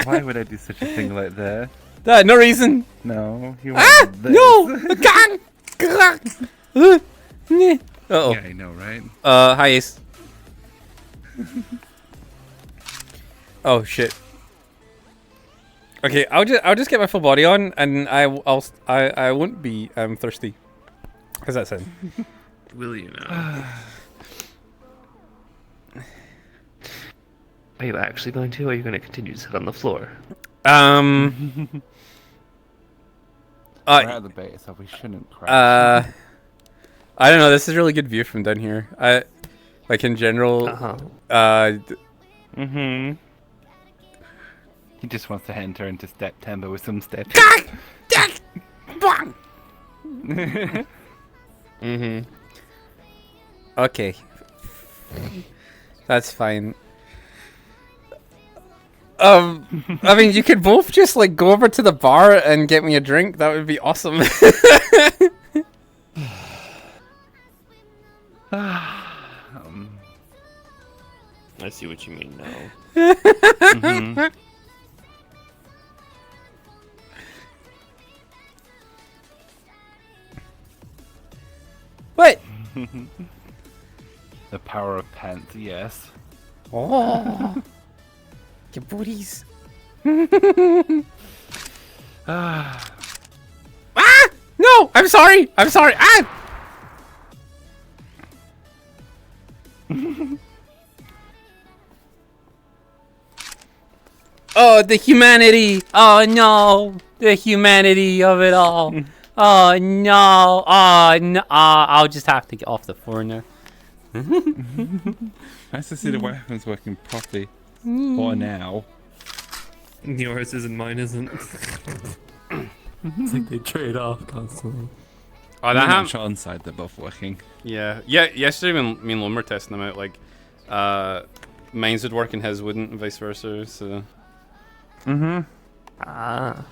[SPEAKER 5] Why would I do such a thing like that?
[SPEAKER 6] No reason.
[SPEAKER 5] No, you
[SPEAKER 6] Ah!
[SPEAKER 5] want this.
[SPEAKER 6] No! Uh-oh.
[SPEAKER 5] Yeah, I know, right?
[SPEAKER 6] Hi, Ace. Oh shit. Okay, I'll just get my full body on, and I won't be thirsty. How's that sound?
[SPEAKER 2] Will you now? Are you actually going to, or are you going to continue to sit on the floor?
[SPEAKER 5] We're at the base, so we shouldn't crash.
[SPEAKER 6] I don't know. This is a really good view from down here. Like in general.
[SPEAKER 5] Mm-hmm. He just wants to enter into step timber with some steps.
[SPEAKER 6] Mm-hmm. Okay. That's fine. I mean, you could both just like go over to the bar and get me a drink. That would be awesome.
[SPEAKER 2] I see what you mean now.
[SPEAKER 5] Mm-hmm.
[SPEAKER 6] What?
[SPEAKER 5] The power of pants, yes.
[SPEAKER 6] Oh, your booties. Ah! No! I'm sorry! I'm sorry! Ah! Oh, the humanity! Oh no! The humanity of it all! Oh no! Oh no! I'll just have to get off the floor now.
[SPEAKER 5] Nice to see the weapons working properly. For now.
[SPEAKER 2] Yours is and mine isn't. It's like they trade off constantly.
[SPEAKER 6] Oh, that
[SPEAKER 5] On
[SPEAKER 6] happened.
[SPEAKER 5] Sean's side, they're both working.
[SPEAKER 6] Yeah. Yesterday, when me and Lom were testing them out, like, mine's would work and his wouldn't, and vice versa. So.
[SPEAKER 5] Mm-hmm.
[SPEAKER 2] Ah.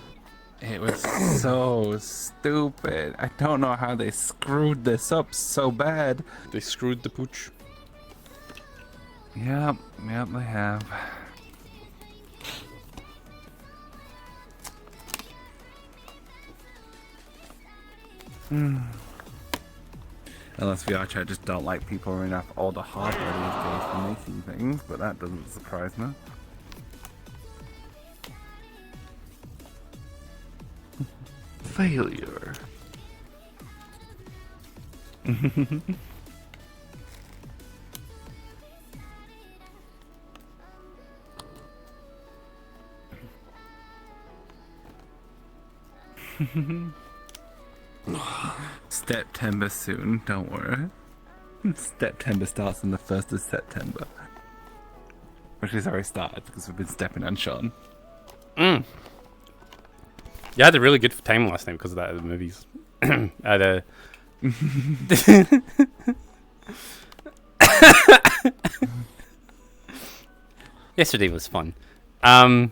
[SPEAKER 5] It was so stupid. I don't know how they screwed this up so bad.
[SPEAKER 6] They screwed the pooch.
[SPEAKER 5] Yep, they have. Unless VR chat just don't like people running off all the hardware these days for making things, but that doesn't surprise me.
[SPEAKER 2] Failure.
[SPEAKER 5] September soon, don't worry. September starts on the 1st of September. Which has already started because we've been stepping on Sean.
[SPEAKER 6] Yeah, I had a really good time last night because of that, the movies. I had a... Yesterday was fun. Oh.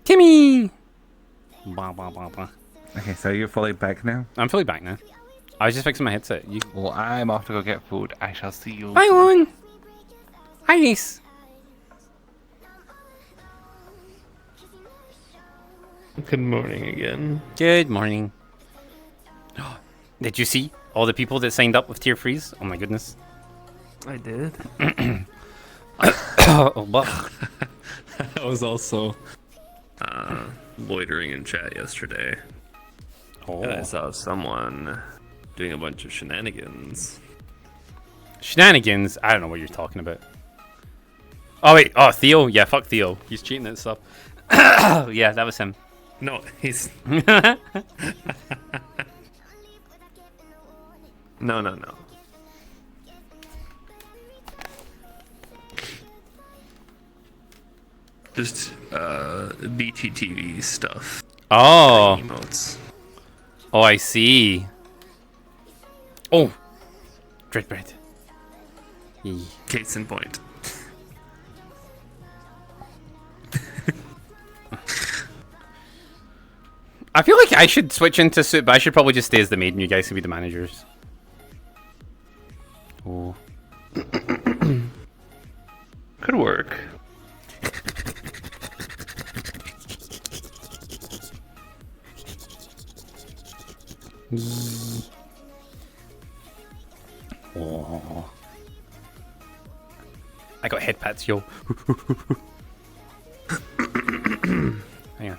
[SPEAKER 6] Timmy! Bah, bah, bah, bah.
[SPEAKER 5] Okay, so you're fully back now?
[SPEAKER 6] I'm fully back now. I was just fixing my headset. You...
[SPEAKER 5] Well, I'm off to go get food. I shall see you.
[SPEAKER 6] Bye, Lon! Hi, Ace!
[SPEAKER 8] Good morning again.
[SPEAKER 6] Good morning. Did you see all the people that signed up with Tier Freeze? Oh my goodness.
[SPEAKER 8] I did.
[SPEAKER 6] Oh, but
[SPEAKER 8] I was also loitering in chat yesterday. And I saw someone doing a bunch of shenanigans.
[SPEAKER 6] Shenanigans? I don't know what you're talking about. Oh, wait. Oh, Theo? Yeah, fuck Theo. He's cheating at stuff. Yeah, that was him.
[SPEAKER 8] No, he's... No. Just BTTV stuff.
[SPEAKER 6] Oh.
[SPEAKER 8] Emotes.
[SPEAKER 6] Oh, I see. Oh. Dreadbread. Yee.
[SPEAKER 8] Case in point.
[SPEAKER 6] I feel like I should switch into suit, but I should probably just stay as the maid and you guys can be the managers. Oh.
[SPEAKER 8] Could work.
[SPEAKER 6] Oh. I got head pats, yo. Hang on.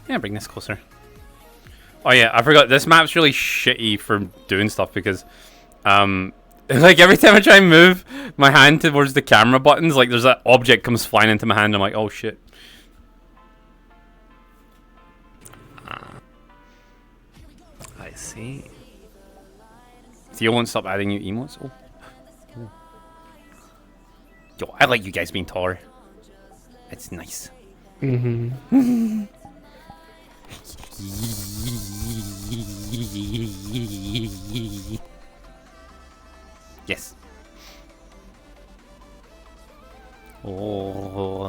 [SPEAKER 6] Yeah, bring this closer. Oh yeah, I forgot. This map's really shitty for doing stuff because, like every time I try and move my hand towards the camera buttons, like there's that object comes flying into my hand. I'm like, oh shit.
[SPEAKER 8] I see.
[SPEAKER 6] Theo won't stop adding new emotes. Oh. Oh. Yo, I like you guys being taller. It's nice.
[SPEAKER 8] Mm-hmm.
[SPEAKER 6] Yes. Oh.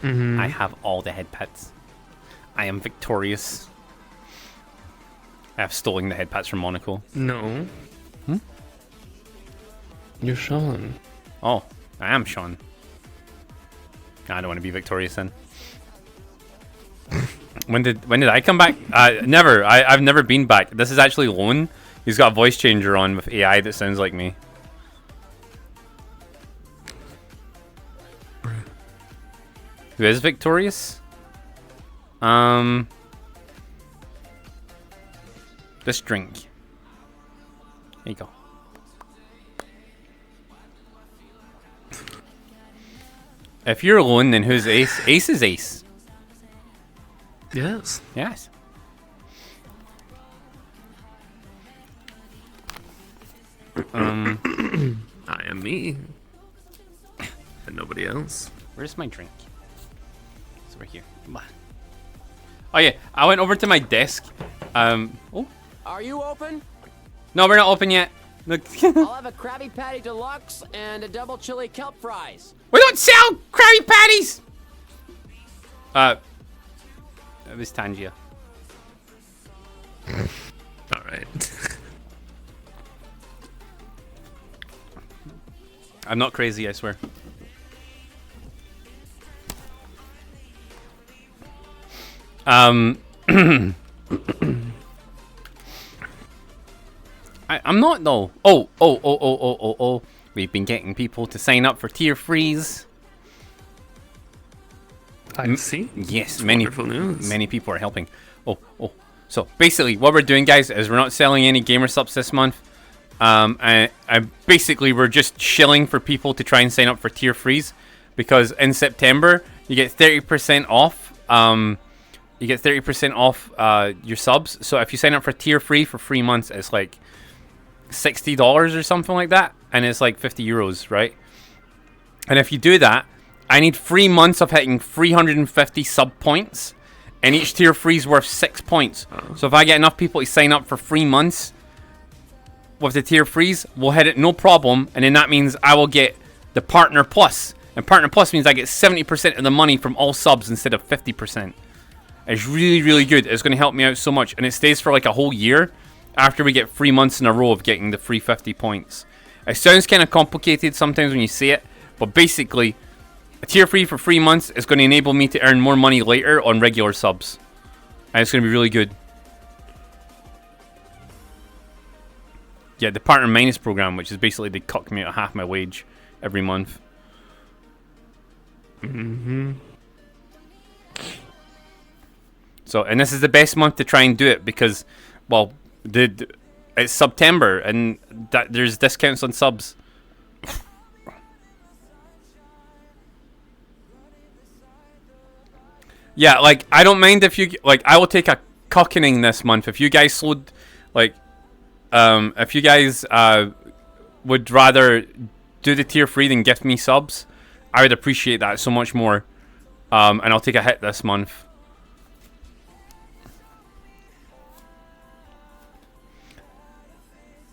[SPEAKER 6] I have all the head pats. I am victorious. I have stolen the head pats from Monaco.
[SPEAKER 8] No.
[SPEAKER 6] Hmm?
[SPEAKER 8] You're Sean.
[SPEAKER 6] Oh, I am Sean. I don't want to be victorious then. When did I come back? Never. I've never been back. This is actually Lone. He's got a voice changer on with AI that sounds like me. Who is victorious? This drink. There you go. If you're alone, then who's Ace? Ace is Ace.
[SPEAKER 8] Yes.
[SPEAKER 6] Yes.
[SPEAKER 8] I am me. And nobody else.
[SPEAKER 6] Where's my drink? It's over here. Oh yeah, I went over to my desk. Oh.
[SPEAKER 9] Are you open?
[SPEAKER 6] No, we're not open yet. Look.
[SPEAKER 9] I'll have a Krabby Patty Deluxe and a double chili kelp fries.
[SPEAKER 6] We don't sell Krabby Patties! It was Tangia.
[SPEAKER 8] Alright.
[SPEAKER 6] I'm not crazy, I swear. I'm I'm not though. Oh. We've been getting people to sign up for tier 3s.
[SPEAKER 8] I see.
[SPEAKER 6] Yes,
[SPEAKER 8] It's
[SPEAKER 6] many
[SPEAKER 8] wonderful news.
[SPEAKER 6] many people are helping. Oh. So basically, what we're doing, guys, is we're not selling any gamer subs this month. I basically we're just shilling for people to try and sign up for tier 3s, because in September you get 30% off. You get 30% off your subs. So if you sign up for tier 3 for 3 months, it's like $60 or something like that, and it's like 50 euros, right? And if you do that, I need 3 months of hitting 350 sub points, and each tier 3 is worth 6 points. So if I get enough people to sign up for 3 months with the tier 3s, we'll hit it no problem, and then that means I will get the Partner Plus. And Partner Plus means I get 70% of the money from all subs instead of 50%. It's really, really good. It's going to help me out so much, and it stays for like a whole year after we get 3 months in a row of getting the free 50 points. It sounds kind of complicated sometimes when you say it, but basically, a tier 3 for 3 months is going to enable me to earn more money later on regular subs. And it's going to be really good. Yeah, the Partner Minus program, which is basically they cut me at half my wage every month. So, and this is the best month to try and do it because, well, it's September and there's discounts on subs. Yeah, like, I don't mind if you, like, I will take a cockening this month. If you guys slowed, like, if you guys would rather do the tier 3 than gift me subs, I would appreciate that so much more. And I'll take a hit this month.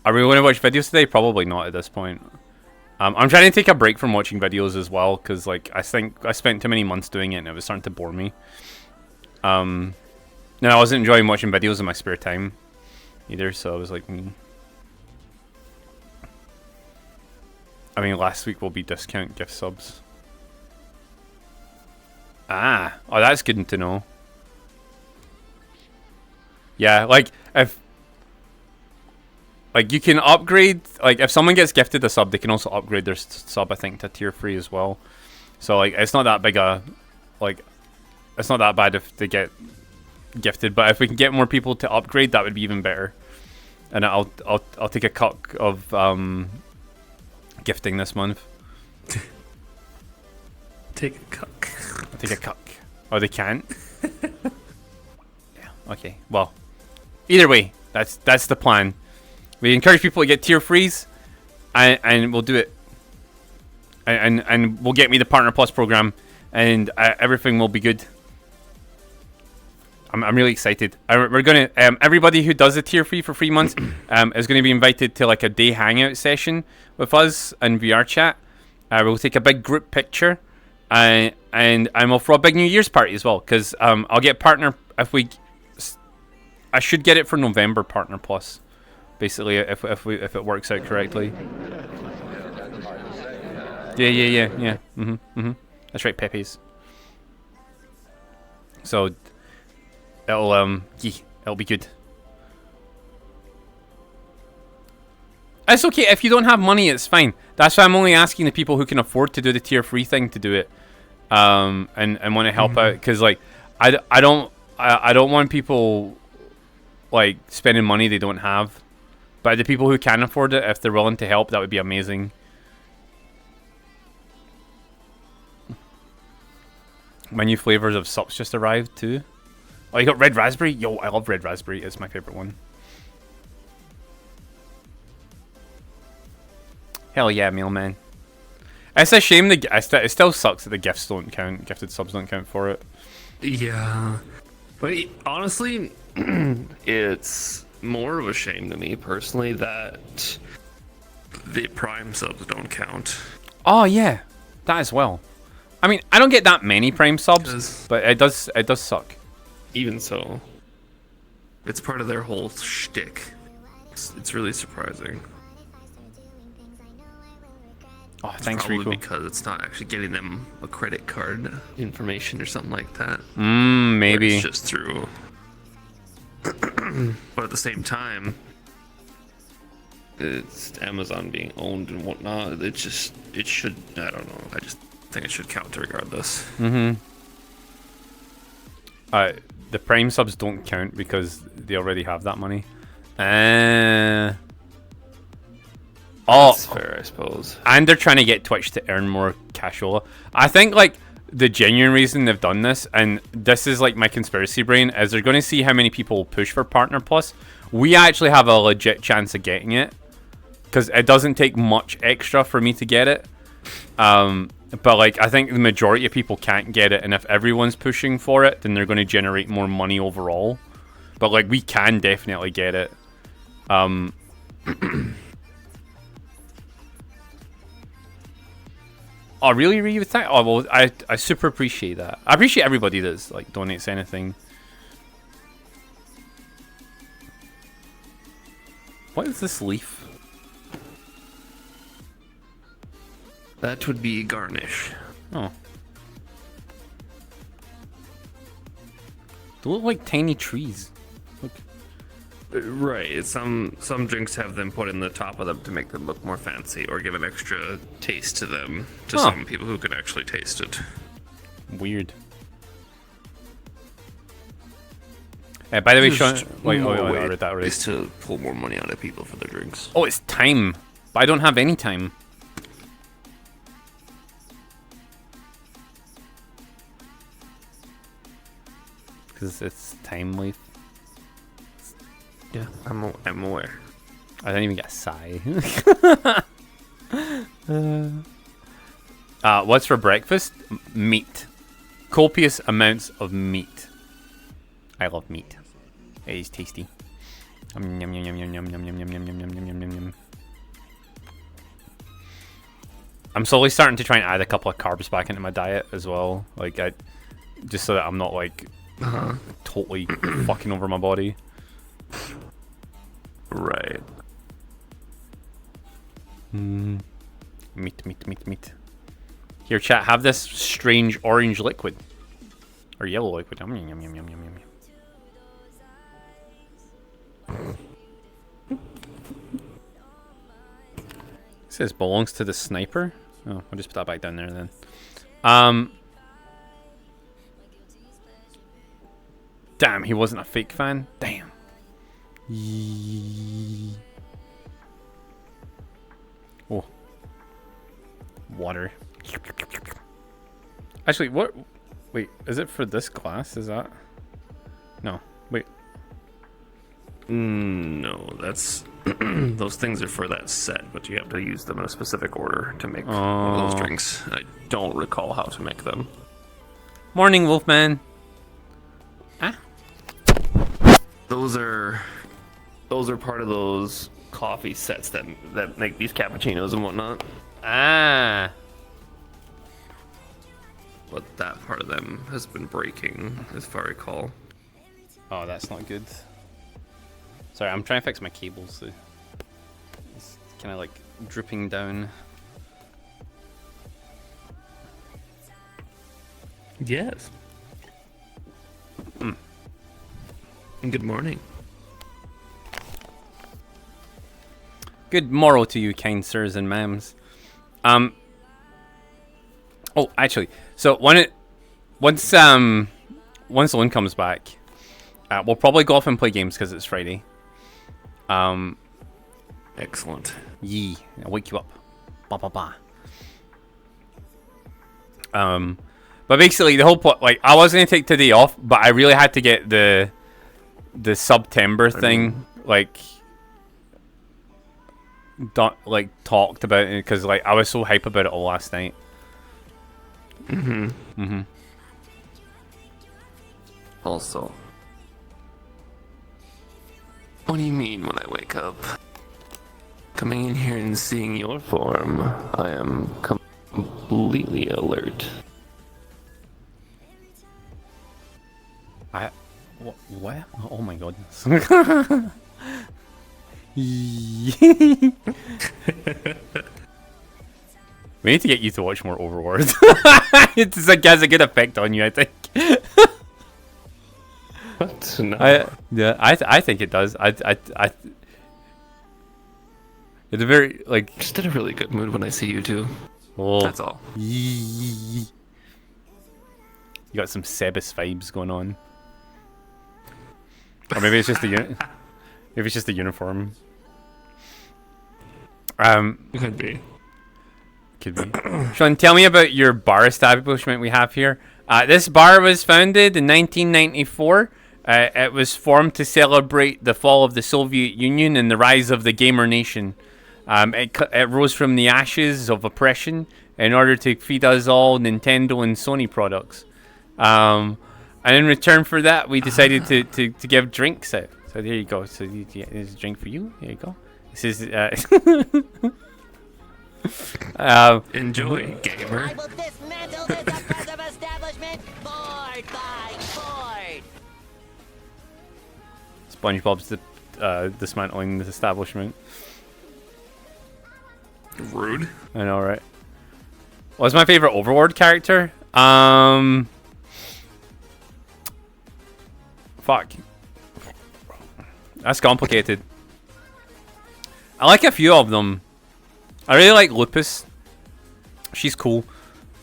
[SPEAKER 6] Are we going to watch videos today? Probably not at this point. I'm trying to take a break from watching videos as well, because like I think I spent too many months doing it and it was starting to bore me. And I wasn't enjoying watching videos in my spare time either, so I was like, I mean, last week will be discount gift subs. Oh, that's good to know. Yeah, like if. Like, you can upgrade, like, if someone gets gifted a sub, they can also upgrade their sub, I think, to tier 3 as well. So, like, it's not that big a, like, it's not that bad if they get gifted, but if we can get more people to upgrade, that would be even better. And I'll take a cuck of, gifting this month.
[SPEAKER 8] Take a cuck.
[SPEAKER 6] I'll take a cuck. Oh, they can't? Yeah, okay. Well, either way, that's the plan. We encourage people to get tier 3s, and we'll do it. And we'll get me the Partner Plus program, and everything will be good. I'm really excited. We're gonna everybody who does a tier 3 for 3 months is going to be invited to like a day hangout session with us in VR chat. We'll take a big group picture, and we'll throw a big New Year's party as well. Because I'll get Partner I should get it for November Partner Plus. Basically, if it works out correctly. Yeah. That's right, Pepe's. So it'll be good. It's okay if you don't have money. It's fine. That's why I'm only asking the people who can afford to do the tier 3 thing to do it, and want to help out. Because like I don't want people like spending money they don't have. But the people who can afford it, if they're willing to help, that would be amazing. My new flavors of sups just arrived too. Oh, you got red raspberry? Yo, I love red raspberry. It's my favorite one. Hell yeah, mailman. It's a shame it still sucks that the gifts don't count. Gifted subs don't count for it.
[SPEAKER 8] Yeah, but honestly, it's more of a shame to me personally that the Prime subs don't count.
[SPEAKER 6] Oh yeah, that as well. I mean, I don't get that many Prime subs, but it does suck.
[SPEAKER 8] Even so, it's part of their whole shtick. It's really surprising.
[SPEAKER 6] Oh, thanks,
[SPEAKER 8] Probably
[SPEAKER 6] Rico.
[SPEAKER 8] because it's not actually getting them a credit card information or something like that.
[SPEAKER 6] Maybe.
[SPEAKER 8] It's just through. But at the same time, it's Amazon being owned and whatnot. It should. I don't know. I just think it should count regardless.
[SPEAKER 6] The Prime subs don't count because they already have that money.
[SPEAKER 8] That's fair, I suppose.
[SPEAKER 6] And they're trying to get Twitch to earn more cashola. I think like the genuine reason they've done this, and this is like my conspiracy brain, is they're going to see how many people push for Partner Plus. We actually have a legit chance of getting it because it doesn't take much extra for me to get it. But like I think the majority of people can't get it, and if everyone's pushing for it, then they're going to generate more money overall. But like we can definitely get it. Oh, really, Ryu? Oh, well, I super appreciate that. I appreciate everybody that's like donates anything. What is this leaf?
[SPEAKER 8] That would be garnish.
[SPEAKER 6] Oh. They look like tiny trees. Look.
[SPEAKER 8] Right. Some drinks have them put in the top of them to make them look more fancy or give an extra taste to them to some people who can actually taste it.
[SPEAKER 6] Weird. By the way, Sean, like, I read that already.
[SPEAKER 8] Is to pull more money out of people for their drinks.
[SPEAKER 6] Oh, it's time, but I don't have any time. Because it's time leaf.
[SPEAKER 8] Yeah, I'm aware.
[SPEAKER 6] I didn't even get a sigh. What's for breakfast? Meat. Copious amounts of meat. I love meat. It is tasty. Yum, yum, yum, yum, yum, yum, yum, yum, yum, yum, yum, yum, yum, yum. I'm slowly starting to try and add a couple of carbs back into my diet as well. Like, just so that I'm not like totally fucking over my body.
[SPEAKER 8] Right.
[SPEAKER 6] Meat. Here, chat, have this strange orange liquid. Or yellow liquid. Yum, yum, yum, yum, yum, yum. It says belongs to the sniper. Oh, I'll just put that back down there then. Damn, he wasn't a fake fan. Damn. Oh. Water. Actually, what? Wait, is it for this class? Is that? No. Wait.
[SPEAKER 8] No, that's those things are for that set, but you have to use them in a specific order to make one of those drinks. I don't recall how to make them.
[SPEAKER 6] Morning, Wolfman. Ah.
[SPEAKER 8] Those are part of those coffee sets that make these cappuccinos and whatnot.
[SPEAKER 6] Ah.
[SPEAKER 8] But that part of them has been breaking, as far as I recall.
[SPEAKER 6] Oh, that's not good. Sorry, I'm trying to fix my cables. So it's kind of like dripping down.
[SPEAKER 8] Yes. Good morning.
[SPEAKER 6] Good morrow to you, kind sirs and ma'ams. Oh, actually, so once Lynn comes back, we'll probably go off and play games because it's Friday.
[SPEAKER 8] Excellent.
[SPEAKER 6] Yee, I'll wake you up. Ba ba ba. But basically the whole point, like, I was gonna take today off, but I really had to get the September thing, like talked about it because like I was so hype about it all last night.
[SPEAKER 8] Also, what do you mean when I wake up? Coming in here and seeing your form, I am completely alert.
[SPEAKER 6] What? Oh my goodness. We need to get you to watch more Overworld. It has a good effect on you, I think.
[SPEAKER 8] What? No.
[SPEAKER 6] I think it does. It's a very like.
[SPEAKER 8] Just in a really good mood when I see you two.
[SPEAKER 6] Oh,
[SPEAKER 8] That's all.
[SPEAKER 6] You got some Sebas vibes going on. Or maybe it's just the maybe it's just the uniform.
[SPEAKER 8] It could be.
[SPEAKER 6] Could be. Sean, tell me about your bar establishment we have here. This bar was founded in 1994. It was formed to celebrate the fall of the Soviet Union and the rise of the gamer nation. It rose from the ashes of oppression in order to feed us all Nintendo and Sony products. And in return for that, we decided to give drinks out. So there you go. So there's a drink for you. Here you go. This is.
[SPEAKER 8] Enjoy, gamer.
[SPEAKER 3] I will dismantle this oppressive establishment board by board.
[SPEAKER 6] SpongeBob's dismantling this establishment.
[SPEAKER 8] Rude.
[SPEAKER 6] I know, right? What's my favorite Overlord character? Fuck. That's complicated. I like a few of them. I really like Lupus. She's cool.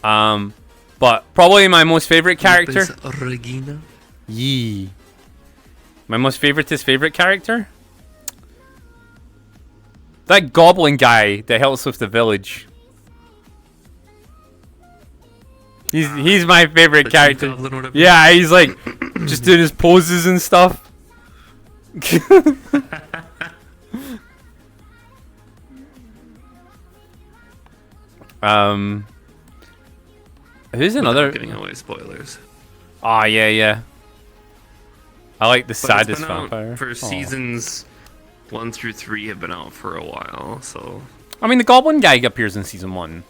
[SPEAKER 6] But probably my most favorite character.
[SPEAKER 8] Regina.
[SPEAKER 6] Yee. My most favorite character? That goblin guy that helps with the village. He's my favorite character.
[SPEAKER 8] Goblin,
[SPEAKER 6] yeah, he's like just doing his poses and stuff. Who's another?
[SPEAKER 8] Giving away spoilers.
[SPEAKER 6] Oh yeah. I like the
[SPEAKER 8] But
[SPEAKER 6] saddest
[SPEAKER 8] it's been out
[SPEAKER 6] vampire.
[SPEAKER 8] for
[SPEAKER 6] Aw.
[SPEAKER 8] seasons 1 through 3 have been out for a while, so.
[SPEAKER 6] I mean, the goblin guy appears in season 1.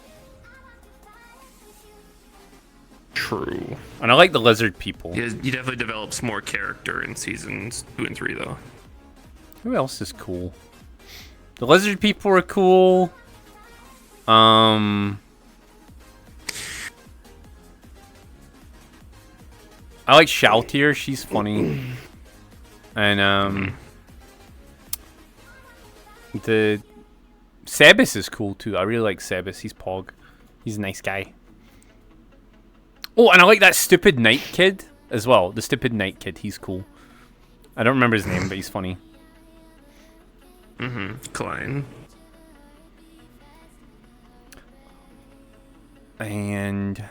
[SPEAKER 8] True.
[SPEAKER 6] And I like the lizard people.
[SPEAKER 8] He definitely develops more character in seasons 2 and 3, though.
[SPEAKER 6] Who else is cool? The lizard people are cool. I like Shoutier, she's funny. And the Sebas is cool too. I really like Sebas. He's Pog. He's a nice guy. Oh, and I like that stupid knight kid as well. The stupid knight kid, he's cool. I don't remember his name, but he's funny.
[SPEAKER 8] Klein.
[SPEAKER 6] And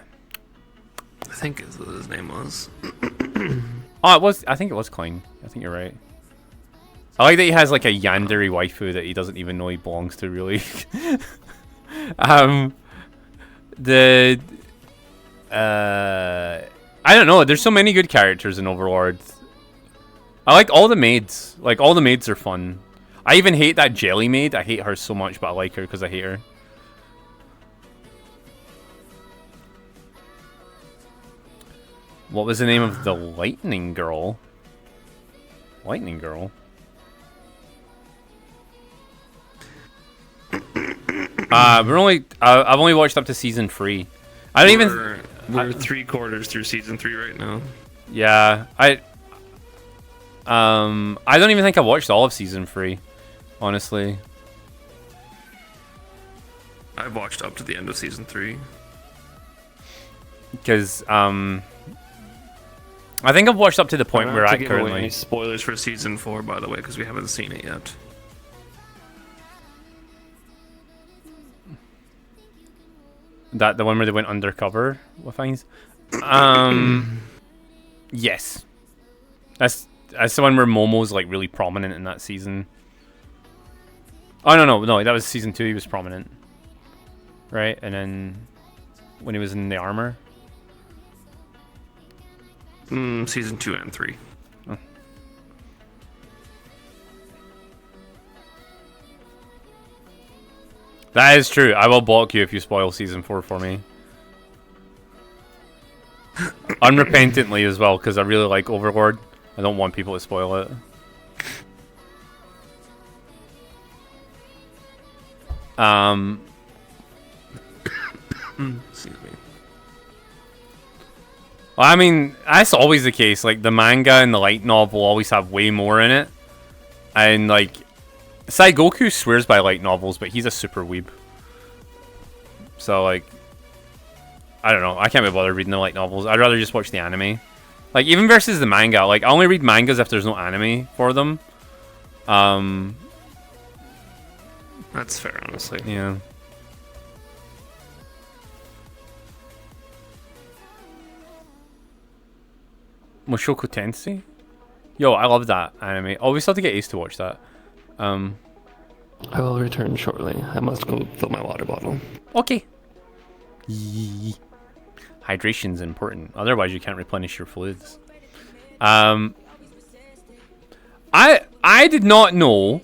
[SPEAKER 8] I think is what his name was.
[SPEAKER 6] oh, it was. I think it was Klein. I think you're right. I like that he has like a yandere waifu that he doesn't even know he belongs to. Really. I don't know. There's so many good characters in Overlord. I like all the maids. Like all the maids are fun. I even hate that jelly maid. I hate her so much, but I like her because I hate her. What was the name of the lightning girl? Lightning girl? I've only watched up to season 3. I don't
[SPEAKER 8] We're 3/4 through season 3 right now.
[SPEAKER 6] Yeah, I don't even think I watched all of season 3, honestly.
[SPEAKER 8] I've watched up to the end of season 3.
[SPEAKER 6] Because I think I've watched up to the point
[SPEAKER 8] I
[SPEAKER 6] where
[SPEAKER 8] don't
[SPEAKER 6] I
[SPEAKER 8] have to give away
[SPEAKER 6] currently.
[SPEAKER 8] any spoilers for season 4, by the way, because we haven't seen it yet.
[SPEAKER 6] That the one where they went undercover with things. Yes, that's the one where Momo's like really prominent in that season. Oh no, that was season 2. He was prominent, right? And then when he was in the armor.
[SPEAKER 8] Season 2 and 3.
[SPEAKER 6] Oh. That is true. I will block you if you spoil season 4 for me. Unrepentantly as well, because I really like Overlord. I don't want people to spoil it.
[SPEAKER 8] Excuse me.
[SPEAKER 6] Well, I mean, that's always the case. Like, the manga and the light novel always have way more in it. And, like, Saigoku swears by light novels, but he's a super weeb. So like, I don't know. I can't be bothered reading the light novels. I'd rather just watch the anime. Like even versus the manga. Like I only read mangas if there's no anime for them.
[SPEAKER 8] That's fair, honestly.
[SPEAKER 6] Yeah. Mushoku Tensei? Yo, I love that anime. Oh, we still have to get Ace to watch that.
[SPEAKER 8] I will return shortly. I must go fill my water bottle.
[SPEAKER 6] Okay. Hydration's important. Otherwise, you can't replenish your fluids. I did not know.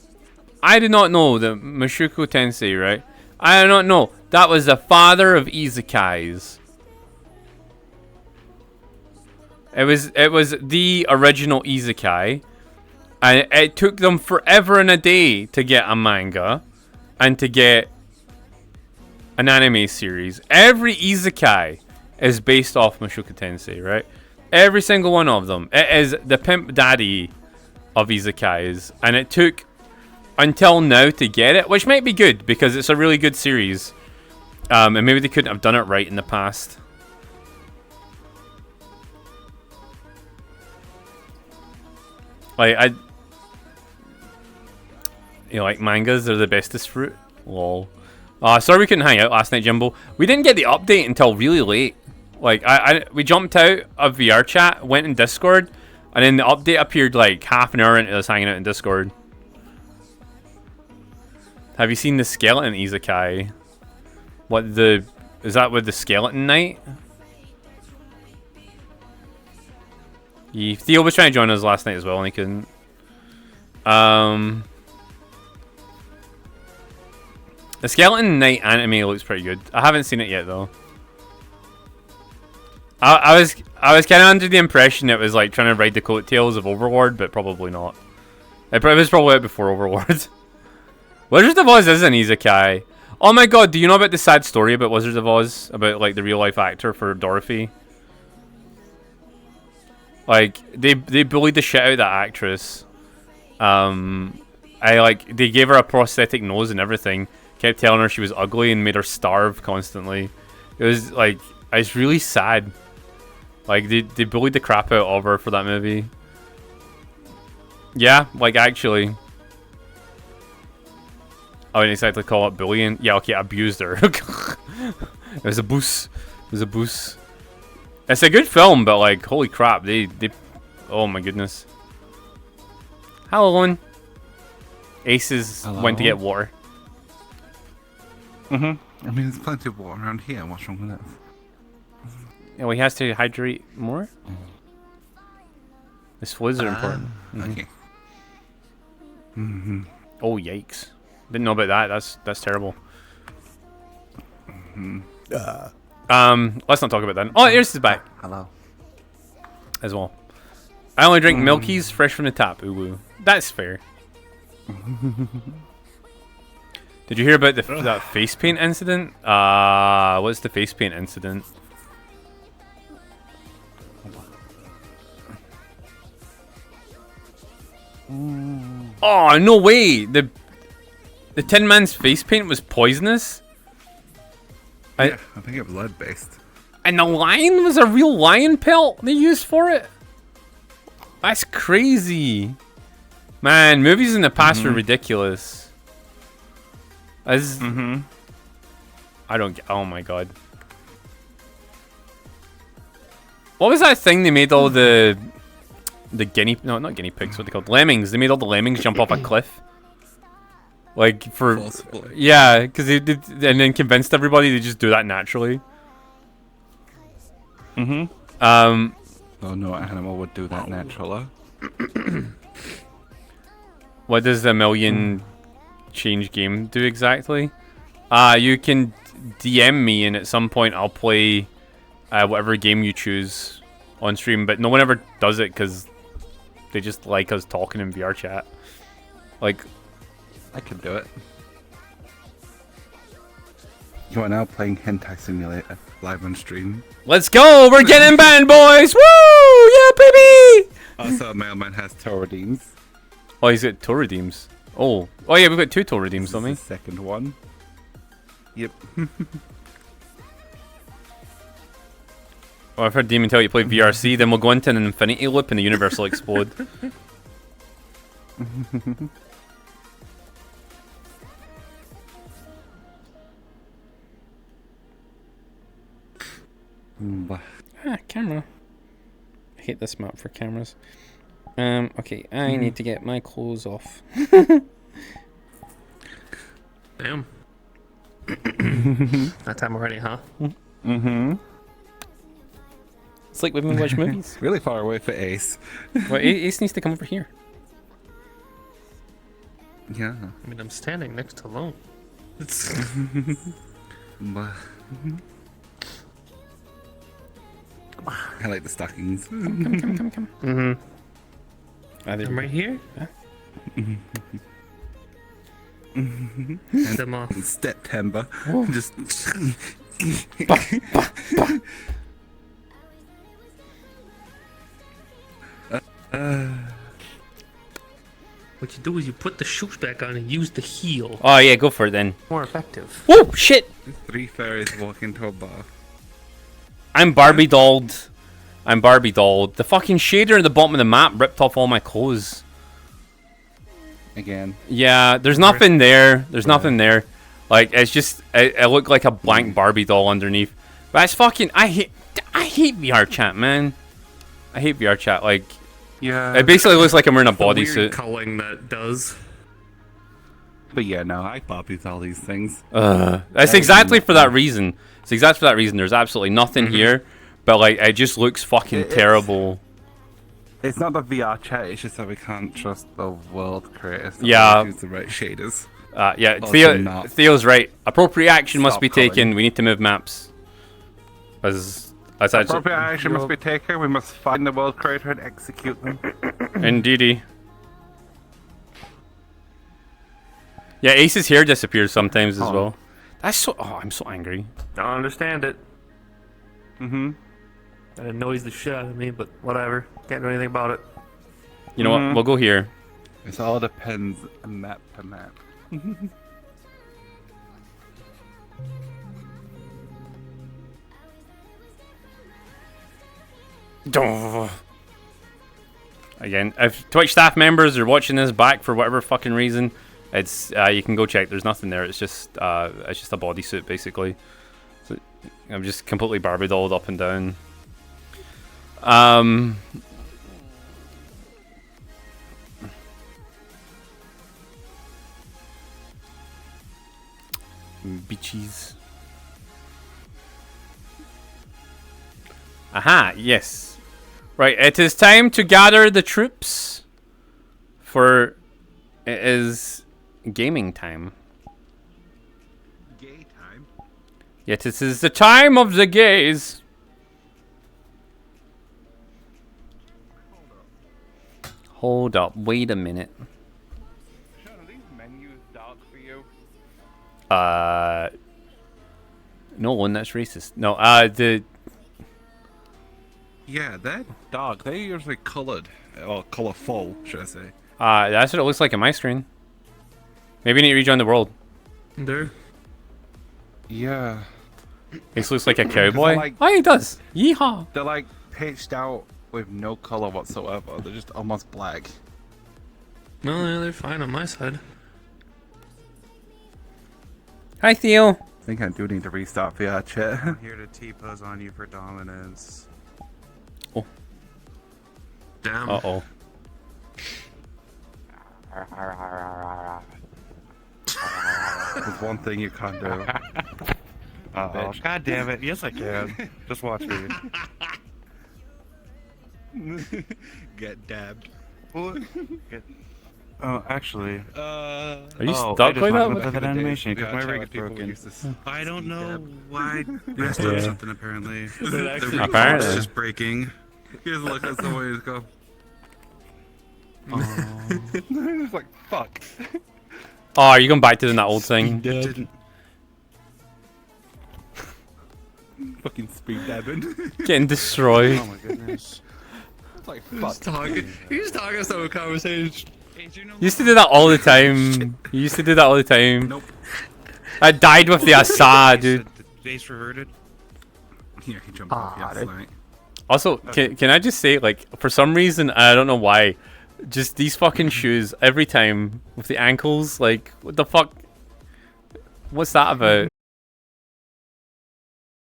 [SPEAKER 6] I did not know that Mushoku Tensei, right? I did not know that was the father of isekais. It was the original isekai, and it took them forever and a day to get a manga and to get an anime series. Every isekai is based off Mushoku Tensei, right? Every single one of them. It is the pimp daddy of isekais, and it took until now to get it, which might be good because it's a really good series. And maybe they couldn't have done it right in the past. Like like mangas are the bestest fruit. Lol. Sorry we couldn't hang out last night, Jimbo. We didn't get the update until really late. Like we jumped out of VR chat, went in Discord, and then the update appeared like half an hour into us hanging out in Discord. Have you seen the skeleton isekai? Is that with the skeleton knight? Theo was trying to join us last night as well, and he couldn't. The Skeleton Knight anime looks pretty good. I haven't seen it yet though. I was kind of under the impression it was like trying to ride the coattails of Overlord, but probably not. It was probably out before Overlord. Wizards of Oz is an isekai. Oh my god, do you know about the sad story about Wizards of Oz? About like the real life actor for Dorothy? Like they bullied the shit out of that actress. They gave her a prosthetic nose and everything. Kept telling her she was ugly and made her starve constantly. It was like, it's really sad. Like they bullied the crap out of her for that movie. Yeah, like actually. I wouldn't exactly call it bullying. Yeah, okay, I abused her. It was a boost. It was a boost. It's a good film, but like, holy crap, they oh my goodness. Hello, Owen. Aces went to get water.
[SPEAKER 5] I mean, there's plenty of water around here. What's wrong with it?
[SPEAKER 6] Yeah, well, he has to hydrate more. His fluids are important.
[SPEAKER 5] Okay.
[SPEAKER 6] Oh yikes! Didn't know about that. That's terrible. Let's not talk about that. Oh, Iris is back.
[SPEAKER 5] Hello.
[SPEAKER 6] As well. I only drink Milkies fresh from the tap. Ooh, woo. That's fair. Did you hear about that face paint incident? What's the face paint incident? Oh no way! The Tin Man's face paint was poisonous.
[SPEAKER 5] Yeah, I think it was lead based.
[SPEAKER 6] And the lion was a real lion pelt they used for it. That's crazy, man. Movies in the past are ridiculous. I don't get. Oh my god. What was that thing they made all the not guinea pigs, what they called, lemmings. They made all the lemmings jump off a cliff. Like for
[SPEAKER 5] Possibly.
[SPEAKER 6] Yeah, because they did, and then convinced everybody to just do that naturally.
[SPEAKER 5] Oh, no animal would do that naturally.
[SPEAKER 6] What does the million change game do exactly? You can DM me, and at some point I'll play whatever game you choose on stream. But no one ever does it because they just like us talking in VR chat. Like,
[SPEAKER 5] I could do it. You are now playing Hentai Simulator live on stream.
[SPEAKER 6] Let's go! We're getting banned, boys! Woo! Yeah, baby!
[SPEAKER 5] Also, Mailman has Taurodines.
[SPEAKER 6] Oh, he's got Taurodines. Oh yeah, we've got 2 toll redeems,
[SPEAKER 5] This
[SPEAKER 6] don't we?
[SPEAKER 5] is the second one. Yep.
[SPEAKER 6] Oh, I've heard Demon tell you to play VRC, then we'll go into an infinity loop and the universe will explode. Camera. I hate this map for cameras. Okay, I need to get my clothes off.
[SPEAKER 8] Damn. That time already, huh?
[SPEAKER 5] Mm-hmm.
[SPEAKER 6] It's like when we watch movies.
[SPEAKER 5] Really far away for Ace.
[SPEAKER 6] Well, Ace needs to come over here.
[SPEAKER 5] Yeah.
[SPEAKER 8] I mean, I'm standing next to Lone. It's
[SPEAKER 5] But I like the stockings.
[SPEAKER 6] Come.
[SPEAKER 8] Mm-hmm.
[SPEAKER 6] I'm
[SPEAKER 8] I'm right here. And I'm off.
[SPEAKER 5] September. Just
[SPEAKER 8] What you do is you put the shoes back on and use the heel.
[SPEAKER 6] Oh yeah, go for it then.
[SPEAKER 8] More effective.
[SPEAKER 6] Whoa, shit!
[SPEAKER 5] 3 fairies walk into a bar.
[SPEAKER 6] I'm Barbie dolled. The fucking shader at the bottom of the map ripped off all my clothes.
[SPEAKER 5] Again.
[SPEAKER 6] Yeah, there's nothing there. There's nothing there. Like, it's just, I look like a blank Barbie doll underneath. But it's fucking, I hate VR chat, man. I hate VR chat. Like,
[SPEAKER 5] Yeah.
[SPEAKER 6] it basically looks like I'm wearing a
[SPEAKER 8] The weird
[SPEAKER 6] bodysuit.
[SPEAKER 8] culling that does.
[SPEAKER 5] But yeah, no, I Bobbies all these things.
[SPEAKER 6] That's exactly for that reason. It's exactly for that reason. There's absolutely nothing here. But, like, it just looks fucking terrible.
[SPEAKER 5] It's not the VR chat, it's just that we can't trust the world creators to
[SPEAKER 6] Yeah.
[SPEAKER 5] use the right shaders.
[SPEAKER 6] Yeah,
[SPEAKER 5] Also not.
[SPEAKER 6] Theo's right. Appropriate action must
[SPEAKER 5] Stop
[SPEAKER 6] be
[SPEAKER 5] calling.
[SPEAKER 6] taken. We need to move maps. That's actually...
[SPEAKER 5] Appropriate action must be taken, we must find the world creator and execute them.
[SPEAKER 6] Indeedy. Yeah, Ace's hair disappears sometimes as well. That's so... Oh, I'm so angry.
[SPEAKER 8] Don't understand it.
[SPEAKER 5] Mm-hmm.
[SPEAKER 8] That annoys the shit out of me, but whatever. Can't do anything about it.
[SPEAKER 6] You know what? We'll go here.
[SPEAKER 5] It all depends map to map.
[SPEAKER 6] Again, if Twitch staff members are watching this back for whatever fucking reason, it's you can go check. There's nothing there. It's just a bodysuit basically. So I'm just completely Barbie dolled up and down. Bitches. Aha, yes. Right, it is time to gather the troops for it is gaming time.
[SPEAKER 5] Gay time?
[SPEAKER 6] Yet it is the time of the gays. Hold up, wait a minute.
[SPEAKER 5] Sean, are these menus dark for you?
[SPEAKER 6] No one, that's racist. No,
[SPEAKER 5] Yeah, they're dark. They're usually coloured. Or colourful, should I say.
[SPEAKER 6] that's what it looks like on my screen. Maybe you need to rejoin the world.
[SPEAKER 8] There.
[SPEAKER 5] Yeah.
[SPEAKER 6] This looks like a cowboy.
[SPEAKER 5] like-
[SPEAKER 6] Oh, he does. Yeehaw.
[SPEAKER 5] They're like pitched out with no colour whatsoever. They're just almost black.
[SPEAKER 8] No, yeah, they're fine on my side.
[SPEAKER 6] Hi, Theo.
[SPEAKER 5] I think I do need to restart VR chat.
[SPEAKER 10] Here to T-pose on you for dominance.
[SPEAKER 8] Damn.
[SPEAKER 6] Uh-oh.
[SPEAKER 5] There's one thing you can't do.
[SPEAKER 10] Oh, god damn it. Yes, I can. Just watch me.
[SPEAKER 5] Get dabbed.
[SPEAKER 10] Oh, actually.
[SPEAKER 6] Are you
[SPEAKER 10] I
[SPEAKER 6] stuck
[SPEAKER 10] just
[SPEAKER 6] like
[SPEAKER 10] went
[SPEAKER 6] that?
[SPEAKER 10] with that animation because
[SPEAKER 5] VR
[SPEAKER 10] my
[SPEAKER 5] chat
[SPEAKER 10] rig is
[SPEAKER 5] people
[SPEAKER 10] broken.
[SPEAKER 5] used to
[SPEAKER 10] I don't know why. Messed up something apparently. The rig
[SPEAKER 6] Apparently.
[SPEAKER 10] is just breaking.
[SPEAKER 5] You just look at someone and just go. It's like, fuck.
[SPEAKER 6] Oh, are you going back to doing that old thing?
[SPEAKER 10] Didn't.
[SPEAKER 5] Fucking speed dabbing.
[SPEAKER 6] Getting destroyed.
[SPEAKER 10] Oh my goodness.
[SPEAKER 5] It's like,
[SPEAKER 8] He's
[SPEAKER 5] fuck.
[SPEAKER 8] talking. He's talking some conversation.
[SPEAKER 6] You used to do that all the time. You used to do that all the time.
[SPEAKER 11] Nope.
[SPEAKER 6] I died with the Asa, dude.
[SPEAKER 10] Base reverted.
[SPEAKER 11] Yeah, he jumped off. Yeah,
[SPEAKER 12] dude.
[SPEAKER 11] right.
[SPEAKER 6] Also, can I just say, like, for some reason, I don't know why, just these fucking shoes every time with the ankles, like, what the fuck? What's that about?